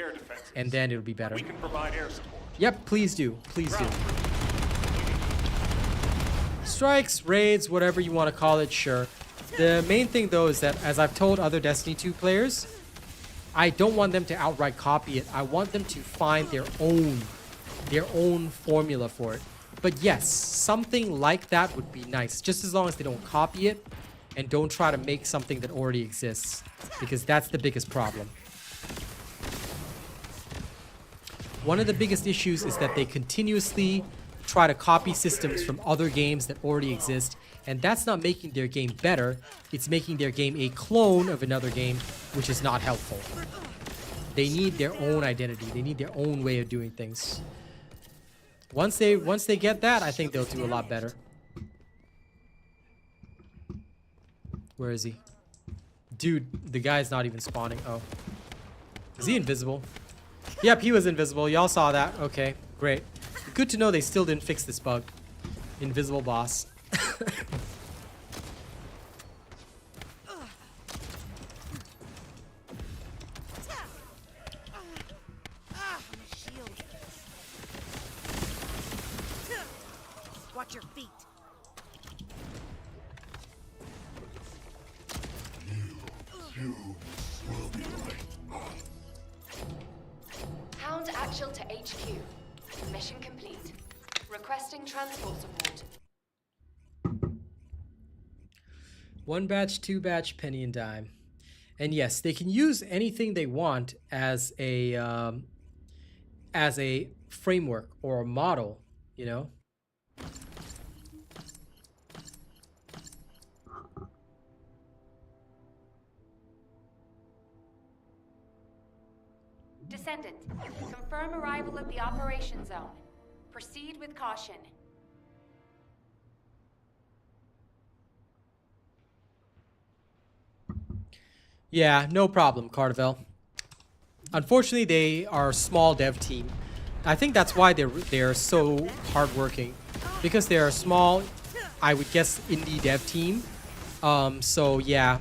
and then it'll be better. We can provide air support. Yep, please do. Please do. Strikes, raids, whatever you want to call it, sure. The main thing, though, is that, as I've told other Destiny 2 players, I don't want them to outright copy it. I want them to find their own formula for it. But yes, something like that would be nice, just as long as they don't copy it and don't try to make something that already exists, because that's the biggest problem. One of the biggest issues is that they continuously try to copy systems from other games that already exist, and that's not making their game better, it's making their game a clone of another game, which is not helpful. They need their own identity, they need their own way of doing things. Once they get that, I think they'll do a lot better. Where is he? Dude, the guy's not even spawning. Oh. Is he invisible? Yep, he was invisible. Y'all saw that. Okay, great. Good to know they still didn't fix this bug. Invisible boss. Watch your feet. Hound actual to HQ. Mission complete. Requesting transport support. 1 batch, 2 batch, penny and dime. And yes, they can use anything they want as a framework or a model, you know? Descendant, confirm arrival at the operation zone. Proceed with caution. Yeah, no problem, Carterville. Unfortunately, they are a small dev team. I think that's why they're so hardworking, because they're a small, I would guess, indie dev team. So yeah,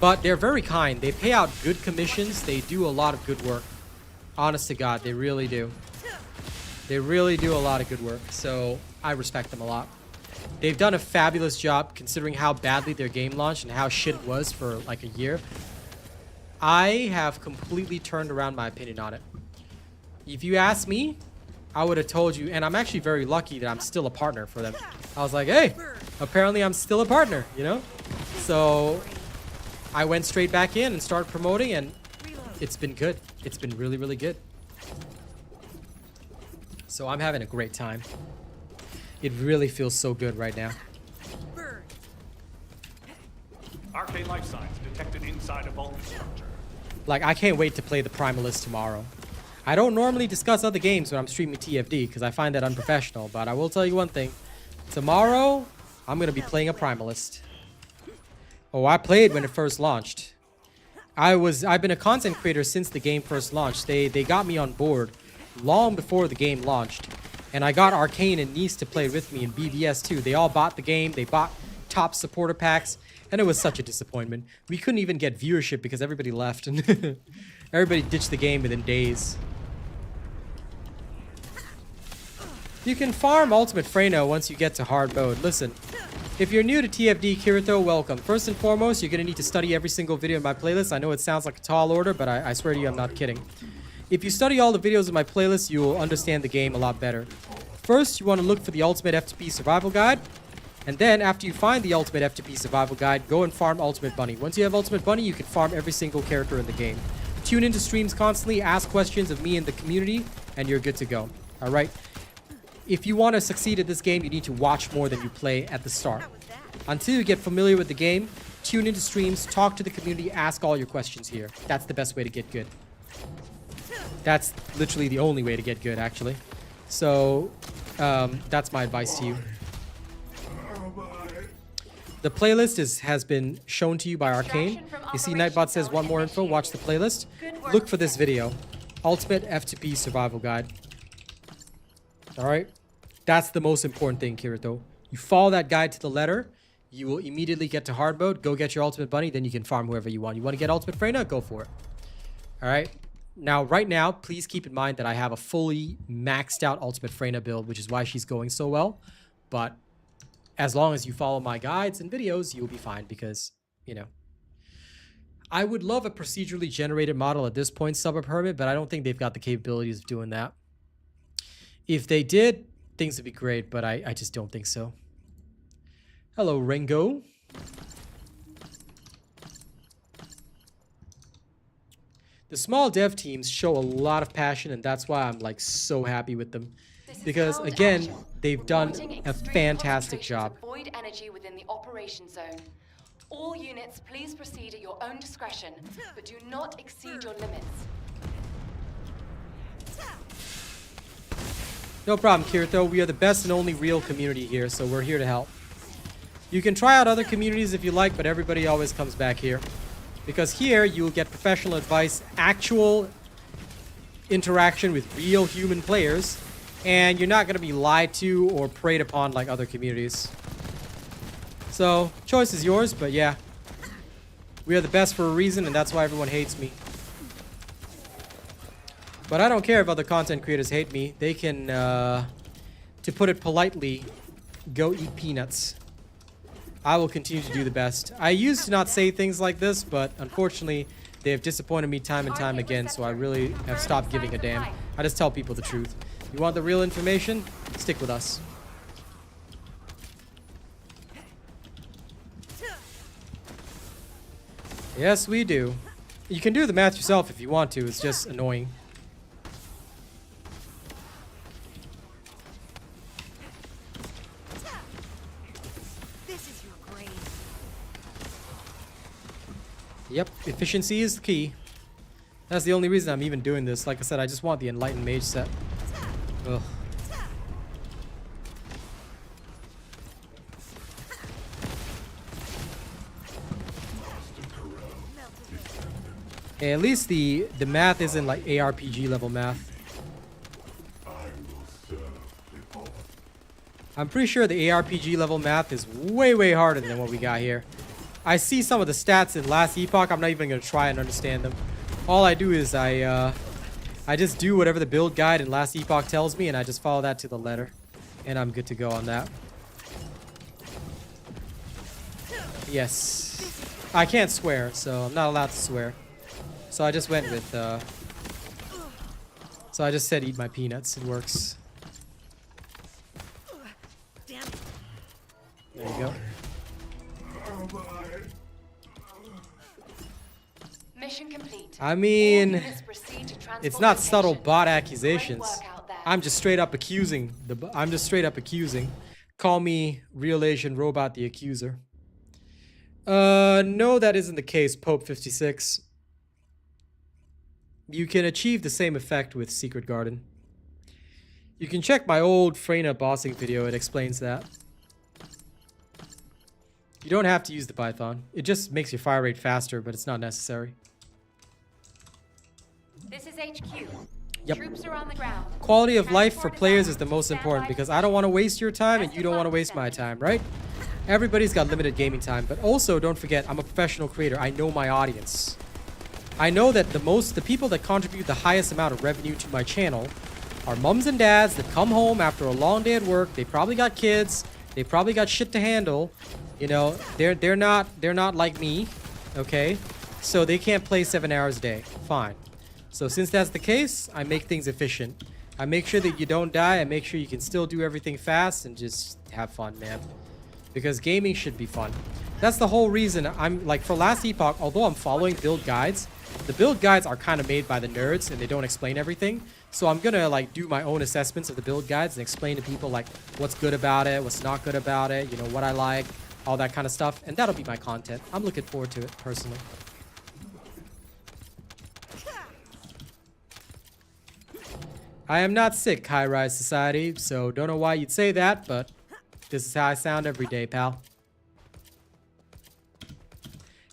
but they're very kind. They pay out good commissions. They do a lot of good work. Honest to God, they really do. They really do a lot of good work. So I respect them a lot. They've done a fabulous job considering how badly their game launched and how shit it was for like a year. I have completely turned around my opinion on it. If you ask me, I would have told you, and I'm actually very lucky that I'm still a partner for them. I was like, hey, apparently I'm still a partner, you know? So I went straight back in and started promoting, and it's been good. It's been really, really good. So I'm having a great time. It really feels so good right now. Arcane life signs detected inside a vulgar structure. Like, I can't wait to play the Primalist tomorrow. I don't normally discuss other games when I'm streaming TFD because I find that unprofessional, but I will tell you one thing. Tomorrow, I'm going to be playing a Primalist. Oh, I played when it first launched. I've been a content creator since the game first launched. They got me on board long before the game launched. And I got Arcane and Nice to play with me in BBS too. They all bought the game. They bought top supporter packs. And it was such a disappointment. We couldn't even get viewership because everybody left. And everybody ditched the game within days. You can farm Ultimate Freyno once you get to hard mode. Listen, if you're new to TFD, Kirito, welcome. First and foremost, you're going to need to study every single video in my playlist. I know it sounds like a tall order, but I swear to you, I'm not kidding. If you study all the videos in my playlist, you will understand the game a lot better. First, you want to look for the Ultimate FTP Survival Guide. And then, after you find the Ultimate FTP Survival Guide, go and farm Ultimate Bunny. Once you have Ultimate Bunny, you can farm every single character in the game. Tune into streams constantly, ask questions of me and the community, and you're good to go. Alright? If you want to succeed at this game, you need to watch more than you play at the start. Until you get familiar with the game, tune into streams, talk to the community, ask all your questions here. That's the best way to get good. That's literally the only way to get good, actually. So, that's my advice to you. The playlist has been shown to you by Arcane. You see Nightbot says want more info, watch the playlist. Look for this video. Ultimate F2P Survival Guide. Alright? That's the most important thing, Kirito. You follow that guide to the letter, you will immediately get to hard mode, go get your Ultimate Bunny, then you can farm whoever you want. You want to get Ultimate Freyna? Go for it. Alright? Now, right now, please keep in mind that I have a fully maxed out Ultimate Freyna build, which is why she's going so well. But as long as you follow my guides and videos, you'll be fine because, you know. I would love a procedurally generated model at this point, Suburb Hermit, but I don't think they've got the capabilities of doing that. If they did, things would be great, but I just don't think so. Hello, Ringo. The small dev teams show a lot of passion, and that's why I'm like so happy with them. Because again, they've done a fantastic job. Avoid energy within the operation zone. All units, please proceed at your own discretion, but do not exceed your limits. No problem, Kirito. We are the best and only real community here, so we're here to help. You can try out other communities if you like, but everybody always comes back here. Because here, you will get professional advice, actual interaction with real human players, and you're not going to be lied to or preyed upon like other communities. So, choice is yours, but yeah. We are the best for a reason, and that's why everyone hates me. But I don't care if other content creators hate me. They can, to put it politely, go eat peanuts. I will continue to do the best. I used to not say things like this, but unfortunately, they have disappointed me time and time again, so I really have stopped giving a damn. I just tell people the truth. You want the real information? Stick with us. Yes, we do. You can do the math yourself if you want to. It's just annoying. Yep, efficiency is the key. That's the only reason I'm even doing this. Like I said, I just want the Enlightened Mage set. Ugh. Hey, at least the math isn't like ARPG level math. I'm pretty sure the ARPG level math is way, way harder than what we got here. I see some of the stats in Last Epoch. I'm not even going to try and understand them. All I do is I just do whatever the build guide in Last Epoch tells me, and I just follow that to the letter. And I'm good to go on that. Yes. I can't swear, so I'm not allowed to swear. So I just went with, so I just said eat my peanuts. It works. There you go. Mission complete. I mean, All units proceed to transport it's not subtle locations. bot Great accusations. work out there. I'm just straight up accusing. I'm just straight up accusing. Call me real Asian robot the accuser. No, that isn't the case, Pope 56. You can achieve the same effect with Secret Garden. You can check my old Freyna bossing video, it explains that. You don't have to use the Python. It just makes your fire rate faster, but it's not necessary. This is HQ. Yep. Troops are on the ground. Quality of life for Transport is players on. is the most Stand important by because for I don't want to waste your time and you don't want to waste my time, right? Everybody's got limited gaming time, but also don't forget, I'm a professional creator. I know my audience. I know that the people that contribute the highest amount of revenue to my channel are mums and dads that come home after a long day at work. They probably got kids. They probably got shit to handle. You know, they're not like me, okay? So they can't play 7 hours a day. Fine. So since that's the case, I make things efficient. I make sure that you don't die. I make sure you can still do everything fast and just have fun, man. Because gaming should be fun. That's the whole reason I'm like, for Last Epoch, although I'm following build guides, the build guides are kind of made by the nerds and they don't explain everything. So I'm gonna like do my own assessments of the build guides and explain to people like what's good about it, what's not good about it, you know, what I like, all that kind of stuff. And that'll be my content. I'm looking forward to it personally. I am not sick, High Rise Society, so don't know why you'd say that, but this is how I sound every day, pal.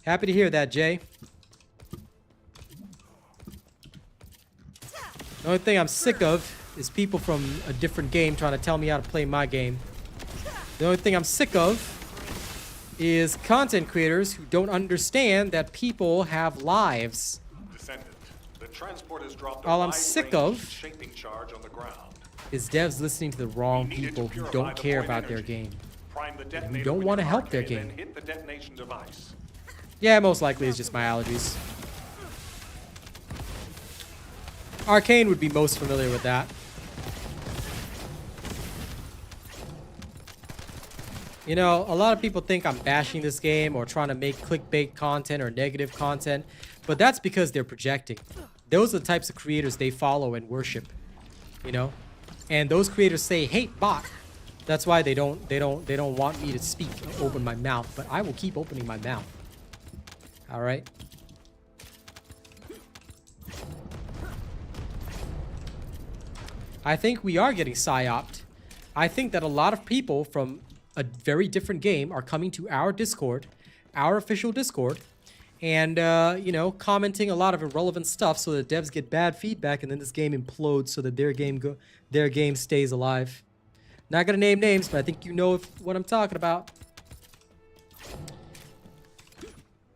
Happy to hear that, Jay. The only thing I'm sick of is people from a different game trying to tell me how to play my game. The only thing I'm sick of is content creators who don't understand that people have lives. Descendant. The transport has dropped All a I'm sick wide-range of shaping charge on the ground. is devs listening to the wrong people who don't care about their game. Prime the detonator don't with wanna your help their arcade, game. then hit the detonation device. Yeah, most likely it's just my allergies. Arcane would be most familiar with that. You know, a lot of people think I'm bashing this game or trying to make clickbait content or negative content, but that's because they're projecting. Those are the types of creators they follow and worship, you know? And those creators say, hate bot. That's why they don't want me to speak or open my mouth, but I will keep opening my mouth. All right? I think we are getting psyoped. I think that a lot of people from a very different game are coming to our Discord, our official Discord, and, you know, commenting a lot of irrelevant stuff so that devs get bad feedback and then this game implodes so that their game stays alive. Not gonna name names, but I think you know what I'm talking about.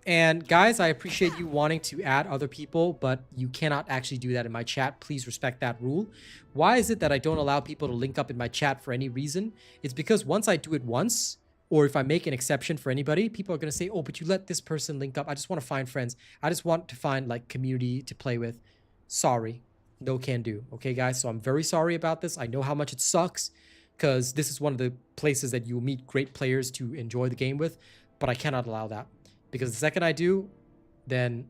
And guys, I appreciate you wanting to add other people, but you cannot actually do that in my chat. Please respect that rule. Why is it that I don't allow people to link up in my chat for any reason? It's because once I do it once, or if I make an exception for anybody, people are going to say, oh, but you let this person link up. I just want to find friends. I just want to find like community to play with. Sorry. No can do. Okay, guys? So I'm very sorry about this. I know how much it sucks because this is one of the places that you'll meet great players to enjoy the game with, but I cannot allow that. Because the second I do, then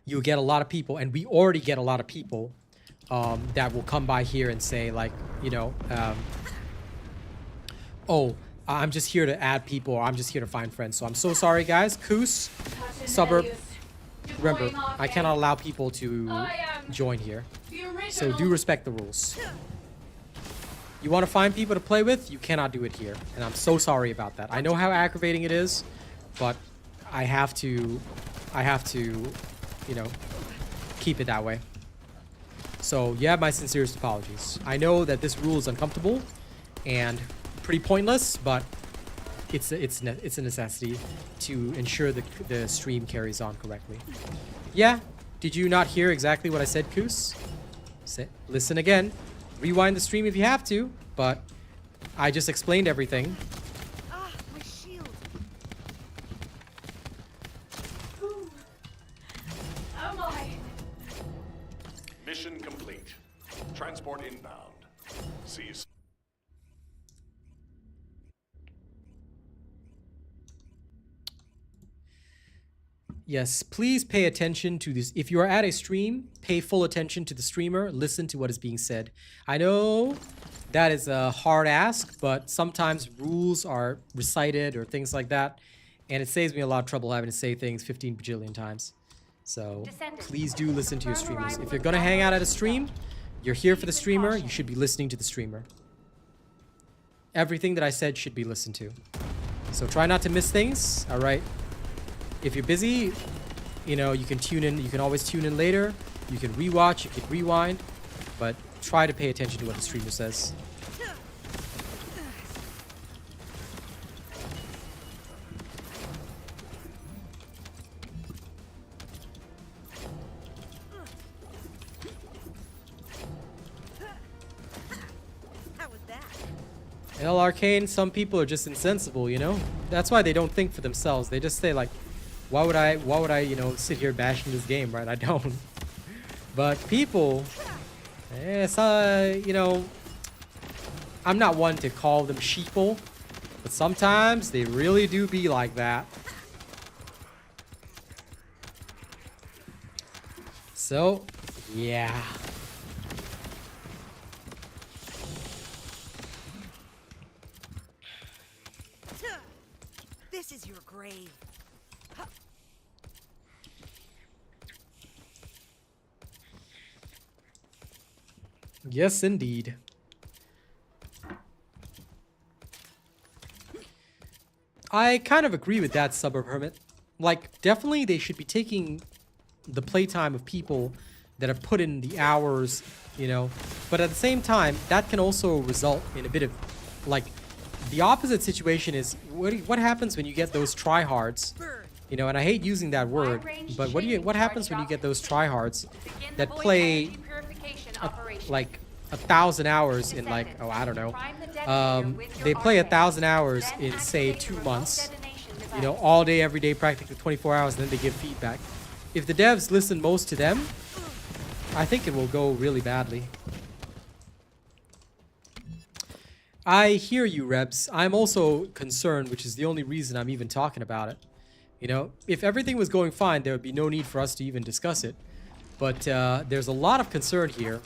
you'll get a lot of people, and we already get a lot of people that will come by here and say, like, you know, oh, I'm just here to add people, or I'm just here to find friends. So I'm so sorry, guys. Koos, Suburb, remember, I cannot allow people to join here. So do respect the rules. You want to find people to play with? You cannot do it here. And I'm so sorry about that. I know how aggravating it is, but I have to, you know, keep it that way. So you have my sincerest apologies. I know that this rule is uncomfortable and pretty pointless, but it's a necessity to ensure the stream carries on correctly. Yeah, did you not hear exactly what I said, Koos? Listen again. Rewind the stream if you have to, but I just explained everything. Ah, my shield. Oh my! Mission complete. Transport inbound. See you soon. Yes, please pay attention to this. If you are at a stream, pay full attention to the streamer. Listen to what is being said. I know that is a hard ask, but sometimes rules are recited or things like that. And it saves me a lot of trouble having to say things 15 bajillion times. So please do listen to your streamers. If you're going to hang out at a stream, you're here for the streamer, you should be listening to the streamer. Everything that I said should be listened to. So try not to miss things, all right? If you're busy, you know, you can tune in. You can always tune in later. You can rewatch, you can rewind, but try to pay attention to what the streamer says. How was that? Hell, Arcane, some people are just insensible, you know? That's why they don't think for themselves. They just say like, why would I, you know, sit here bashing this game, right? I don't. But people, it's, you know, I'm not one to call them sheeple, but sometimes they really do be like that. So, yeah. This is your grave. Yes, indeed. I kind of agree with that, Suburb Hermit. Like, definitely they should be taking the playtime of people that have put in the hours, you know. But at the same time, that can also result in a bit of, like, the opposite situation is, what happens when you get those tryhards? You know, and I hate using that word, but what happens when you get those tryhards that play like 1,000 hours in like, oh, I don't know. They play 1,000 hours in say 2 months, you know, all day, every day, practically 24 hours, and then they give feedback. If the devs listen most to them, I think it will go really badly. I hear you, Rebs. I'm also concerned, which is the only reason I'm even talking about it. You know, if everything was going fine, there would be no need for us to even discuss it. But there's a lot of concern here.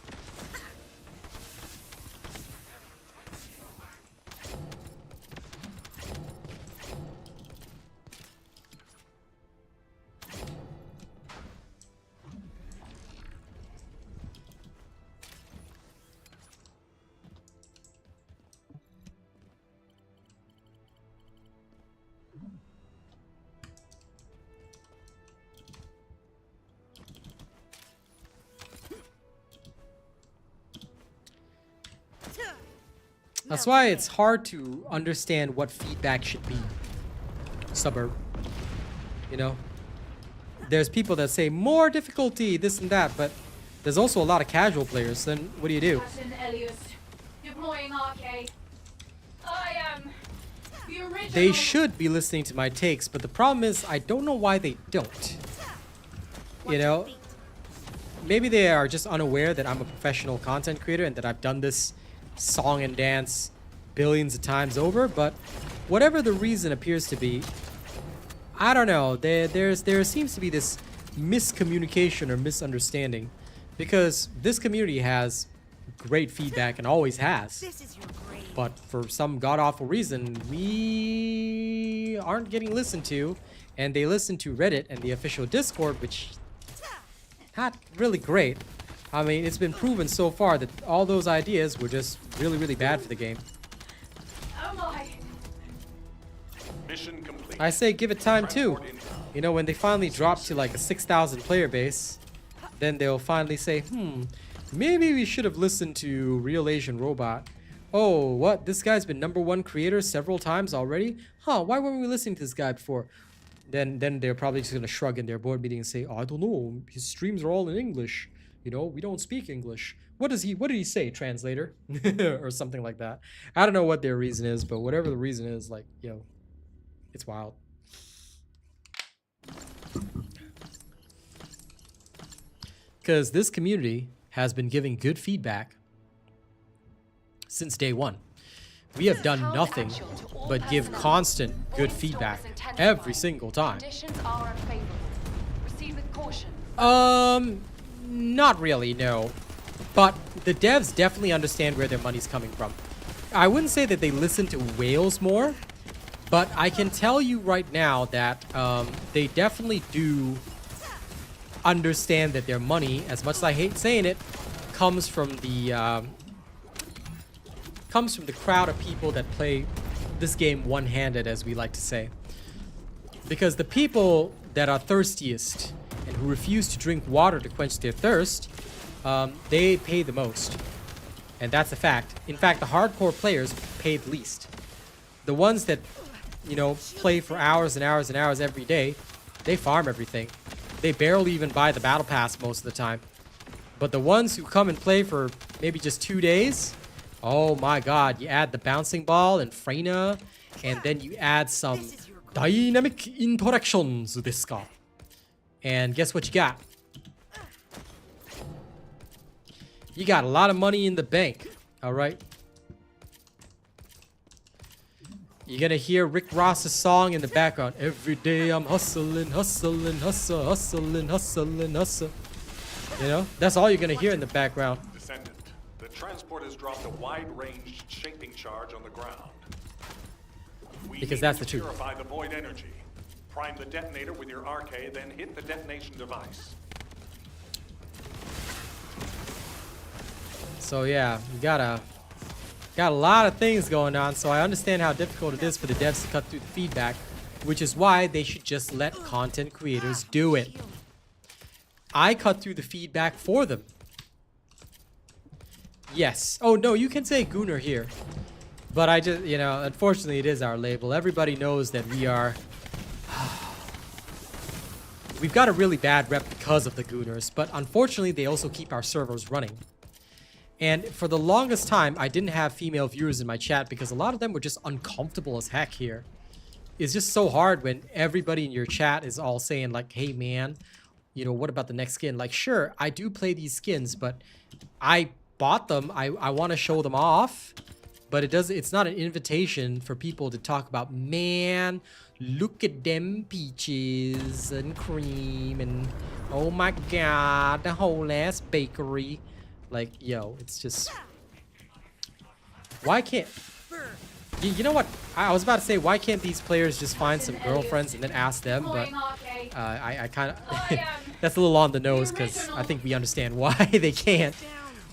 That's why it's hard to understand what feedback should be. Suburb. You know? There's people that say more difficulty, this and that, but there's also a lot of casual players. Then what do you do? They should be listening to my takes, but the problem is I don't know why they don't. You know? Maybe they are just unaware that I'm a professional content creator and that I've done this song and dance billions of times over, but whatever the reason appears to be, I don't know, there seems to be this miscommunication or misunderstanding, because this community has great feedback and always has, but for some god-awful reason we aren't getting listened to, and they listen to Reddit and the official Discord, which not really great. I mean, it's been proven so far that all those ideas were just really, really bad for the game. Mission complete. I say give it time too. You know, when they finally drop to like a 6,000 player base, then they'll finally say, maybe we should have listened to Real Asian Robot. Oh, what? This guy's been #1 creator several times already? Huh, why weren't we listening to this guy before? Then they're probably just gonna shrug in their board meeting and say, oh, I don't know, his streams are all in English. You know, we don't speak English. What did he say, translator? Or something like that. I don't know what their reason is, but whatever the reason is, like, you know, it's wild. Because this community has been giving good feedback since day one. We have done nothing but give constant good feedback every single time. Conditions are unfavorable. caution. Not really, no. But the devs definitely understand where their money's coming from. I wouldn't say that they listen to whales more, but I can tell you right now that they definitely do understand that their money, as much as I hate saying it, comes from the crowd of people that play this game one-handed, as we like to say. Because the people that are thirstiest and who refuse to drink water to quench their thirst, they pay the most. And that's a fact. In fact, the hardcore players pay the least. The ones that, you know, play for hours and hours and hours every day, they farm everything. They barely even buy the battle pass most of the time. But the ones who come and play for maybe just 2 days, oh my god, you add the bouncing ball and Freyna, and then you add some dynamic interactions with this guy. And guess what you got? You got a lot of money in the bank, alright? You're gonna hear Rick Ross's song in the background. Every day I'm hustling, hustling, hustle, hustling, hustling, hustle. You know, that's all you're gonna hear in the background. Descendant, the transport has dropped a wide-range shaping charge on the ground. We Because need that's to the truth. purify the void energy. Prime the detonator with your RK, then hit the detonation device. So yeah, you got a lot of things going on, so I understand how difficult it is for the devs to cut through the feedback, which is why they should just let content creators do it. I cut through the feedback for them. Yes. Oh no, you can say Gunnar here. But I just, you know, unfortunately it is our label. Everybody knows that we are... We've got a really bad rep because of the Gunnars, but unfortunately they also keep our servers running. And for the longest time, I didn't have female viewers in my chat because a lot of them were just uncomfortable as heck here. It's just so hard when everybody in your chat is all saying like, hey man, you know, what about the next skin? Like, sure, I do play these skins, but I bought them. I want to show them off, but it's not an invitation for people to talk about, man, look at them peaches and cream and oh my god, the whole ass bakery. Like, yo, it's just... Why can't... You know what? I was about to say, why can't these players just find some girlfriends and then ask them? But I kind of... That's a little on the nose because I think we understand why they can't.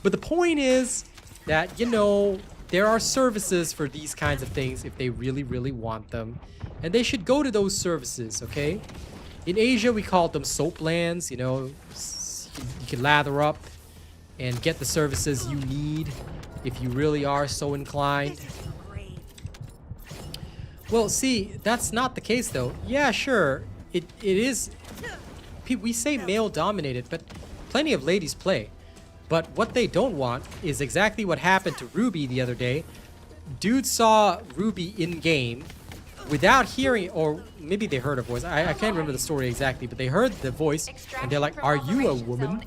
But the point is that, you know, there are services for these kinds of things if they really, really want them. And they should go to those services, okay? In Asia, we call them soap lands, you know. You can lather up and get the services you need if you really are so inclined. Well, see, that's not the case though. Yeah, sure, it is. We say male dominated, but plenty of ladies play. But what they don't want is exactly what happened to Ruby the other day. Dude saw Ruby in game without hearing, or maybe they heard a voice. I can't remember the story exactly, but they heard the voice and they're like, "Are you a woman?"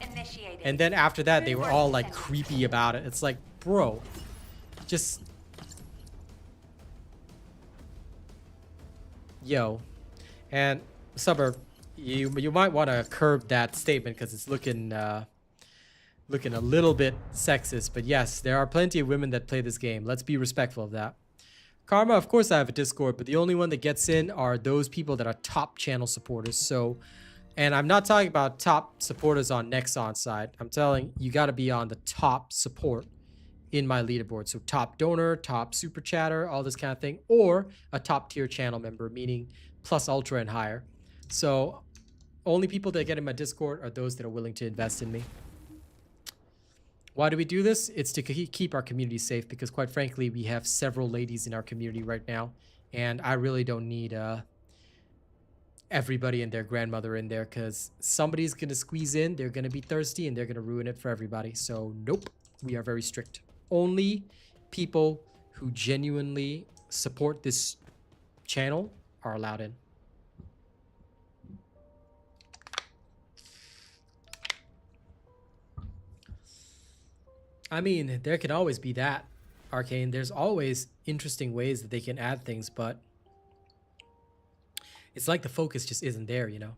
And then after that, they were all like creepy about it. It's like, bro, just... Yo. And Suburb, you might want to curb that statement because it's looking a little bit sexist. But yes, there are plenty of women that play this game. Let's be respectful of that. Karma, of course I have a Discord, but the only one that gets in are those people that are top channel supporters. So... And I'm not talking about top supporters on Nexon side. I'm telling you got to be on the top support in my leaderboard. So top donor, top super chatter, all this kind of thing. Or a top tier channel member, meaning plus ultra and higher. So only people that get in my Discord are those that are willing to invest in me. Why do we do this? It's to keep our community safe because quite frankly, we have several ladies in our community right now. And I really don't need... everybody and their grandmother in there because somebody's gonna squeeze in, they're gonna be thirsty, and they're gonna ruin it for everybody. So nope, we are very strict. Only people who genuinely support this channel are allowed in. I mean, there can always be that, Arcane. There's always interesting ways that they can add things, but it's like the focus just isn't there, you know?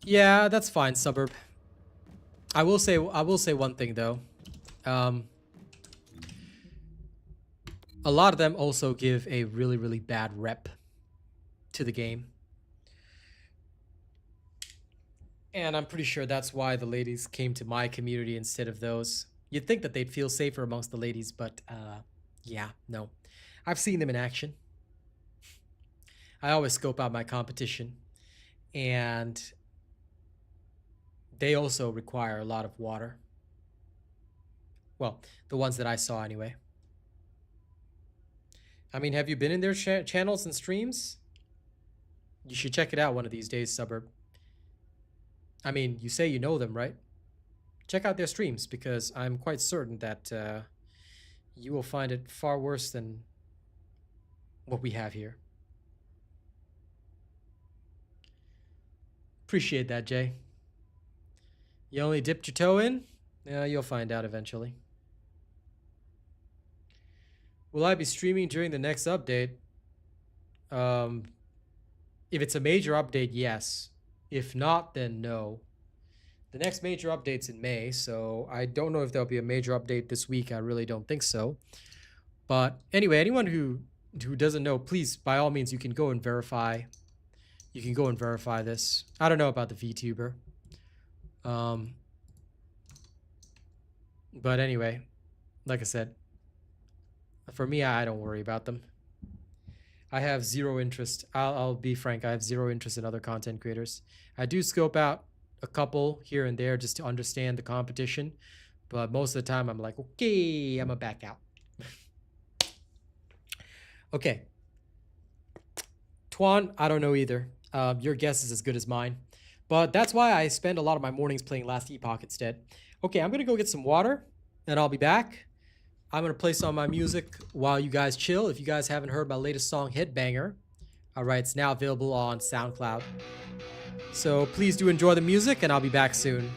Yeah, that's fine, Suburb. I will say one thing though. A lot of them also give a really, really bad rep to the game. And I'm pretty sure that's why the ladies came to my community instead of those. You'd think that they'd feel safer amongst the ladies, but yeah, no. I've seen them in action. I always scope out my competition, and they also require a lot of water. Well, the ones that I saw anyway. I mean, have you been in their channels and streams? You should check it out one of these days, Suburb. I mean, you say you know them, right? Check out their streams, because I'm quite certain that you will find it far worse than what we have here. Appreciate that, Jay. You only dipped your toe in? Yeah, you'll find out eventually. Will I be streaming during the next update? If it's a major update, yes. If not, then no. The next major update's in May, so I don't know if there'll be a major update this week. I really don't think so. But anyway, anyone who doesn't know, please, by all means, you can go and verify. You can go and verify this. I don't know about the VTuber. But anyway, like I said, for me, I don't worry about them. I have zero interest. I'll be frank. I have zero interest in other content creators. I do scope out a couple here and there just to understand the competition. But most of the time, I'm like, okay, I'm going to back out. Okay. Tuan, I don't know either. Your guess is as good as mine. But that's why I spend a lot of my mornings playing Last Epoch instead. Okay, I'm going to go get some water, and I'll be back. I'm going to play some of my music while you guys chill. If you guys haven't heard my latest song, Headbanger, all right, it's now available on SoundCloud. So please do enjoy the music, and I'll be back soon.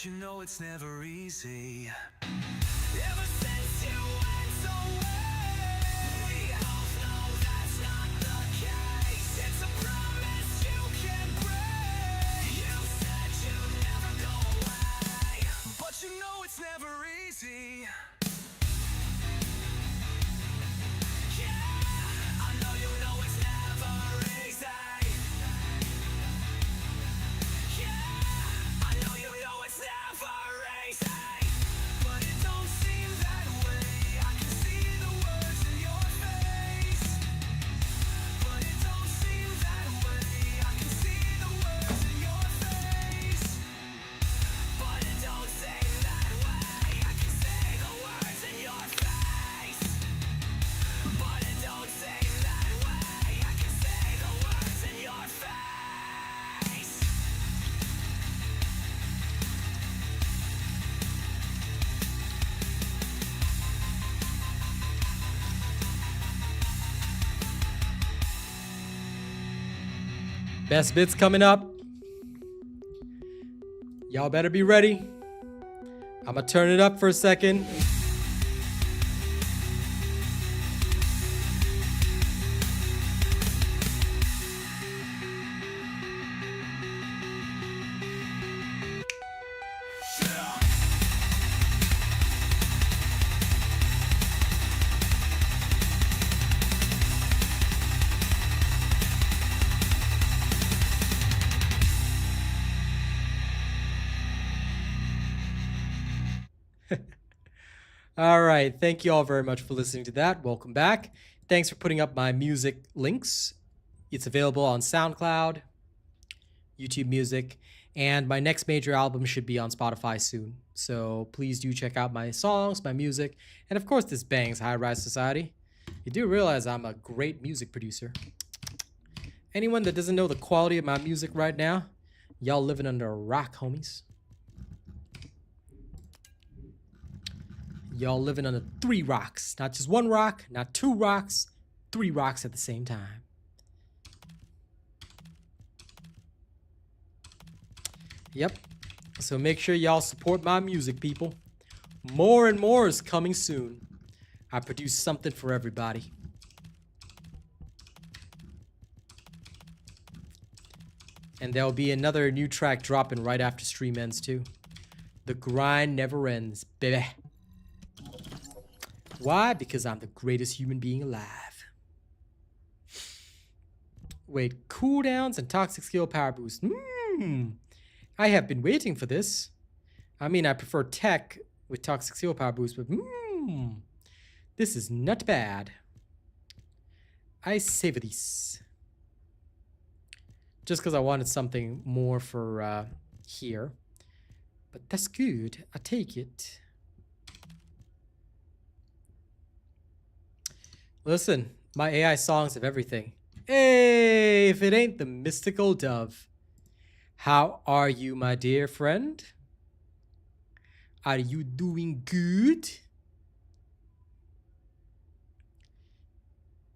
You know it's never easy. Ever since you went away, both know that's not the case. It's a promise you can break. You said you'd never go away, but you know it's never easy. Yeah, I know you know it's never easy. Yeah, I know you know it's never easy, but it don't seem that way. I can see the words in your face, but it don't seem that way. I can see the words in your face, but it don't seem that way. I can see the words in your face, but it don't seem that way. I can see the words in your face. Best bits coming up. Y'all better be ready. I'm gonna turn it up for a second. All right. Thank you all very much for listening to that. Welcome back. Thanks for putting up my music links. It's available on SoundCloud, YouTube Music, and my next major album should be on Spotify soon. So please do check out my songs, my music, and of course this bangs High Rise Society. You do realize I'm a great music producer. Anyone that doesn't know the quality of my music right now, y'all living under a rock, homies. Y'all living under 3 rocks. Not just 1 rock, not 2 rocks, 3 rocks at the same time. Yep. So make sure y'all support my music, people. More and more is coming soon. I produce something for everybody. And there'll be another new track dropping right after stream ends too. The grind never ends, baby. Why? Because I'm the greatest human being alive. Wait, cooldowns and toxic skill power boost. I have been waiting for this. I mean, I prefer tech with toxic skill power boost, but this is not bad. I savor this. Just because I wanted something more for here. But that's good. I take it. Listen, my AI songs have everything. Hey, if it ain't the mystical dove. How are you, my dear friend? Are you doing good?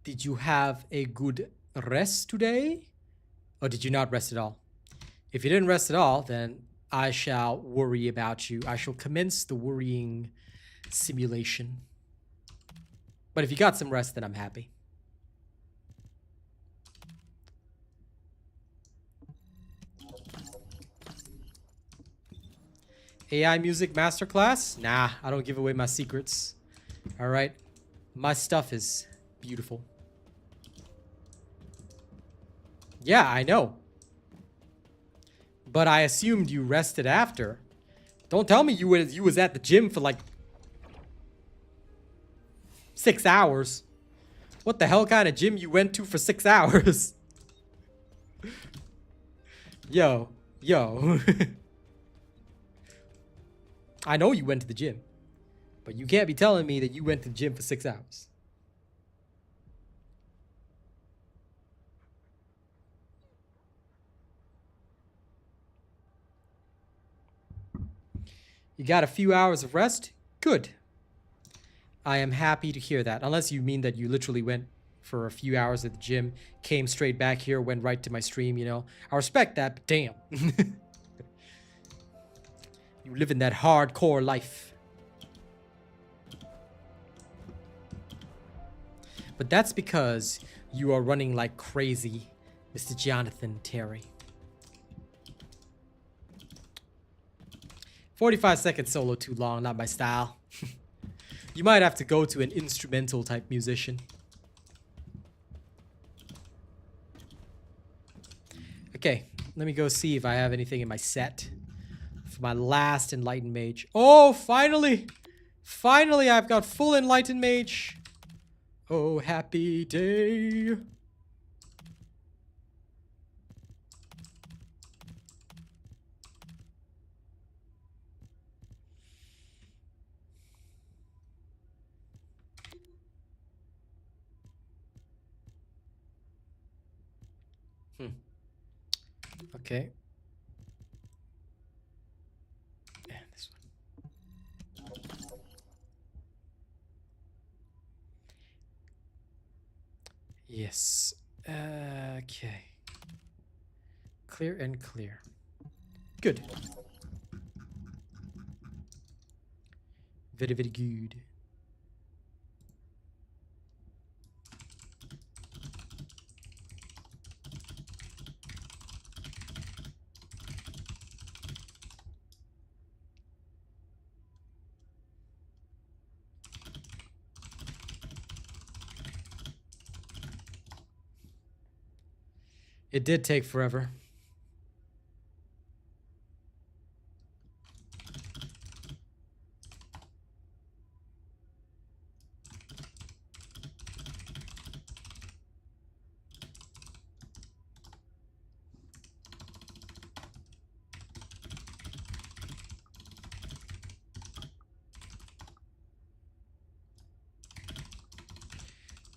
Did you have a good rest today? Or did you not rest at all? If you didn't rest at all, then I shall worry about you. I shall commence the worrying simulation. But if you got some rest, then I'm happy. AI music masterclass? Nah, I don't give away my secrets. All right. My stuff is beautiful. Yeah, I know. But I assumed you rested after. Don't tell me you was at the gym for like 6 hours. What the hell kind of gym you went to for 6 hours? Yo. I know you went to the gym. But you can't be telling me that you went to the gym for 6 hours. You got a few hours of rest? Good. I am happy to hear that. Unless you mean that you literally went for a few hours at the gym, came straight back here, went right to my stream, you know. I respect that, but damn. You live in that hardcore life. But that's because you are running like crazy, Mr. Jonathan Terry. 45 seconds solo too long, not my style. You might have to go to an instrumental type musician. Okay, let me go see if I have anything in my set for my last Enlightened Mage. Oh, finally! Finally, I've got full Enlightened Mage. Oh, happy day. Okay. And this one. Yes. Okay. Clear and clear. Good. Very, very good. It did take forever.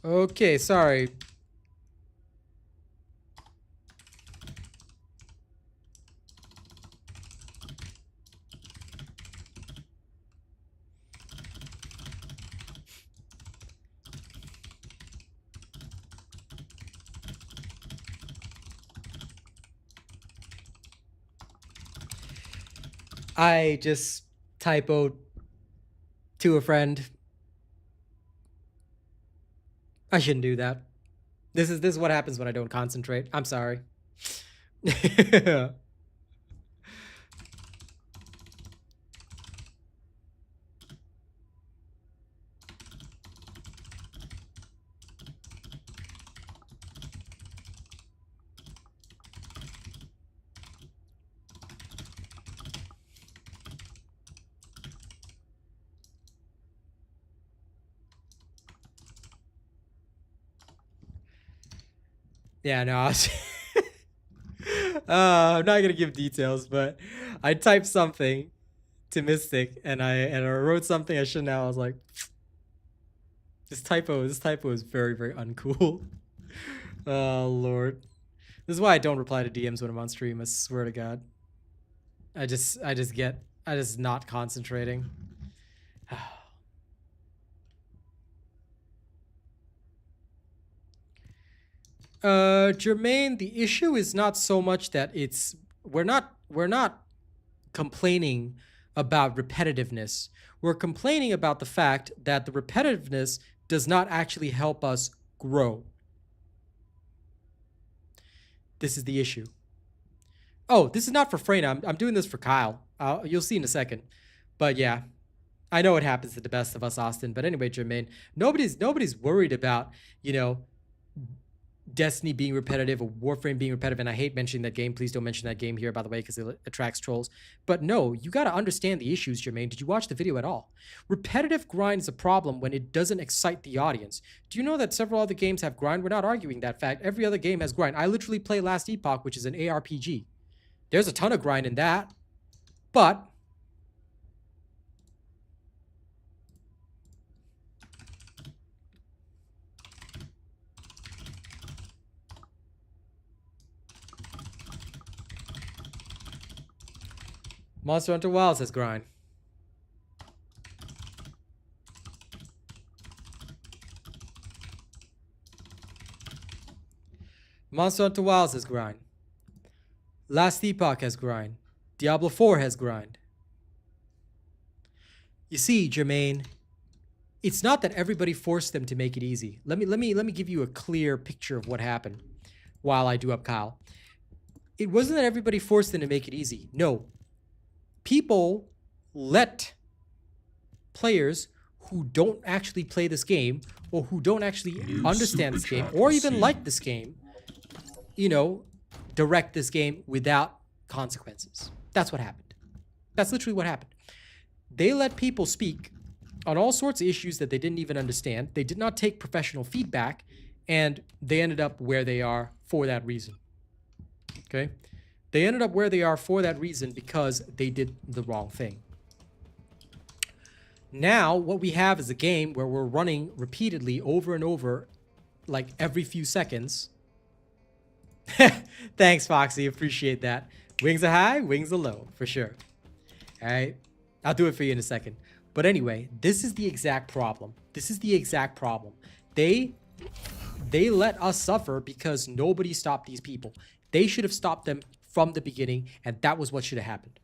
Okay, sorry. I just typoed to a friend. I shouldn't do that. This is what happens when I don't concentrate. I'm sorry. Yeah, no, I'm not gonna give details, but I typed something to Mystic and I wrote something I shouldn't have. I was like, this typo is very, very uncool. Oh Lord. This is why I don't reply to DMs when I'm on stream, I swear to God. I just not concentrating. Jermaine, the issue is not so much that we're not complaining about repetitiveness. We're complaining about the fact that the repetitiveness does not actually help us grow. This is the issue. Oh, this is not for Freyna. I'm doing this for Kyle. You'll see in a second. But yeah, I know it happens to the best of us, Austin. But anyway, Jermaine, nobody's worried about, you know, Destiny being repetitive or Warframe being repetitive, and I hate mentioning that game. Please don't mention that game here, by the way, because it attracts trolls. But no, you got to understand the issues, Jermaine. Did you watch the video at all? Repetitive grind is a problem when it doesn't excite the audience. Do you know that several other games have grind? We're not arguing that fact. Every other game has grind. I literally play Last Epoch, which is an ARPG. There's a ton of grind in that, but Monster Hunter Wilds has grind. Monster Hunter Wilds has grind. Last Epoch has grind. Diablo 4 has grind. You see, Jermaine, it's not that everybody forced them to make it easy. Let me give you a clear picture of what happened while I do up Kyle. It wasn't that everybody forced them to make it easy. No. People let players who don't actually play this game or who don't actually understand this game or even like this game, you know, direct this game without consequences. That's what happened. That's literally what happened. They let people speak on all sorts of issues that they didn't even understand. They did not take professional feedback, and they ended up where they are for that reason. Okay? They ended up where they are for that reason because they did the wrong thing. Now, what we have is a game where we're running repeatedly over and over, like every few seconds. Thanks, Foxy. Appreciate that. Wings are high, wings are low, for sure. All right? I'll do it for you in a second. But anyway, this is the exact problem. This is the exact problem. They let us suffer because nobody stopped these people. They should have stopped them from the beginning, and that was what should have happened.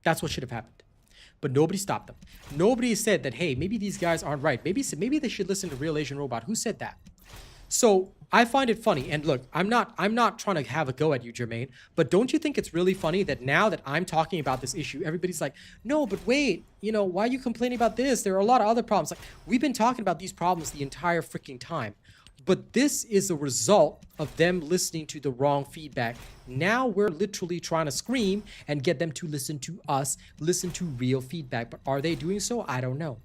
That's what should have happened. But nobody stopped them. Nobody said that, hey, maybe these guys aren't right. Maybe they should listen to Real Asian Robot. Who said that? So I find it funny. And look, I'm not trying to have a go at you, Jermaine, but don't you think it's really funny that now that I'm talking about this issue, everybody's like, no, but wait, you know, why are you complaining about this? There are a lot of other problems. Like, we've been talking about these problems the entire freaking time. But this is a result of them listening to the wrong feedback. Now we're literally trying to scream and get them to listen to us, listen to real feedback. But are they doing so? I don't know.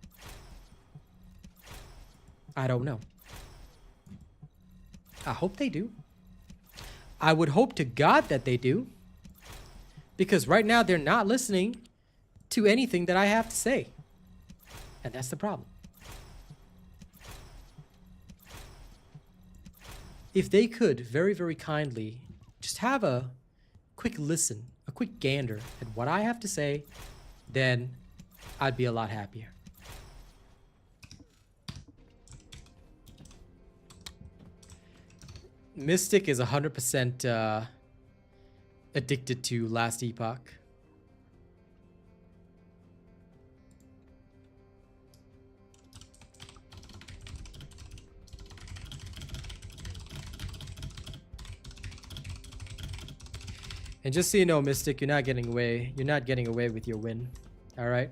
I don't know. I hope they do. I would hope to God that they do. Because right now they're not listening to anything that I have to say. And that's the problem. if they could very, very kindly just have a quick listen, a quick gander at what I have to say, then I'd be a lot happier. Mystic is 100% addicted to Last Epoch. And just so you know, Mystic, you're not getting away. You're not getting away with your win. All right?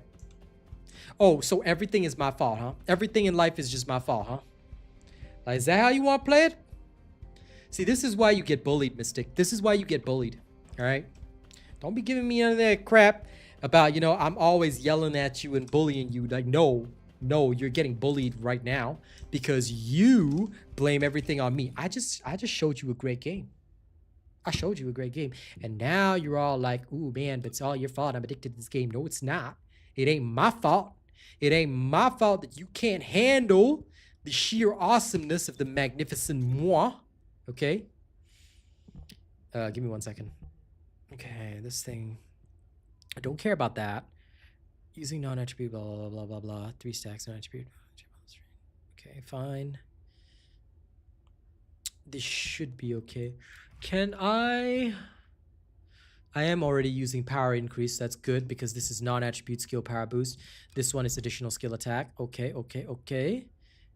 Oh, so everything is my fault, huh? Everything in life is just my fault, huh? Like, is that how you want to play it? See, this is why you get bullied, Mystic. This is why you get bullied. All right? Don't be giving me any of that crap about, you know, I'm always yelling at you and bullying you. Like, no, you're getting bullied right now because you blame everything on me. I just showed you a great game. I showed you a great game. And now you're all like, ooh, man, but it's all your fault. I'm addicted to this game. No, it's not. It ain't my fault. It ain't my fault that you can't handle the sheer awesomeness of the magnificent moi. Okay? Give me 1 second. Okay, this thing. I don't care about that. Using non-attribute, blah, blah, blah, blah, blah. 3 stacks, non-attribute. Okay, fine. This should be okay. Can I am already using power increase. That's good because this is non-attribute skill power boost. This one is additional skill attack. Okay, okay, okay.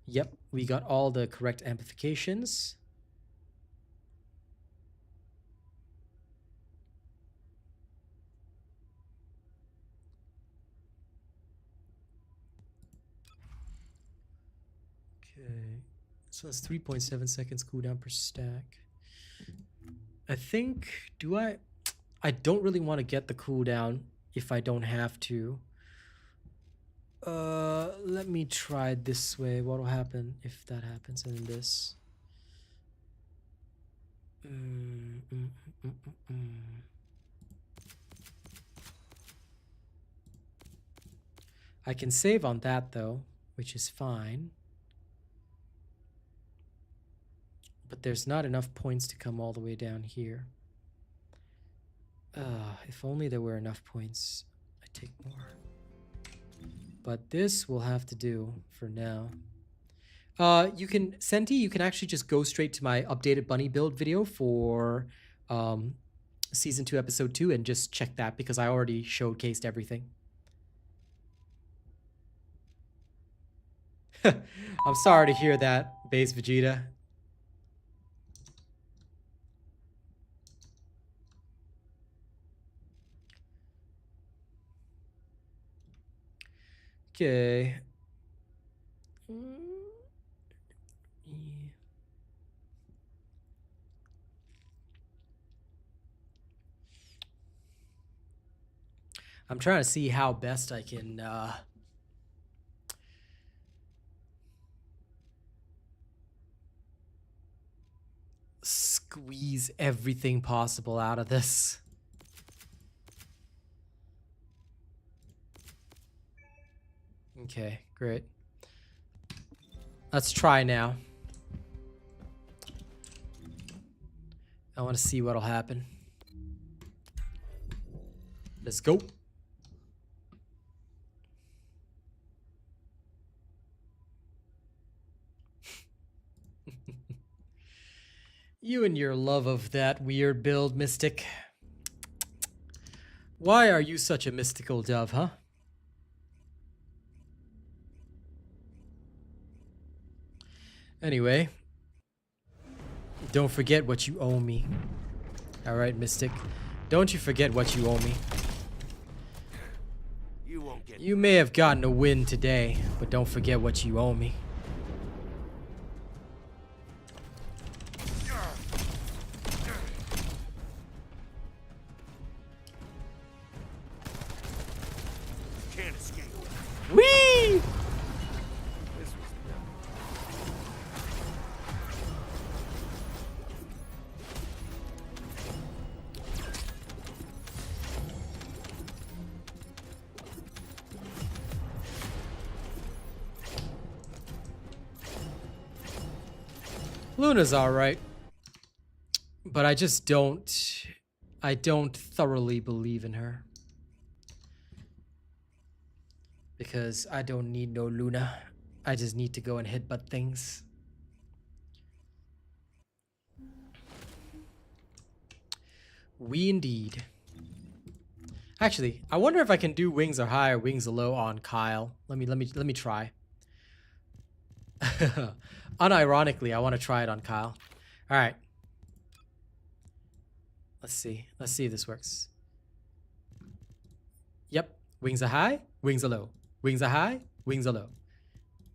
Yep, we got all the correct amplifications. Okay, so it's 3.7 seconds cooldown per stack. I think, I don't really want to get the cooldown if I don't have to. Let me try it this way. What will happen if that happens in this? I can save on that though, which is fine. But there's not enough points to come all the way down here. If only there were enough points, I'd take more. But this will have to do for now. You can, Senti, you can actually just go straight to my updated bunny build video for Season 2, Episode 2, and just check that because I already showcased everything. I'm sorry to hear that, Base Vegeta. Okay. I'm trying to see how best I can squeeze everything possible out of this. Okay, great. Let's try now. I want to see what'll happen. Let's go. You and your love of that weird build, Mystic. Why are you such a mystical dove, huh? Anyway, don't forget what you owe me. All right, Mystic. Don't you forget what you owe me. You may have gotten a win today, but don't forget what you owe me. Can't escape. Whee! Luna's alright. But I just don't... I don't thoroughly believe in her. Because I don't need no Luna. I just need to go and headbutt things. We indeed. Actually, I wonder if I can do wings are high or wings are low on Kyle. Let me try. Unironically, I want to try it on Kyle. All right. Let's see. Let's see if this works. Yep. Wings are high, wings are low. Wings are high, wings are low.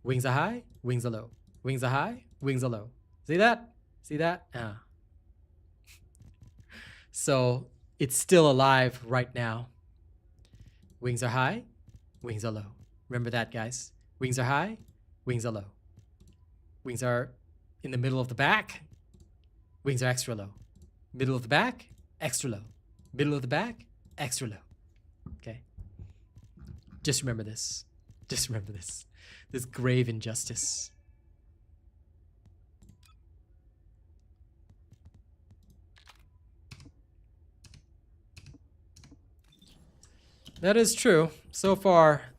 Wings are high, wings are low. Wings are high, wings are low. See that? See that? Ah. So it's still alive right now. Wings are high, wings are low. Remember that, guys. Wings are high, wings are low. Wings are in the middle of the back. Wings are extra low. Middle of the back, extra low. Middle of the back, extra low. Okay? Just remember this. Just remember this. This grave injustice. That is true. So far,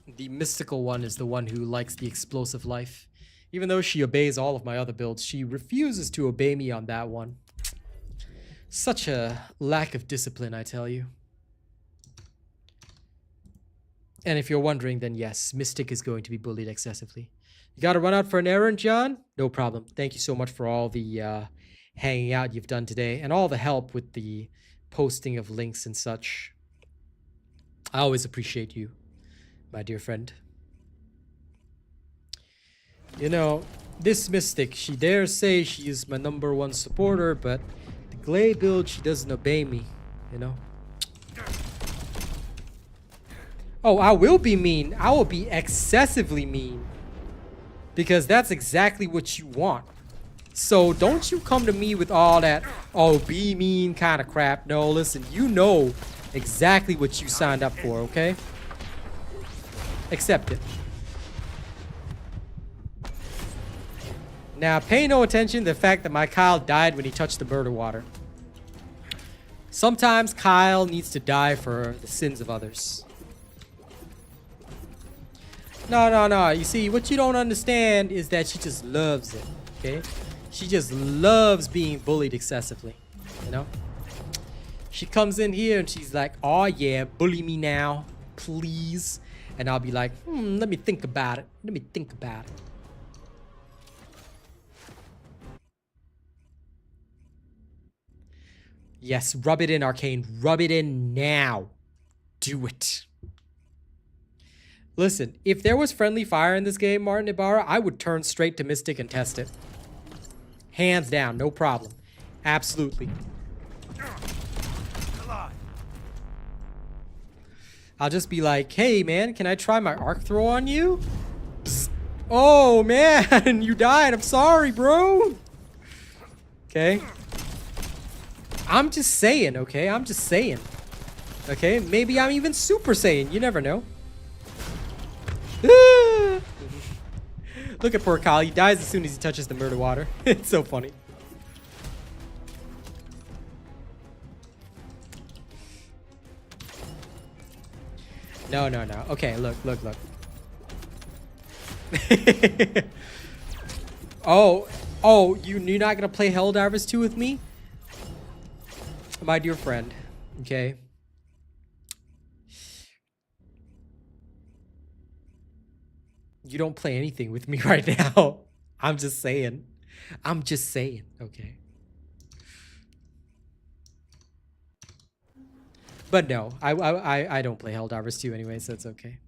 the mystical one is the one who likes the explosive life. Even though she obeys all of my other builds, she refuses to obey me on that one. Such a lack of discipline, I tell you. And if you're wondering, then yes, Mystic is going to be bullied excessively. You gotta run out for an errand, John? No problem. Thank you so much for all the hanging out you've done today and all the help with the posting of links and such. I always appreciate you, my dear friend. You know, this Mystic, she dares say she is my #1 supporter, but the Glay build, she doesn't obey me, you know? Oh, I will be mean. I will be excessively mean. Because that's exactly what you want. So don't you come to me with all that, oh, be mean kind of crap. No, listen, you know exactly what you signed up for, okay? Accept it. Now, pay no attention to the fact that my Kyle died when he touched the murder water. Sometimes Kyle needs to die for the sins of others. No. You see, what you don't understand is that she just loves it, okay? She just loves being bullied excessively, you know? She comes in here and she's like, oh yeah, bully me now, please. And I'll be like, let me think about it. Let me think about it. Yes, rub it in, Arcane. Rub it in now. Do it. Listen, if there was friendly fire in this game, Martin Ibarra, I would turn straight to Mystic and test it. Hands down, no problem. Absolutely. I'll just be like, hey man, can I try my arc throw on you? Psst. Oh man, you died. I'm sorry, bro. Okay. I'm just saying, okay? I'm just saying. Okay, maybe I'm even Super Saiyan. You never know. Look at poor Kyle. He dies as soon as he touches the murder water. It's so funny. No. Okay, look. Oh, you're not gonna play Helldivers 2 with me? My dear friend, okay? You don't play anything with me right now. I'm just saying, okay? But no, I don't play Helldivers 2 anyway, so it's okay.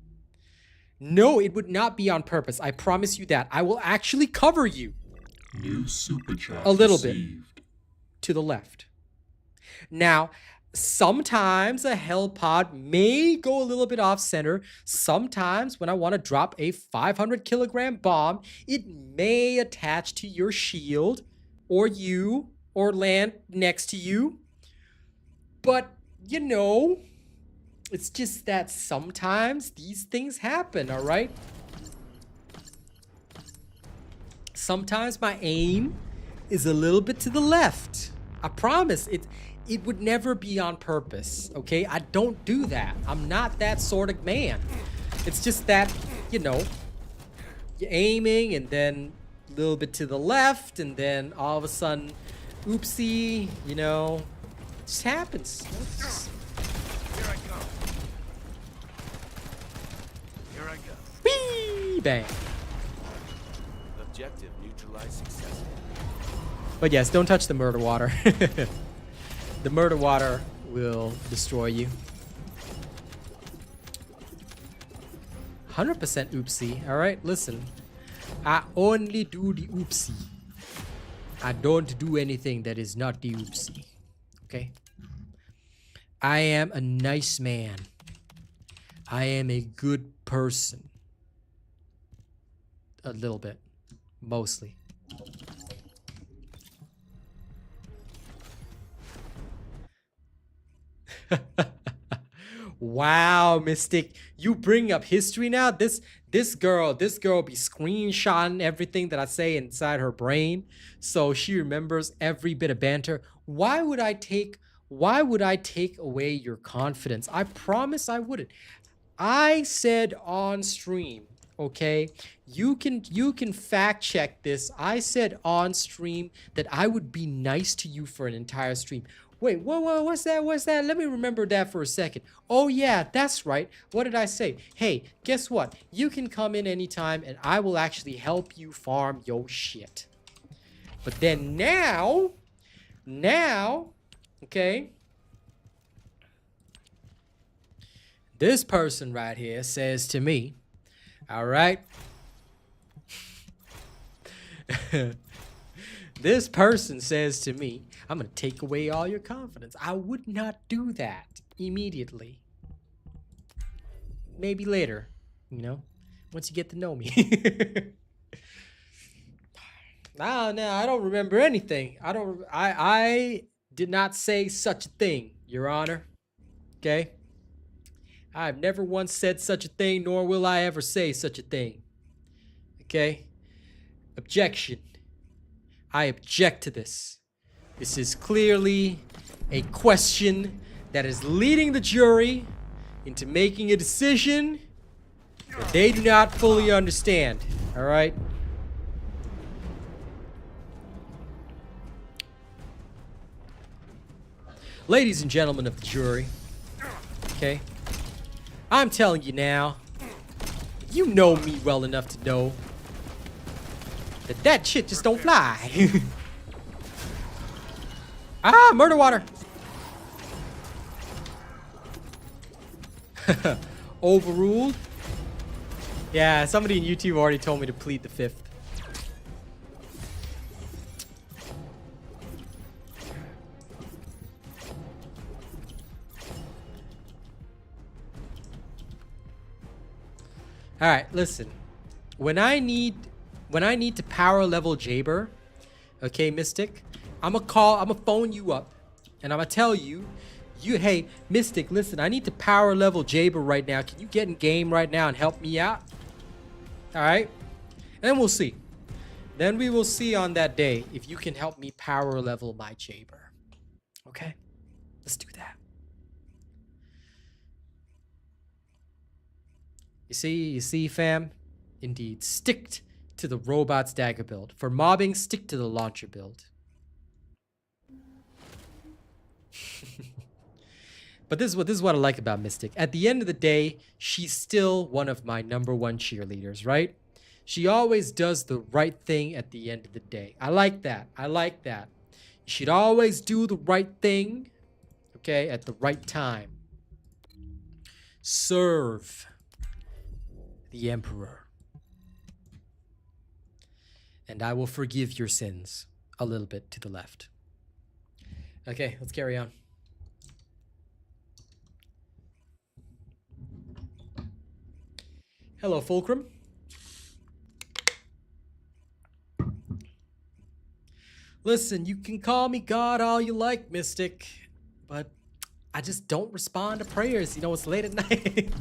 No, it would not be on purpose. I promise you that. I will actually cover you. New super chat A little bit. received. To the left. Now, sometimes a hell pod may go a little bit off center. Sometimes when I want to drop a 500 kilogram bomb, it may attach to your shield or you or land next to you. But, you know, it's just that sometimes these things happen, all right? Sometimes my aim is a little bit to the left, I promise it would never be on purpose, okay? I don't do that. I'm not that sort of man. It's just that, you know, you're aiming and then a little bit to the left and then all of a sudden, oopsie, you know, it just happens. It's just... Here I go. Here I go. Whee! Bang. Objective neutralized successfully. But yes, don't touch the murder water. The murder water will destroy you. 100% oopsie. Alright, listen. I only do the oopsie. I don't do anything that is not the oopsie. Okay? I am a nice man. I am a good person. A little bit. Mostly. Wow, Mystic, you bring up history now. This girl be screenshotting everything that I say inside her brain, so she remembers every bit of banter. Why would I take away your confidence? I promise I wouldn't. I said on stream, okay? You can fact check this. I said on stream that I would be nice to you for an entire stream. Wait, what's that? What's that? Let me remember that for a second. Oh yeah, that's right. What did I say? Hey, guess what? You can come in anytime and I will actually help you farm your shit. But then now, okay, this person right here says to me, all right, this person says to me, I'm going to take away all your confidence. I would not do that immediately. Maybe later, you know, once you get to know me. No, I don't remember anything. I did not say such a thing, Your Honor. Okay? I've never once said such a thing, nor will I ever say such a thing. Okay? Objection. I object to this. This is clearly a question that is leading the jury into making a decision that they do not fully understand. All right? Ladies and gentlemen of the jury, okay? I'm telling you now, you know me well enough to know that shit just don't fly. Ah, murder water. Overruled. Yeah, somebody in YouTube already told me to plead the fifth. All right, listen. When I need to power level Jaber, okay, Mystic, I'm gonna phone you up, and I'm gonna tell you, hey, Mystic, listen, I need to power level Jaber right now. Can you get in game right now and help me out? All right, and then we'll see. Then we will see on that day if you can help me power level my Jaber. Okay, let's do that. You see, fam? Indeed, stick to the robot's dagger build. For mobbing, stick to the launcher build. But this is what I like about Mystic. At the end of the day, she's still one of my #1 cheerleaders, right? She always does the right thing at the end of the day. I like that. I like that. You should always do the right thing, okay, at the right time. Serve the Emperor. And I will forgive your sins a little bit to the left. Okay, let's carry on. Hello, Fulcrum. Listen, you can call me God all you like, Mystic, but I just don't respond to prayers. You know, it's late at night.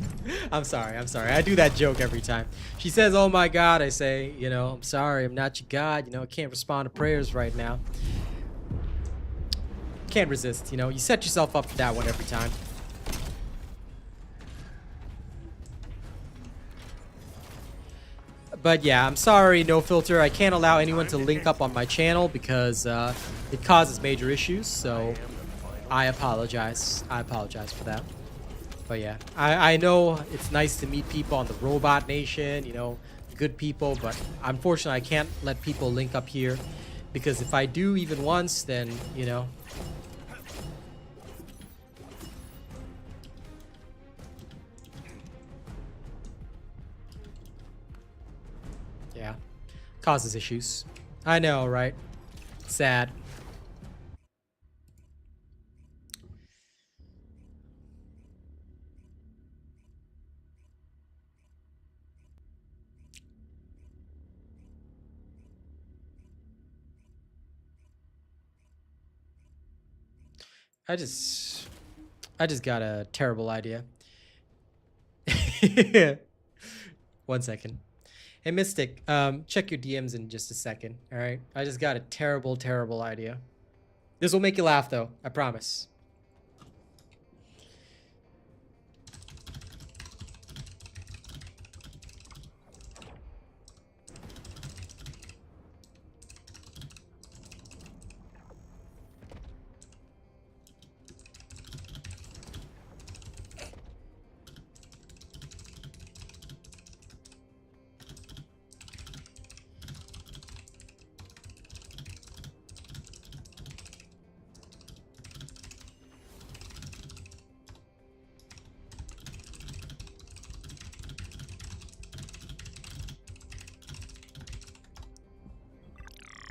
I'm sorry. I do that joke every time. She says, oh my God. I say, you know, I'm sorry. I'm not your God. You know, I can't respond to prayers right now. can't resist. You know, you set yourself up for that one every time. But yeah, I'm sorry, No Filter. I can't allow anyone to link up on my channel because it causes major issues. So I apologize. I apologize for that. But yeah, I know it's nice to meet people on the Robot Nation, you know, good people. But unfortunately, I can't let people link up here because if I do even once, then, you know. Yeah, causes issues. I know, right? Sad. I just got a terrible idea. 1 second. Hey, Mystic, check your DMs in just a second, all right? I just got a terrible, terrible idea. This will make you laugh, though. I promise.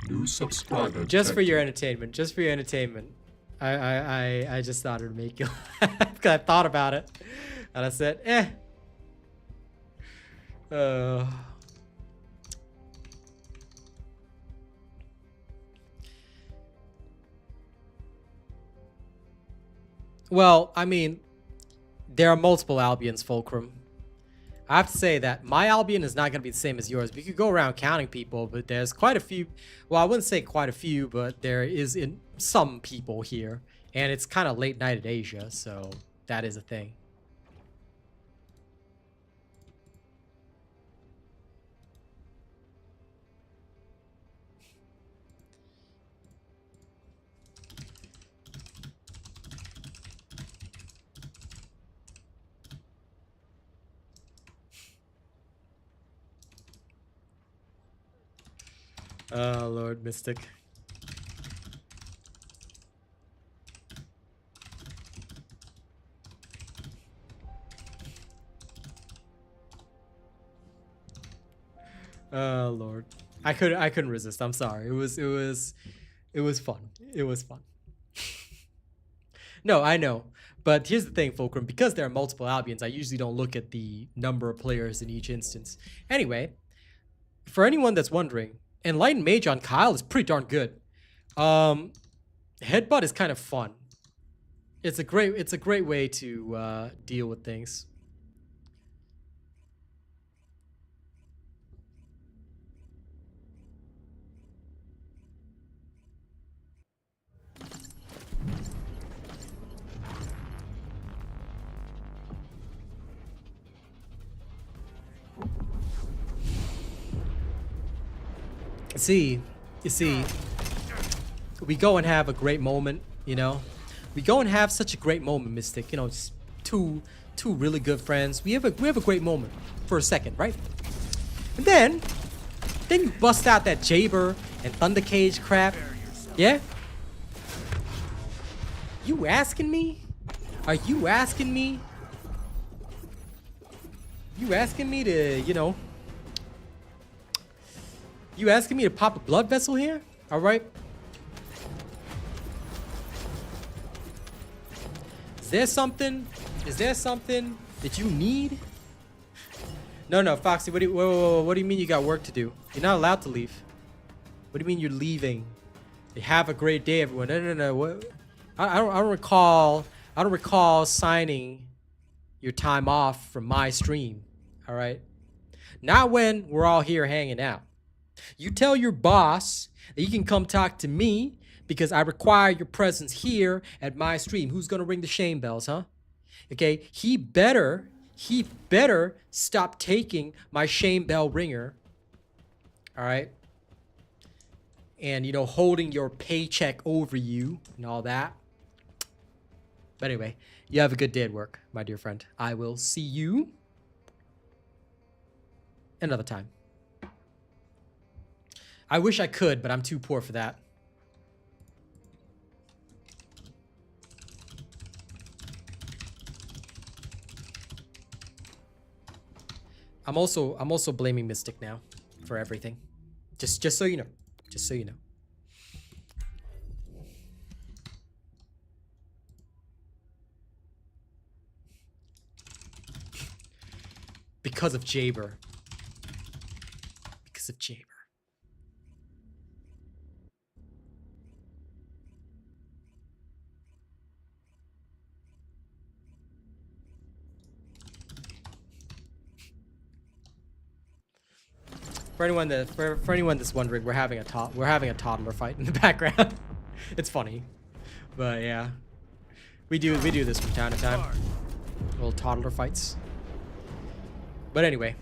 New subscriber. Just for checked. your entertainment. Just for your entertainment. I just thought it would make you laugh. Because I thought about it. And I said, eh. Well, I mean, there are multiple Albions, Fulcrum. I have to say that my Albion is not going to be the same as yours. We could go around counting people, but there's quite a few. Well, I wouldn't say quite a few, but there is some people here. And it's kind of late night at Asia, so that is a thing. Oh, Lord, Mystic. Oh, Lord. I couldn't resist. I'm sorry. It was fun. It was fun. No, I know. But here's the thing, Fulcrum. Because there are multiple Albions, I usually don't look at the number of players in each instance. Anyway, for anyone that's wondering, Enlightened Mage on Kyle is pretty darn good. Headbutt is kind of fun. It's a great way to deal with things. You see, we go and have a great moment, you know. We go and have such a great moment, Mystic. You know, it's two really good friends. We have a great moment for a second, right? And then you bust out that Jaber and Thundercage crap. Yeah? You asking me? Are you asking me? You asking me to, you know? You asking me to pop a blood vessel here? All right. Is there something that you need? No, Foxy. What do you mean you got work to do? You're not allowed to leave. What do you mean you're leaving? Have a great day, everyone. No. What? I don't recall signing your time off from my stream. All right. Not when we're all here hanging out. You tell your boss that you can come talk to me because I require your presence here at my stream. Who's gonna ring the shame bells, huh? Okay, he better stop taking my shame bell ringer. All right. And, you know, holding your paycheck over you and all that. But anyway, you have a good day at work, my dear friend. I will see you another time. I wish I could, but I'm too poor for that. I'm also blaming Mystic now for everything. Just so you know. Just so you know. Because of Jaber. Because of Jaber. For anyone that's wondering, we're having a toddler fight in the background. It's funny, but yeah, we do this from time to time. Little toddler fights. But anyway,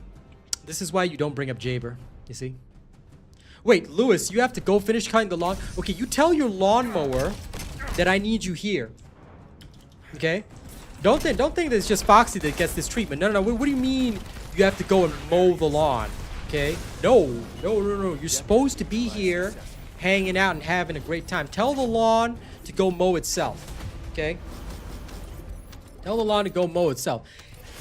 this is why you don't bring up Jaber. You see? Wait, Lewis, you have to go finish cutting the lawn. Okay, you tell your lawnmower that I need you here. Okay? Don't think that it's just Foxy that gets this treatment. No. What do you mean you have to go and mow the lawn? Okay? No. You're supposed to be here hanging out and having a great time. Tell the lawn to go mow itself. Okay? Tell the lawn to go mow itself.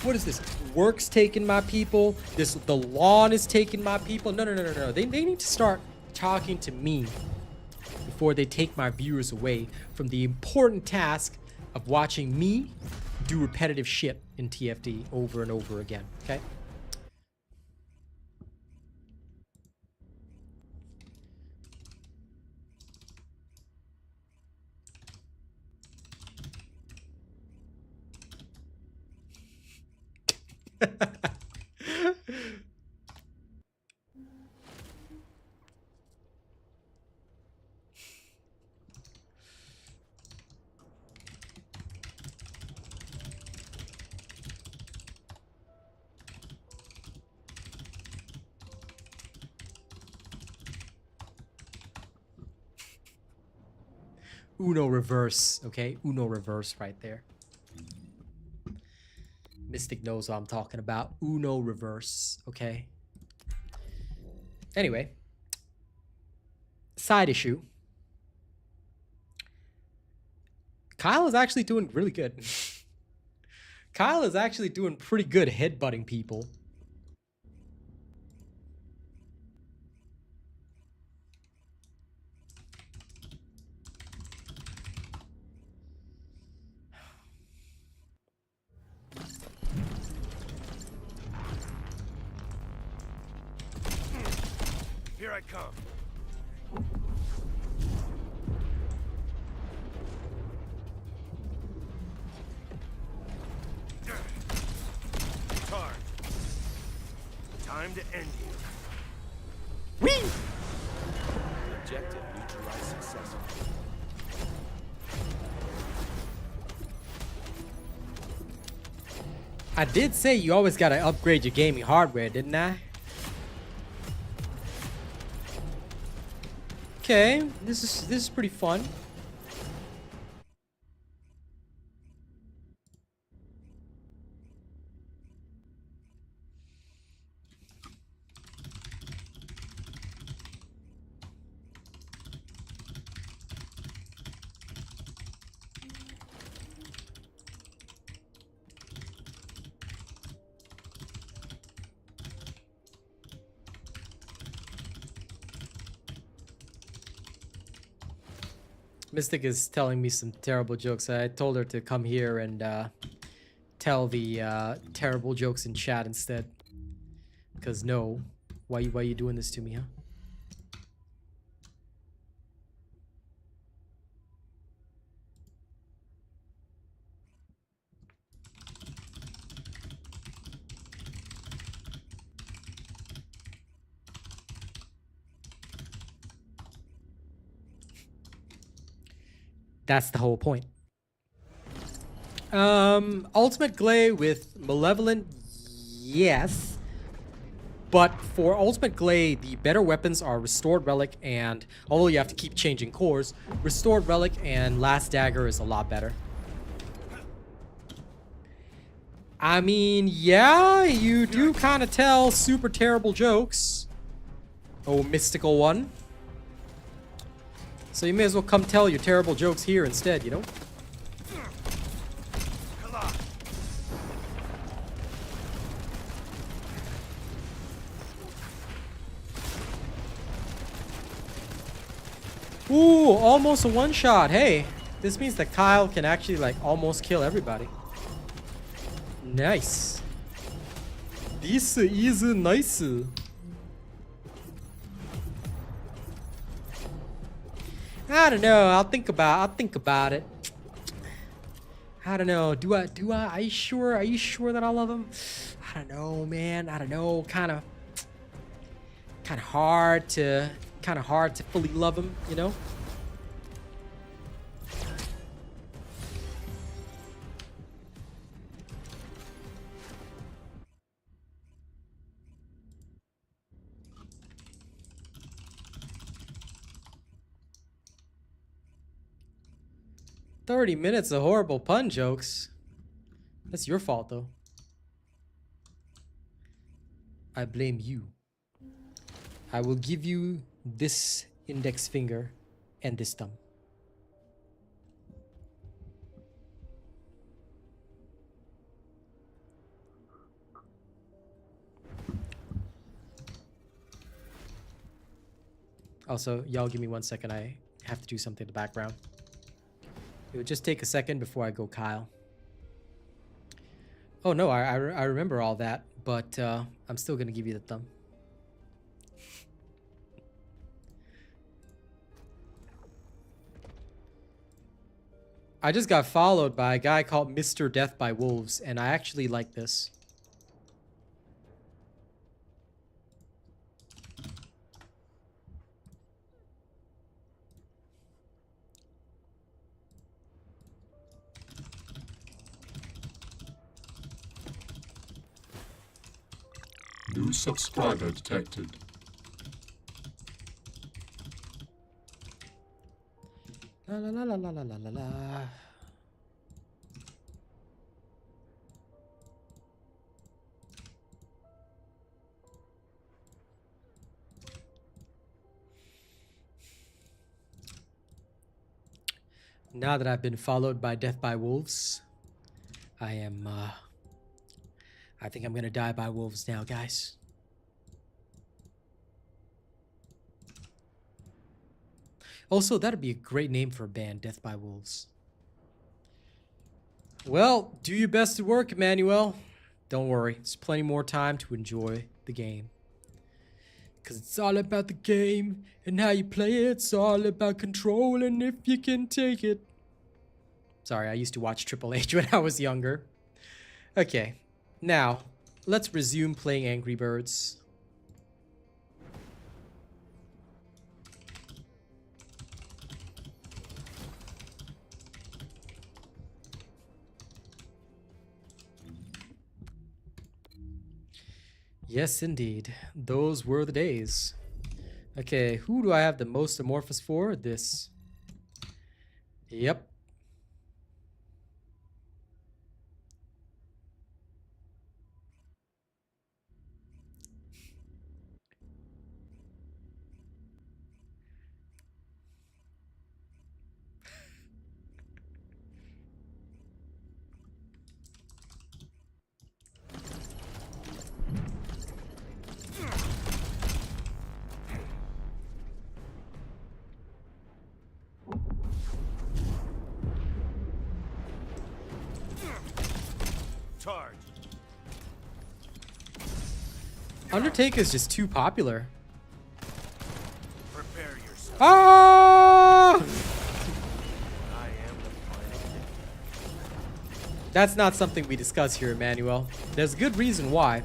What is this? Work's taking my people. The lawn is taking my people. No. They need to start talking to me before they take my viewers away from the important task of watching me do repetitive shit in TFD over and over again. Okay? Uno reverse, okay? Uno reverse right there. Mystic knows what I'm talking about. Uno reverse, okay? Anyway. Side issue. Kyle is actually doing really good. Kyle is actually doing pretty good headbutting people. Here I come. Charge. Time to end you. Whee! Objective neutralized successfully. I did say you always gotta upgrade your gaming hardware, didn't I? Okay, this is pretty fun. Mystic is telling me some terrible jokes. I told her to come here and tell the terrible jokes in chat instead. Because no, why you doing this to me, huh? That's the whole point. Ultimate Glay with Malevolent, yes. But for Ultimate Glay, the better weapons are Restored Relic and, although you have to keep changing cores, Restored Relic and Last Dagger is a lot better. I mean, yeah, you do kind of tell super terrible jokes. Oh, mystical one. So you may as well come tell your terrible jokes here instead, you know? Ooh, almost a one-shot. Hey, this means that Kyle can actually, like, almost kill everybody. Nice. This is nice. I don't know. I'll think about it. I don't know. Are you sure that I love him? I don't know, man. I don't know. Kind of hard to fully love him, you know? "30 minutes of horrible pun jokes." That's your fault, though. I blame you. I will give you this index finger and this thumb. Also, y'all give me 1 second. I have to do something in the background. It would just take a second before I go Kyle. Oh no, I remember all that, but I'm still gonna give you the thumb. I just got followed by a guy called Mr. Death by Wolves, and I actually like this. New subscriber detected. La la la la la la la la. Now that I've been followed by Death by Wolves, I think I'm gonna die by wolves now, guys. Also, that'd be a great name for a band, Death by Wolves. Well, do your best at work, Emmanuel. Don't worry, there's plenty more time to enjoy the game. Because it's all about the game and how you play it. It's all about control and if you can take it. Sorry, I used to watch Triple H when I was younger. Okay, now let's resume playing Angry Birds. Yes, indeed. Those were the days. Okay, who do I have the most amorphous for? This. Yep. Charge. Undertaker's just too popular. Prepare yourself. Ah! I am the final. That's not something we discuss here, Emmanuel. There's a good reason why.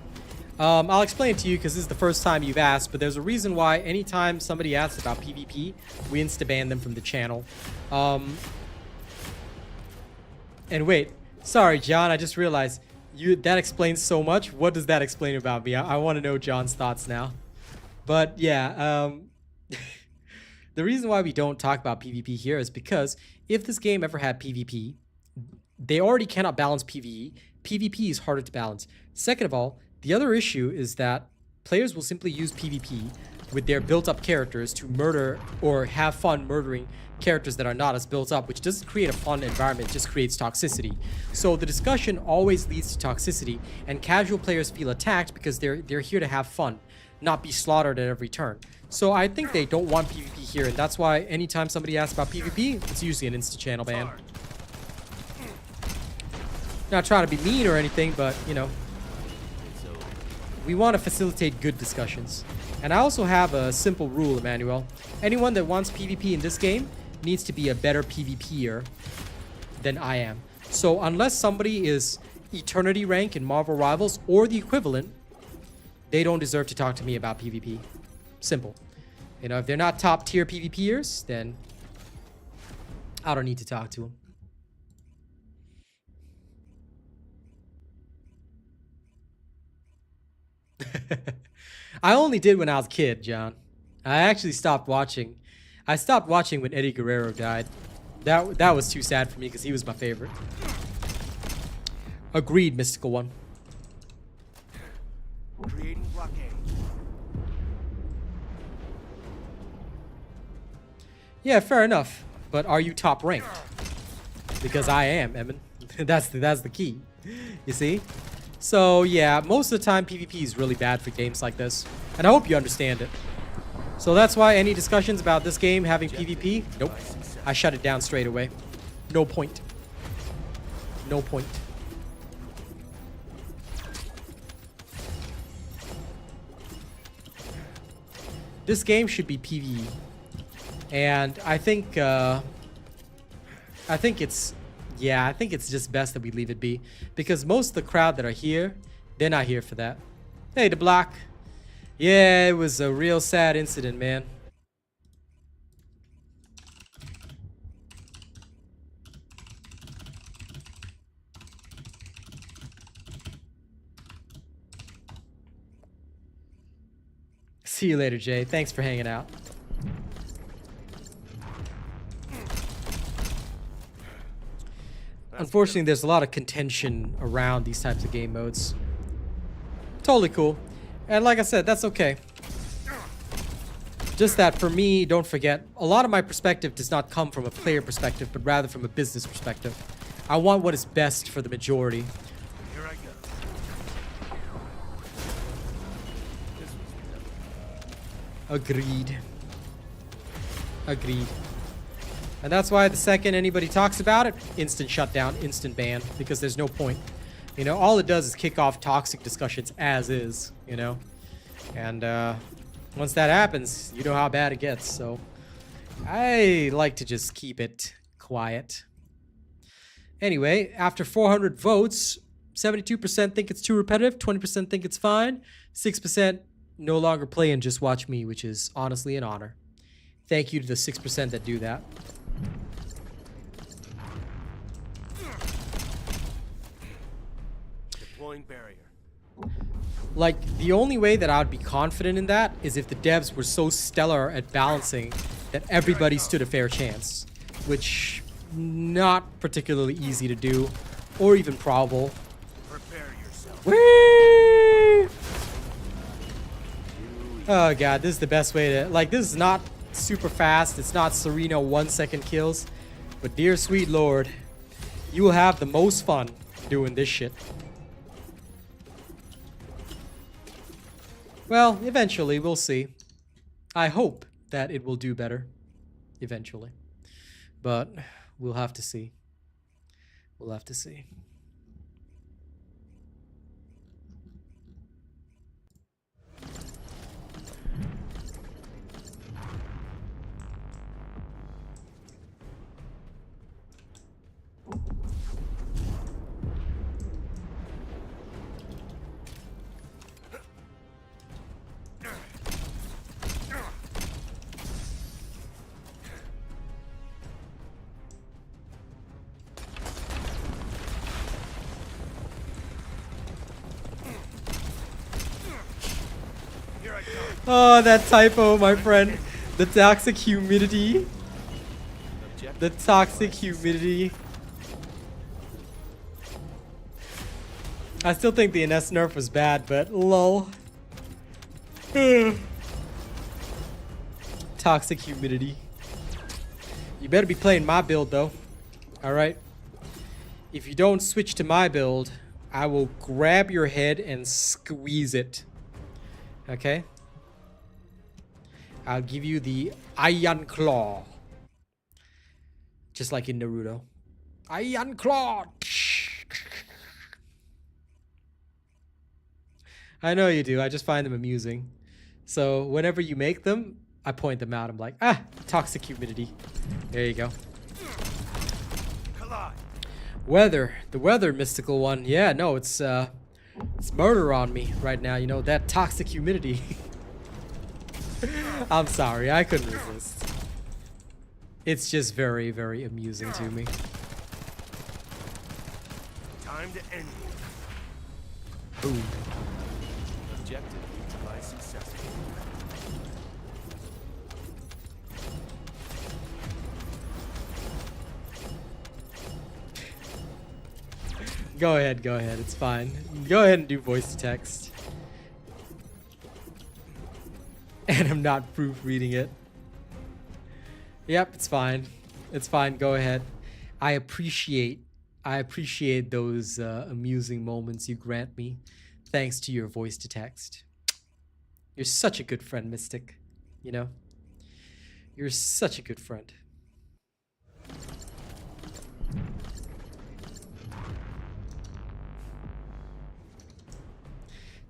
I'll explain it to you because this is the first time you've asked, but there's a reason why anytime somebody asks about PvP, we insta-ban them from the channel. And wait, sorry, John, I just realized that explains so much. What does that explain about me? I want to know John's thoughts now. But yeah, the reason why we don't talk about PvP here is because if this game ever had PvP, they already cannot balance PvE. PvP is harder to balance. Second of all, the other issue is that players will simply use PvP with their built-up characters to murder or have fun murdering characters that are not as built up, which doesn't create a fun environment, it just creates toxicity. So the discussion always leads to toxicity, and casual players feel attacked because they're here to have fun, not be slaughtered at every turn. So I think they don't want PvP here, and that's why anytime somebody asks about PvP, it's usually an insta-channel ban. Not trying to be mean or anything, but, you know, we want to facilitate good discussions. And I also have a simple rule, Emmanuel. Anyone that wants PvP in this game needs to be a better PvPer than I am. So unless somebody is Eternity rank in Marvel Rivals or the equivalent, they don't deserve to talk to me about PvP. Simple. You know, if they're not top tier PvPers, then I don't need to talk to them. I only did when I was a kid, John. I actually stopped watching. I stopped watching when Eddie Guerrero died. That was too sad for me because he was my favorite. Agreed, Mystical One. Creating blockade. Yeah, fair enough. But are you top ranked? Because I am, Emin. that's the key. You see? So yeah, most of the time PvP is really bad for games like this. And I hope you understand it. So that's why any discussions about this game having PvP, nope. I shut it down straight away. No point. No point. This game should be PvE. And I think it's just best that we leave it be. Because most of the crowd that are here, they're not here for that. Hey, the block. Yeah, it was a real sad incident, man. See you later, Jay. Thanks for hanging out. Unfortunately, there's a lot of contention around these types of game modes. Totally cool. And like I said, that's okay. Just that for me, don't forget, a lot of my perspective does not come from a player perspective, but rather from a business perspective. I want what is best for the majority. Here I go. Agreed. Agreed. And that's why the second anybody talks about it, instant shutdown, instant ban, because there's no point. You know, all it does is kick off toxic discussions as is, you know. And once that happens, you know how bad it gets. So I like to just keep it quiet. Anyway, after 400 votes, 72% think it's too repetitive, 20% think it's fine, 6% no longer play and just watch me, which is honestly an honor. Thank you to the 6% that do that. Deploying barrier. Like, the only way that I would be confident in that is if the devs were so stellar at balancing that everybody stood a fair chance, which not particularly easy to do or even probable. Prepare yourself. Whee! Oh god, this is the best way to, like, this is not super fast, it's not Serena 1-second kills, but dear sweet lord, you will have the most fun doing this shit. Well, eventually, we'll see. I hope that it will do better. Eventually. But we'll have to see. We'll have to see. Oh, that typo, my friend. The toxic humidity. The toxic humidity. I still think the NS nerf was bad, but lol. Toxic humidity. You better be playing my build though. Alright? If you don't switch to my build, I will grab your head and squeeze it. Okay? I'll give you the Iron Claw. Just like in Naruto. Iron Claw! I know you do. I just find them amusing. So whenever you make them, I point them out. I'm like, ah, toxic humidity. There you go. Weather. The weather, mystical one. Yeah, no, it's murder on me right now. You know, that toxic humidity. I'm sorry. I couldn't resist. It's just very, very amusing to me. Time to end. Boom. Objective neutralized successfully. Go ahead, go ahead. It's fine. Go ahead and do voice to text. And I'm not proofreading it. Yep, it's fine. It's fine. Go ahead. I appreciate those amusing moments you grant me, thanks to your voice to text. You're such a good friend, Mystic. You know? You're such a good friend.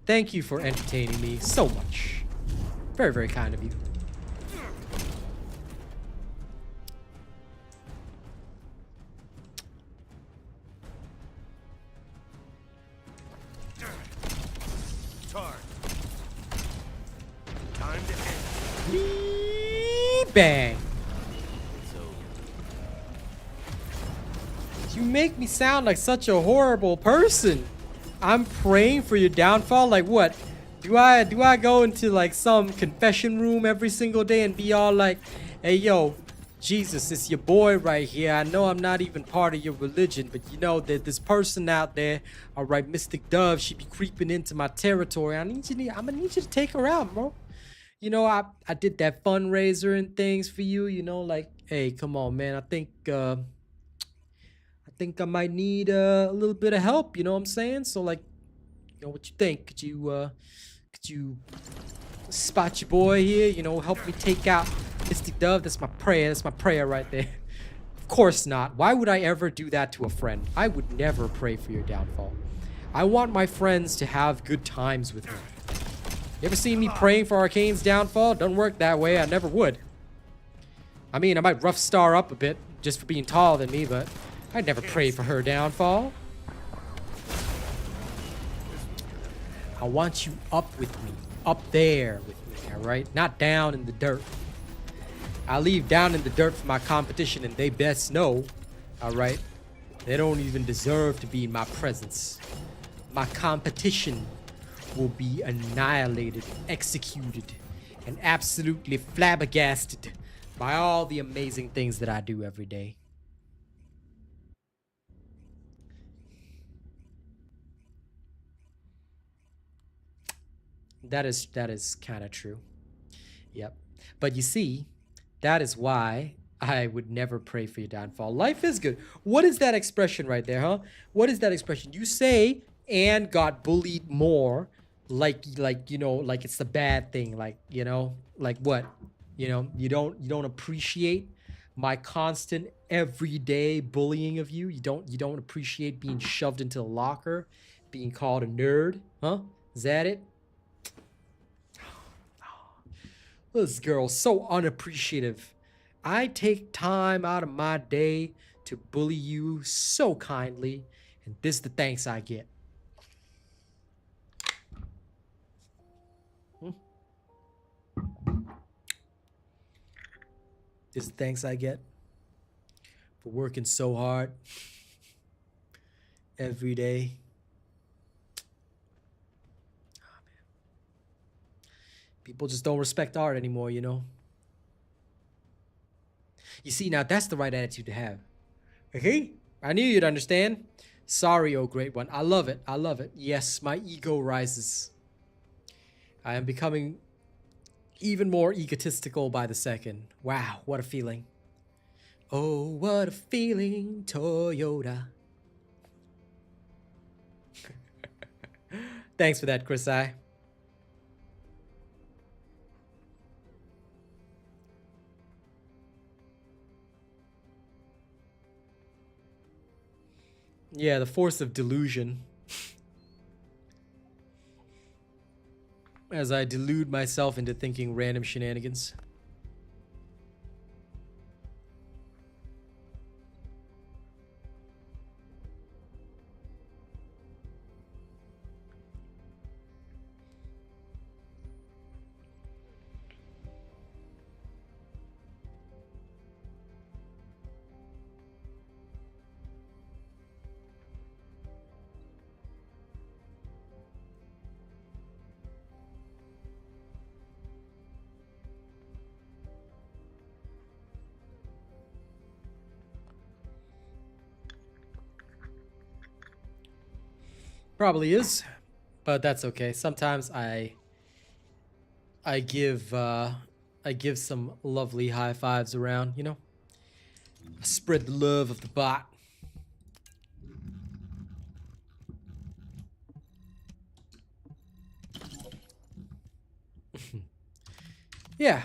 Thank you for entertaining me so much. Very, very kind of you. Charge. Time to end. Bang. It's over. You make me sound like such a horrible person. I'm praying for your downfall. Like what? Do I go into like some confession room every single day and be all like, hey yo, Jesus, it's your boy right here. I know I'm not even part of your religion, but you know that this person out there, all right, MysticDove, she be creeping into my territory. I'm gonna need you to take her out, bro. You know, I did that fundraiser and things for you. You know, like, hey, come on, man. I think I might need a little bit of help. You know what I'm saying? So like, you know, what you think? Could you spot your boy here? You know, help me take out MysticDove. That's my prayer. That's my prayer right there. Of course not. Why would I ever do that to a friend? I would never pray for your downfall. I want my friends to have good times with me. You ever seen me praying for Arcane's downfall? Doesn't work that way. I never would. I mean, I might rough Star up a bit just for being taller than me, but I'd never pray for her downfall. I want you up with me. Up there with me, alright? Not down in the dirt. I leave down in the dirt for my competition, and they best know, alright? They don't even deserve to be in my presence. My competition will be annihilated, executed, and absolutely flabbergasted by all the amazing things that I do every day. That is kind of true. Yep. But you see, that is why I would never pray for your downfall. Life is good. What is that expression right there, huh? What is that expression? You say Anne got bullied more, like you know, like it's the bad thing, like, you know, like what? You know, you don't appreciate my constant everyday bullying of you. You don't appreciate being shoved into a locker, being called a nerd, huh? Is that it? This girl's so unappreciative. I take time out of my day to bully you so kindly, and this is the thanks I get. This is the thanks I get for working so hard every day. People just don't respect art anymore, you know? You see, now that's the right attitude to have. Okay? I knew you'd understand. Sorry, oh great one. I love it. I love it. Yes, my ego rises. I am becoming even more egotistical by the second. Wow, what a feeling. Oh, what a feeling, Toyota. Thanks for that, Chris I. Yeah, the force of delusion. As I delude myself into thinking random shenanigans. Probably is, but that's okay. Sometimes I give some lovely high fives around, you know? I spread the love of the bot. Yeah.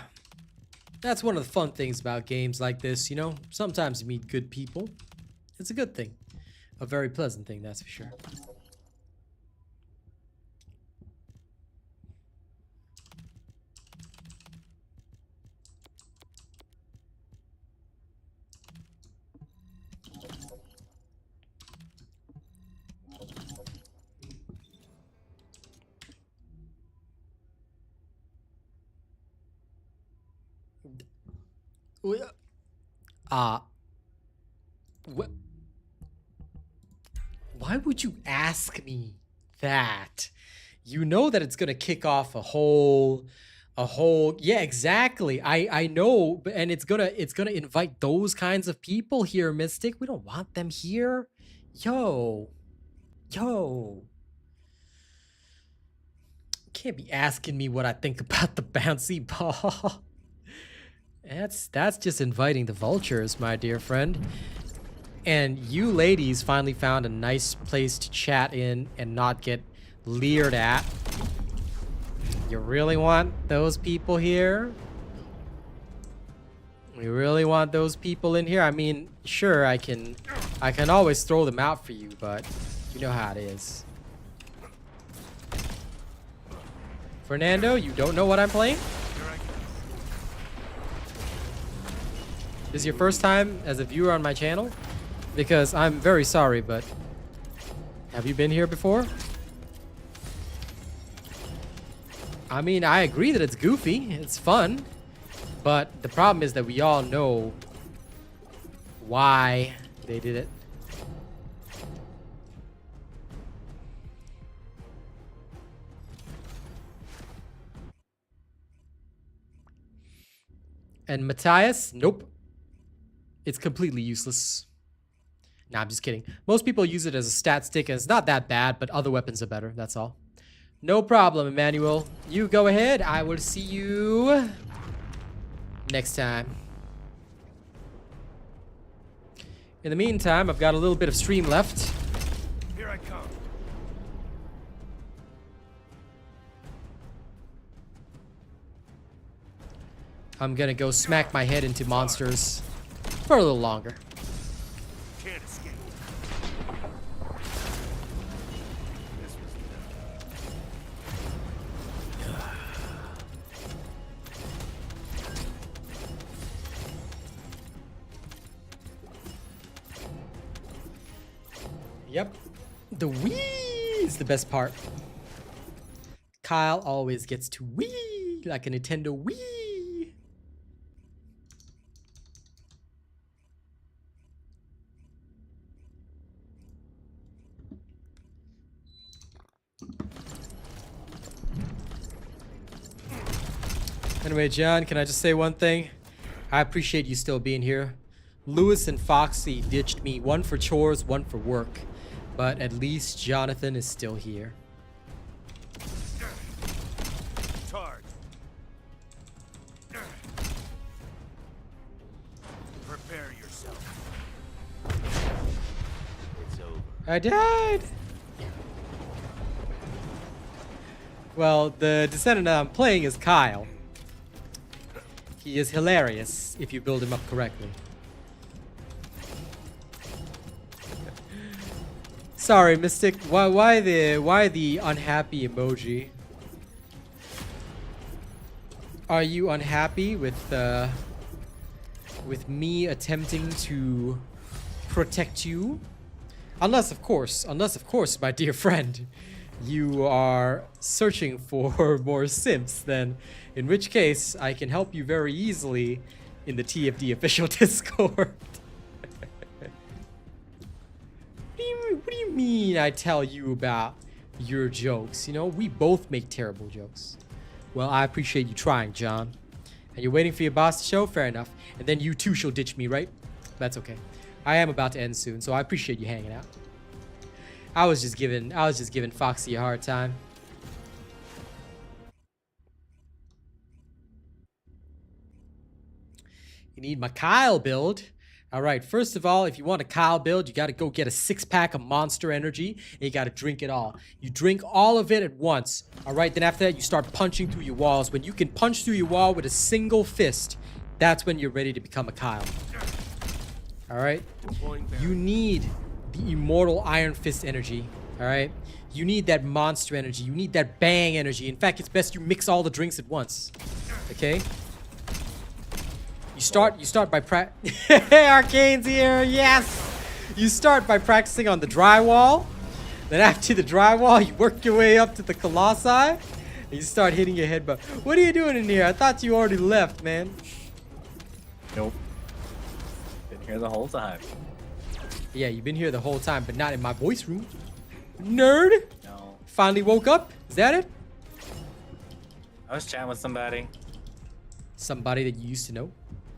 That's one of the fun things about games like this, you know? Sometimes you meet good people. It's a good thing. A very pleasant thing, that's for sure. Why would you ask me that? You know that it's gonna kick off a whole yeah, exactly. I know, and it's gonna invite those kinds of people here, Mystic. We don't want them here. Yo. Can't be asking me what I think about the bouncy ball. That's just inviting the vultures, my dear friend. And you ladies finally found a nice place to chat in and not get leered at. You really want those people here? You really want those people in here? I mean, sure, I can always throw them out for you, but you know how it is. Fernando, you don't know what I'm playing? This is your first time as a viewer on my channel? Because I'm very sorry, but have you been here before? I mean, I agree that it's goofy, it's fun, but the problem is that we all know why they did it. And Matthias, nope. It's completely useless. Nah, I'm just kidding. Most people use it as a stat stick, and it's not that bad, but other weapons are better, that's all. No problem, Emmanuel. You go ahead. I will see you next time. In the meantime, I've got a little bit of stream left. Here I come. I'm gonna go smack my head into monsters for a little longer. Can't escape. This was Yep. The Wii is the best part. Kyle always gets to Wii like a Nintendo Wii. Anyway, John, can I just say one thing? I appreciate you still being here. Lewis and Foxy ditched me, one for chores, one for work. But at least Jonathan is still here. Charge. Prepare yourself. It's over. I died! Well, the Descendant that I'm playing is Kyle. He is hilarious if you build him up correctly. Sorry, Mystic. Why the unhappy emoji? Are you unhappy with me attempting to protect you? Unless of course, my dear friend, you are searching for more simps, then in which case I can help you very easily in the TFD official Discord. What do you mean I tell you about your jokes? You know, we both make terrible jokes. Well, I appreciate you trying, John. And you're waiting for your boss to show? Fair enough. And then you too shall ditch me, right? That's okay. I am about to end soon, so I appreciate you hanging out. I was just giving Foxy a hard time. You need my Kyle build. All right, first of all, if you want a Kyle build, you got to go get a 6-pack of Monster Energy, and you got to drink it all. You drink all of it at once. All right, then after that, you start punching through your walls. When you can punch through your wall with a single fist, that's when you're ready to become a Kyle. All right? You need the immortal Iron Fist energy. All right? You need that Monster Energy. You need that Bang energy. In fact, it's best you mix all the drinks at once. Okay? You start by Arcane's here, yes! You start by practicing on the drywall. Then after the drywall, you work your way up to the Colossi. And you start hitting your head, but what are you doing in here? I thought you already left, man. Nope. Been here the whole time. Yeah, you've been here the whole time, but not in my voice room. Nerd! No. Finally woke up? Is that it? I was chatting with somebody. Somebody that you used to know?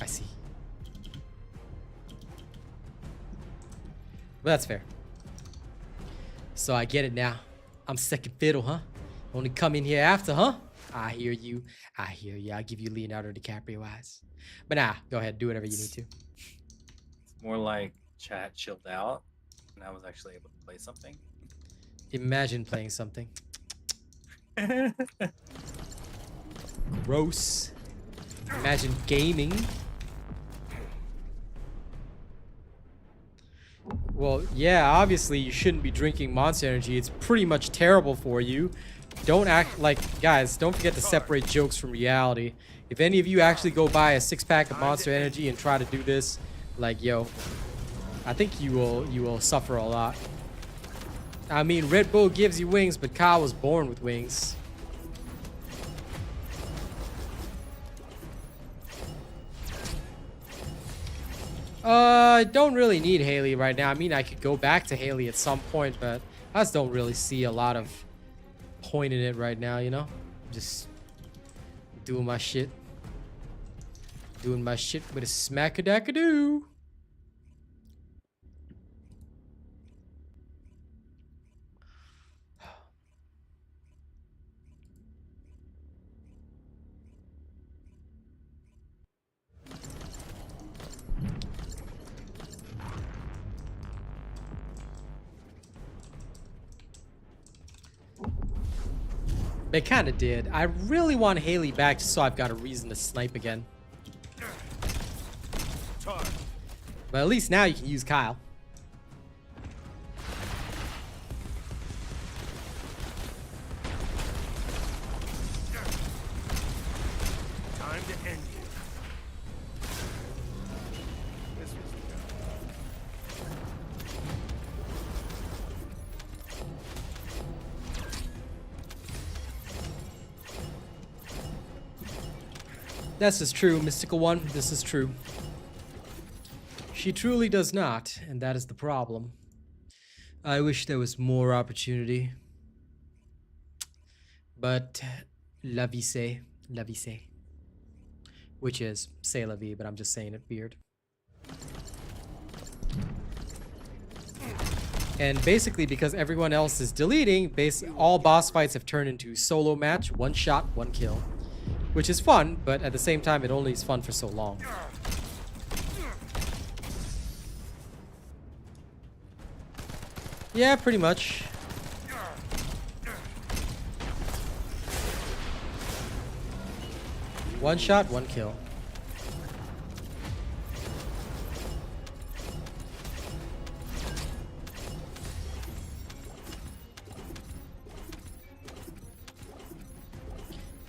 I see. But that's fair. So I get it now. I'm second fiddle, huh? Only come in here after, huh? I hear you. I hear you. I'll give you Leonardo DiCaprio eyes. But nah, go ahead. Do whatever you need to. It's more like chat chilled out, and I was actually able to play something. Imagine playing something. Gross. Imagine gaming. Well, yeah, obviously you shouldn't be drinking Monster Energy. It's pretty much terrible for you. Don't act like, guys, don't forget to separate jokes from reality. If any of you actually go buy a 6-pack of Monster Energy and try to do this, like, yo, I think you will suffer a lot. I mean, Red Bull gives you wings, but Kyle was born with wings. I don't really need Haley right now. I mean, I could go back to Haley at some point, but I just don't really see a lot of point in it right now, you know? Just doing my shit. Doing my shit with a smack-a-dack-a-doo. They kind of did. I really want Haley back just so I've got a reason to snipe again. But at least now you can use Kyle. Time to end you. This was This is true, Mystical One. This is true. She truly does not, and that is the problem. I wish there was more opportunity. But, la vie c'est, la vie c'est. which is c'est la vie, but I'm just saying it weird. And basically, because everyone else is deleting, all boss fights have turned into solo match, one shot, one kill. Which is fun, but at the same time, it only is fun for so long. Yeah, pretty much. One shot, one kill.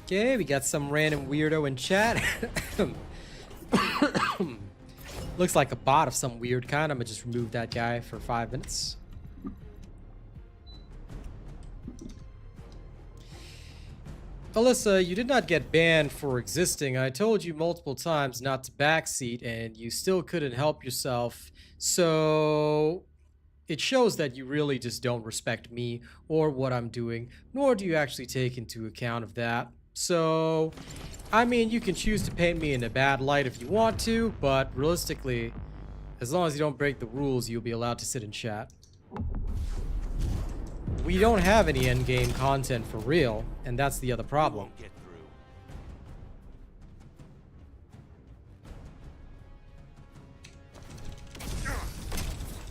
Okay, we got some random weirdo in chat. Looks like a bot of some weird kind. I'm gonna just remove that guy for 5 minutes. Alyssa, you did not get banned for existing. I told you multiple times not to backseat, and you still couldn't help yourself. So it shows that you really just don't respect me or what I'm doing, nor do you actually take into account of that. So, I mean, you can choose to paint me in a bad light if you want to, but realistically, as long as you don't break the rules, you'll be allowed to sit in chat. We don't have any endgame content for real, and that's the other problem.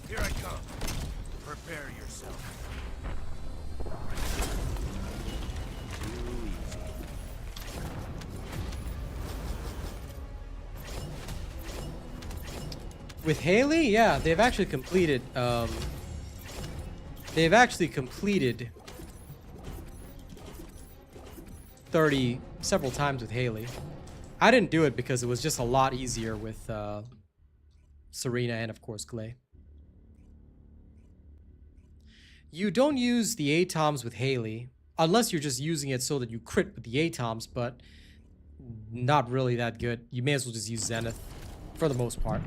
Here I come. Prepare yourself. With Haley, yeah, they've actually completed, they've actually completed 30 several times with Haley. I didn't do it because it was just a lot easier with Serena and of course Clay. You don't use the ATOMs with Haley unless you're just using it so that you crit with the ATOMs, but not really that good. You may as well just use Zenith for the most part,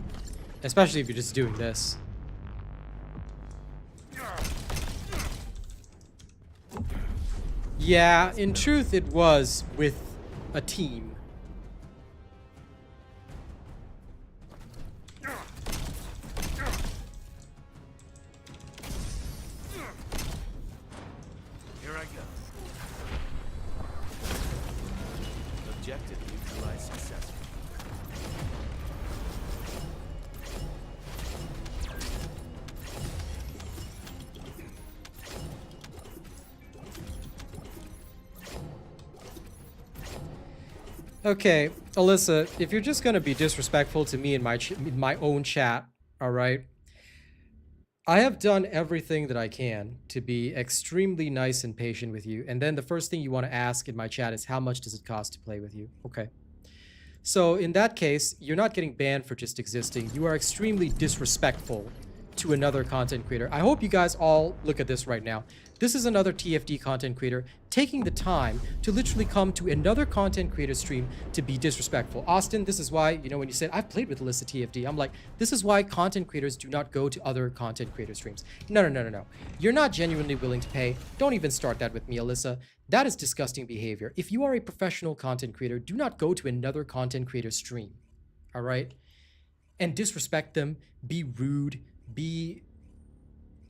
especially if you're just doing this. Yeah, in truth, it was with a team. Here I go. Objective neutralized successfully. Okay, Alyssa, if you're just gonna be disrespectful to me in my own chat, all right? I have done everything that I can to be extremely nice and patient with you, and then the first thing you want to ask in my chat is how much does it cost to play with you? Okay. So in that case, you're not getting banned for just existing. You are extremely disrespectful to another content creator. I hope you guys all look at this right now. This is another TFD content creator taking the time to literally come to another content creator stream to be disrespectful. Austin, this is why, you know, when you said, I've played with Alyssa TFD, I'm like, this is why content creators do not go to other content creator streams. No. You're not genuinely willing to pay. Don't even start that with me, Alyssa. That is disgusting behavior. If you are a professional content creator, do not go to another content creator stream, all right? And disrespect them, be rude,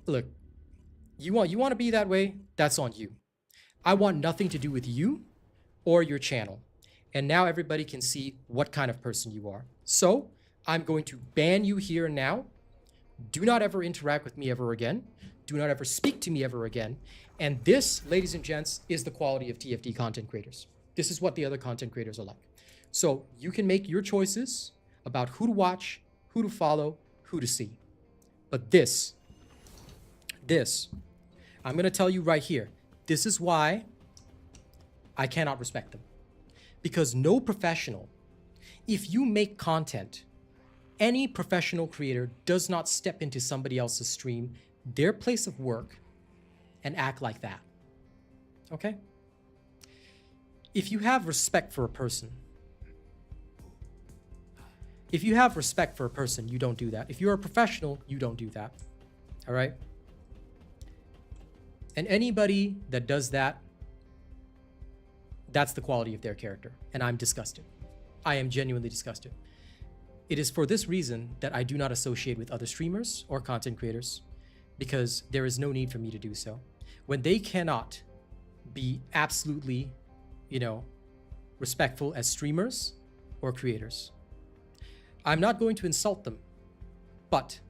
look, you want to be that way, that's on you. I want nothing to do with you or your channel. And now everybody can see what kind of person you are. So I'm going to ban you here and now. Do not ever interact with me ever again. Do not ever speak to me ever again. And this, ladies and gents, is the quality of TFD content creators. This is what the other content creators are like. So you can make your choices about who to watch, who to follow, who to see. But this, I'm going to tell you right here, this is why I cannot respect them. Because no professional, if you make content, any professional creator does not step into somebody else's stream, their place of work, and act like that. Okay? If you have respect for a person, you don't do that. If you're a professional, you don't do that. All right? And anybody that does that, that's the quality of their character. And I'm disgusted. I am genuinely disgusted. It is for this reason that I do not associate with other streamers or content creators, because there is no need for me to do so. When they cannot be absolutely, respectful as streamers or creators, I'm not going to insult them. But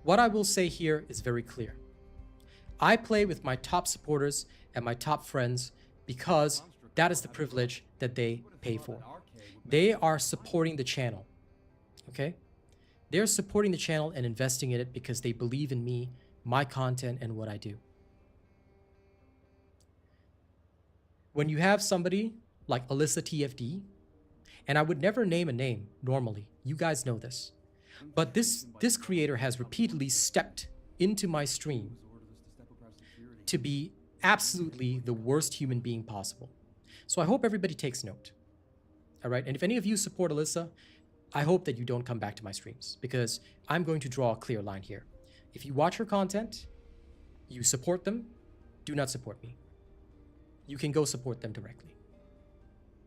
what I will say here is very clear. I play with my top supporters and my top friends because that is the privilege that they pay for. They are supporting the channel, okay? They're supporting the channel and investing in it because they believe in me, my content, and what I do. When you have somebody like Alyssa TFD, and I would never name a name normally, you guys know this, but this creator has repeatedly stepped into my stream to be absolutely the worst human being possible. So I hope everybody takes note. All right, and if any of you support Alyssa, I hope that you don't come back to my streams, because I'm going to draw a clear line here. If you watch her content, you support them, do not support me. You can go support them directly.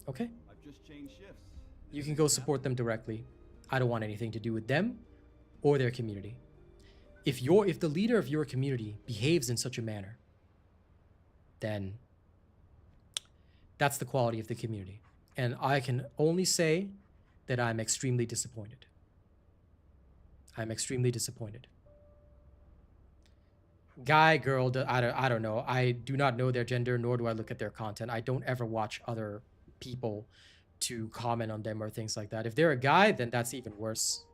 Okay? I've just changed shifts. You can go support them directly. I don't want anything to do with them or their community. If the leader of your community behaves in such a manner, then that's the quality of the community. And I can only say that I'm extremely disappointed. I'm extremely disappointed. Guy, girl, I don't know. I do not know their gender, nor do I look at their content. I don't ever watch other people to comment on them or things like that. If they're a guy, then that's even worse.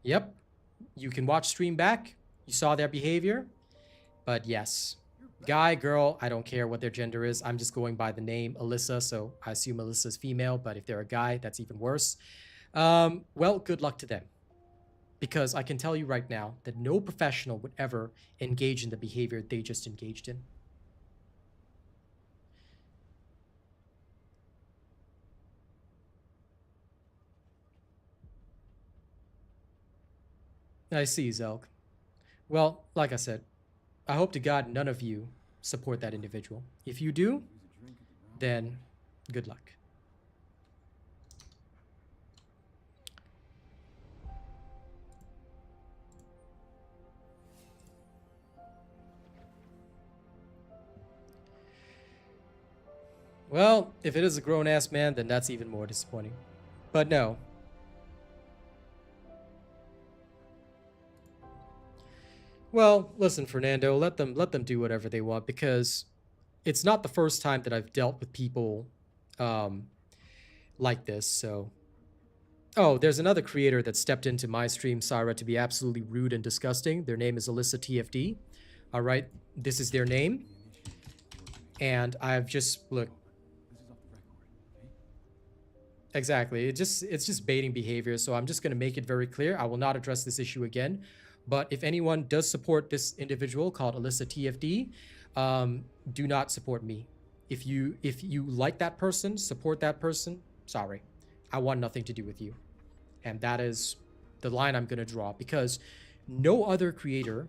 Yep. You can watch stream back. You saw their behavior. But yes. Guy, girl, I don't care what their gender is. I'm just going by the name Alyssa, so I assume Alyssa's female, but if they're a guy, that's even worse. Well, good luck to them. Because I can tell you right now that no professional would ever engage in the behavior they just engaged in. I see, Zelk. Well, like I said, I hope to God none of you support that individual. If you do, then good luck. Well, if it is a grown-ass man, then that's even more disappointing. But no. Well, listen, Fernando, let them do whatever they want, because it's not the first time that I've dealt with people like this, so... Oh, there's another creator that stepped into my stream, Syra, to be absolutely rude and disgusting. Their name is Alyssa TFD. All right, this is their name. And I've just... Look. Exactly. It's just baiting behavior, so I'm just going to make it very clear. I will not address this issue again. But if anyone does support this individual called Alyssa TFD, do not support me. If you like that person, support that person, sorry. I want nothing to do with you. And that is the line I'm going to draw, because no other creator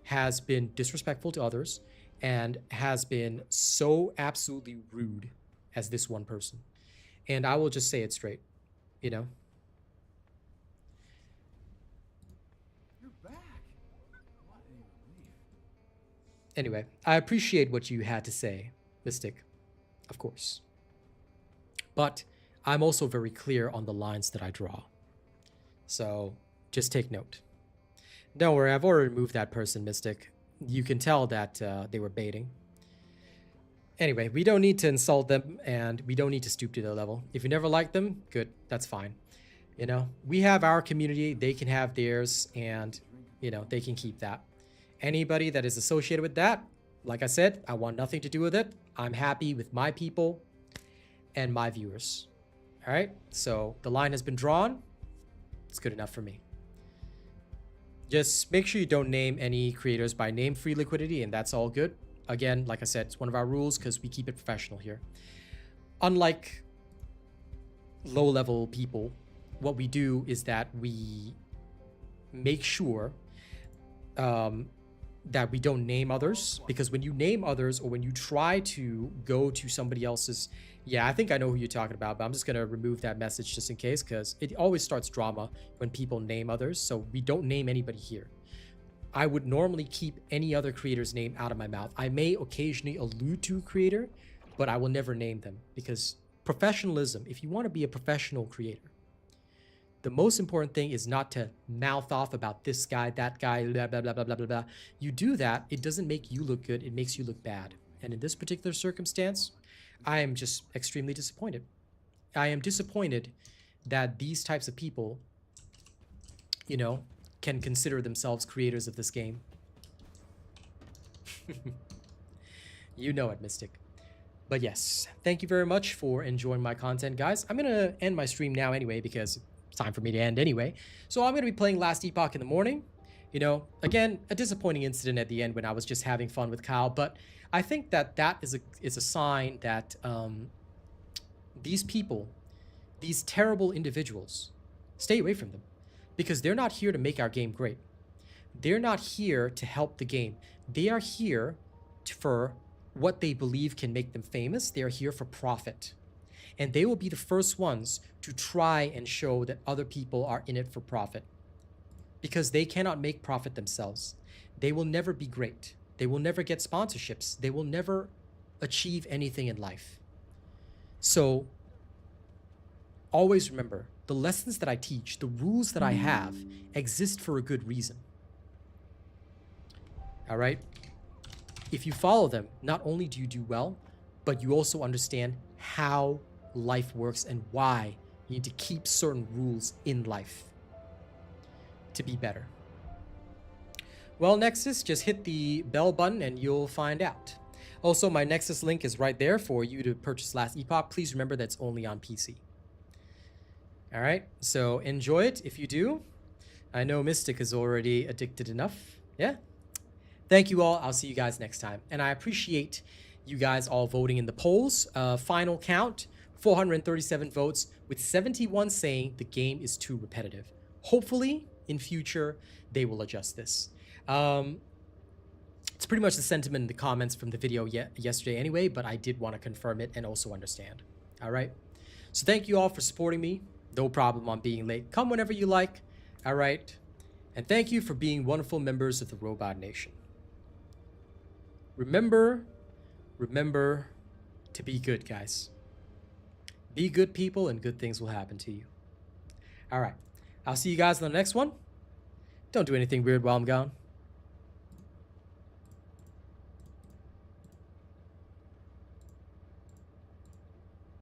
has been disrespectful to others and has been so absolutely rude as this one person. And I will just say it straight, you know? You're back. What a relief. Anyway, I appreciate what you had to say, Mystic, of course. But I'm also very clear on the lines that I draw. So just take note. Don't worry, I've already removed that person, Mystic. You can tell that they were baiting. Anyway, we don't need to insult them, and we don't need to stoop to their level. If you never liked them, good, that's fine. You know, we have our community, they can have theirs, and, you know, they can keep that. Anybody that is associated with that, like I said, I want nothing to do with it. I'm happy with my people and my viewers. All right, so the line has been drawn. It's good enough for me. Just make sure you don't name any creators by name, free liquidity, and that's all good. Again, like I said, it's one of our rules because we keep it professional here. Unlike low-level people, what we do is that we make sure that we don't name others, because when you name others or when you try to go to somebody else's, yeah, I think I know who you're talking about, but I'm just going to remove that message just in case, because it always starts drama when people name others. So we don't name anybody here. I would normally keep any other creator's name out of my mouth. I may occasionally allude to a creator, but I will never name them, because professionalism, if you want to be a professional creator, the most important thing is not to mouth off about this guy, that guy, blah, blah, blah, blah, blah, blah, blah. You do that, it doesn't make you look good, it makes you look bad. And in this particular circumstance, I am just extremely disappointed. I am disappointed that these types of people, you know, can consider themselves creators of this game. You know it, Mystic. But yes, thank you very much for enjoying my content, guys. I'm going to end my stream now anyway, because it's time for me to end anyway. So I'm going to be playing Last Epoch in the morning. You know, again, a disappointing incident at the end when I was just having fun with Kyle. But I think that that is a sign that these people, these terrible individuals, stay away from them. Because they're not here to make our game great. They're not here to help the game. They are here for what they believe can make them famous. They are here for profit. And they will be the first ones to try and show that other people are in it for profit. Because they cannot make profit themselves. They will never be great. They will never get sponsorships. They will never achieve anything in life. So, always remember, the lessons that I teach, the rules that I have, exist for a good reason. All right? If you follow them, not only do you do well, but you also understand how life works and why you need to keep certain rules in life to be better. Well, Nexus, just hit the bell button and you'll find out. Also, my Nexus link is right there for you to purchase Last Epoch. Please remember that's only on PC. All right, so enjoy it if you do. I know Mystic is already addicted enough. Yeah. Thank you all. I'll see you guys next time. And I appreciate you guys all voting in the polls. Final count, 437 votes, with 71 saying the game is too repetitive. Hopefully, in future, they will adjust this. It's pretty much the sentiment in the comments from the video yesterday anyway, but I did want to confirm it and also understand. All right. So thank you all for supporting me. No problem on being late. Come whenever you like. All right. And thank you for being wonderful members of the Robot Nation. Remember to be good, guys. Be good people and good things will happen to you. All right. I'll see you guys in the next one. Don't do anything weird while I'm gone.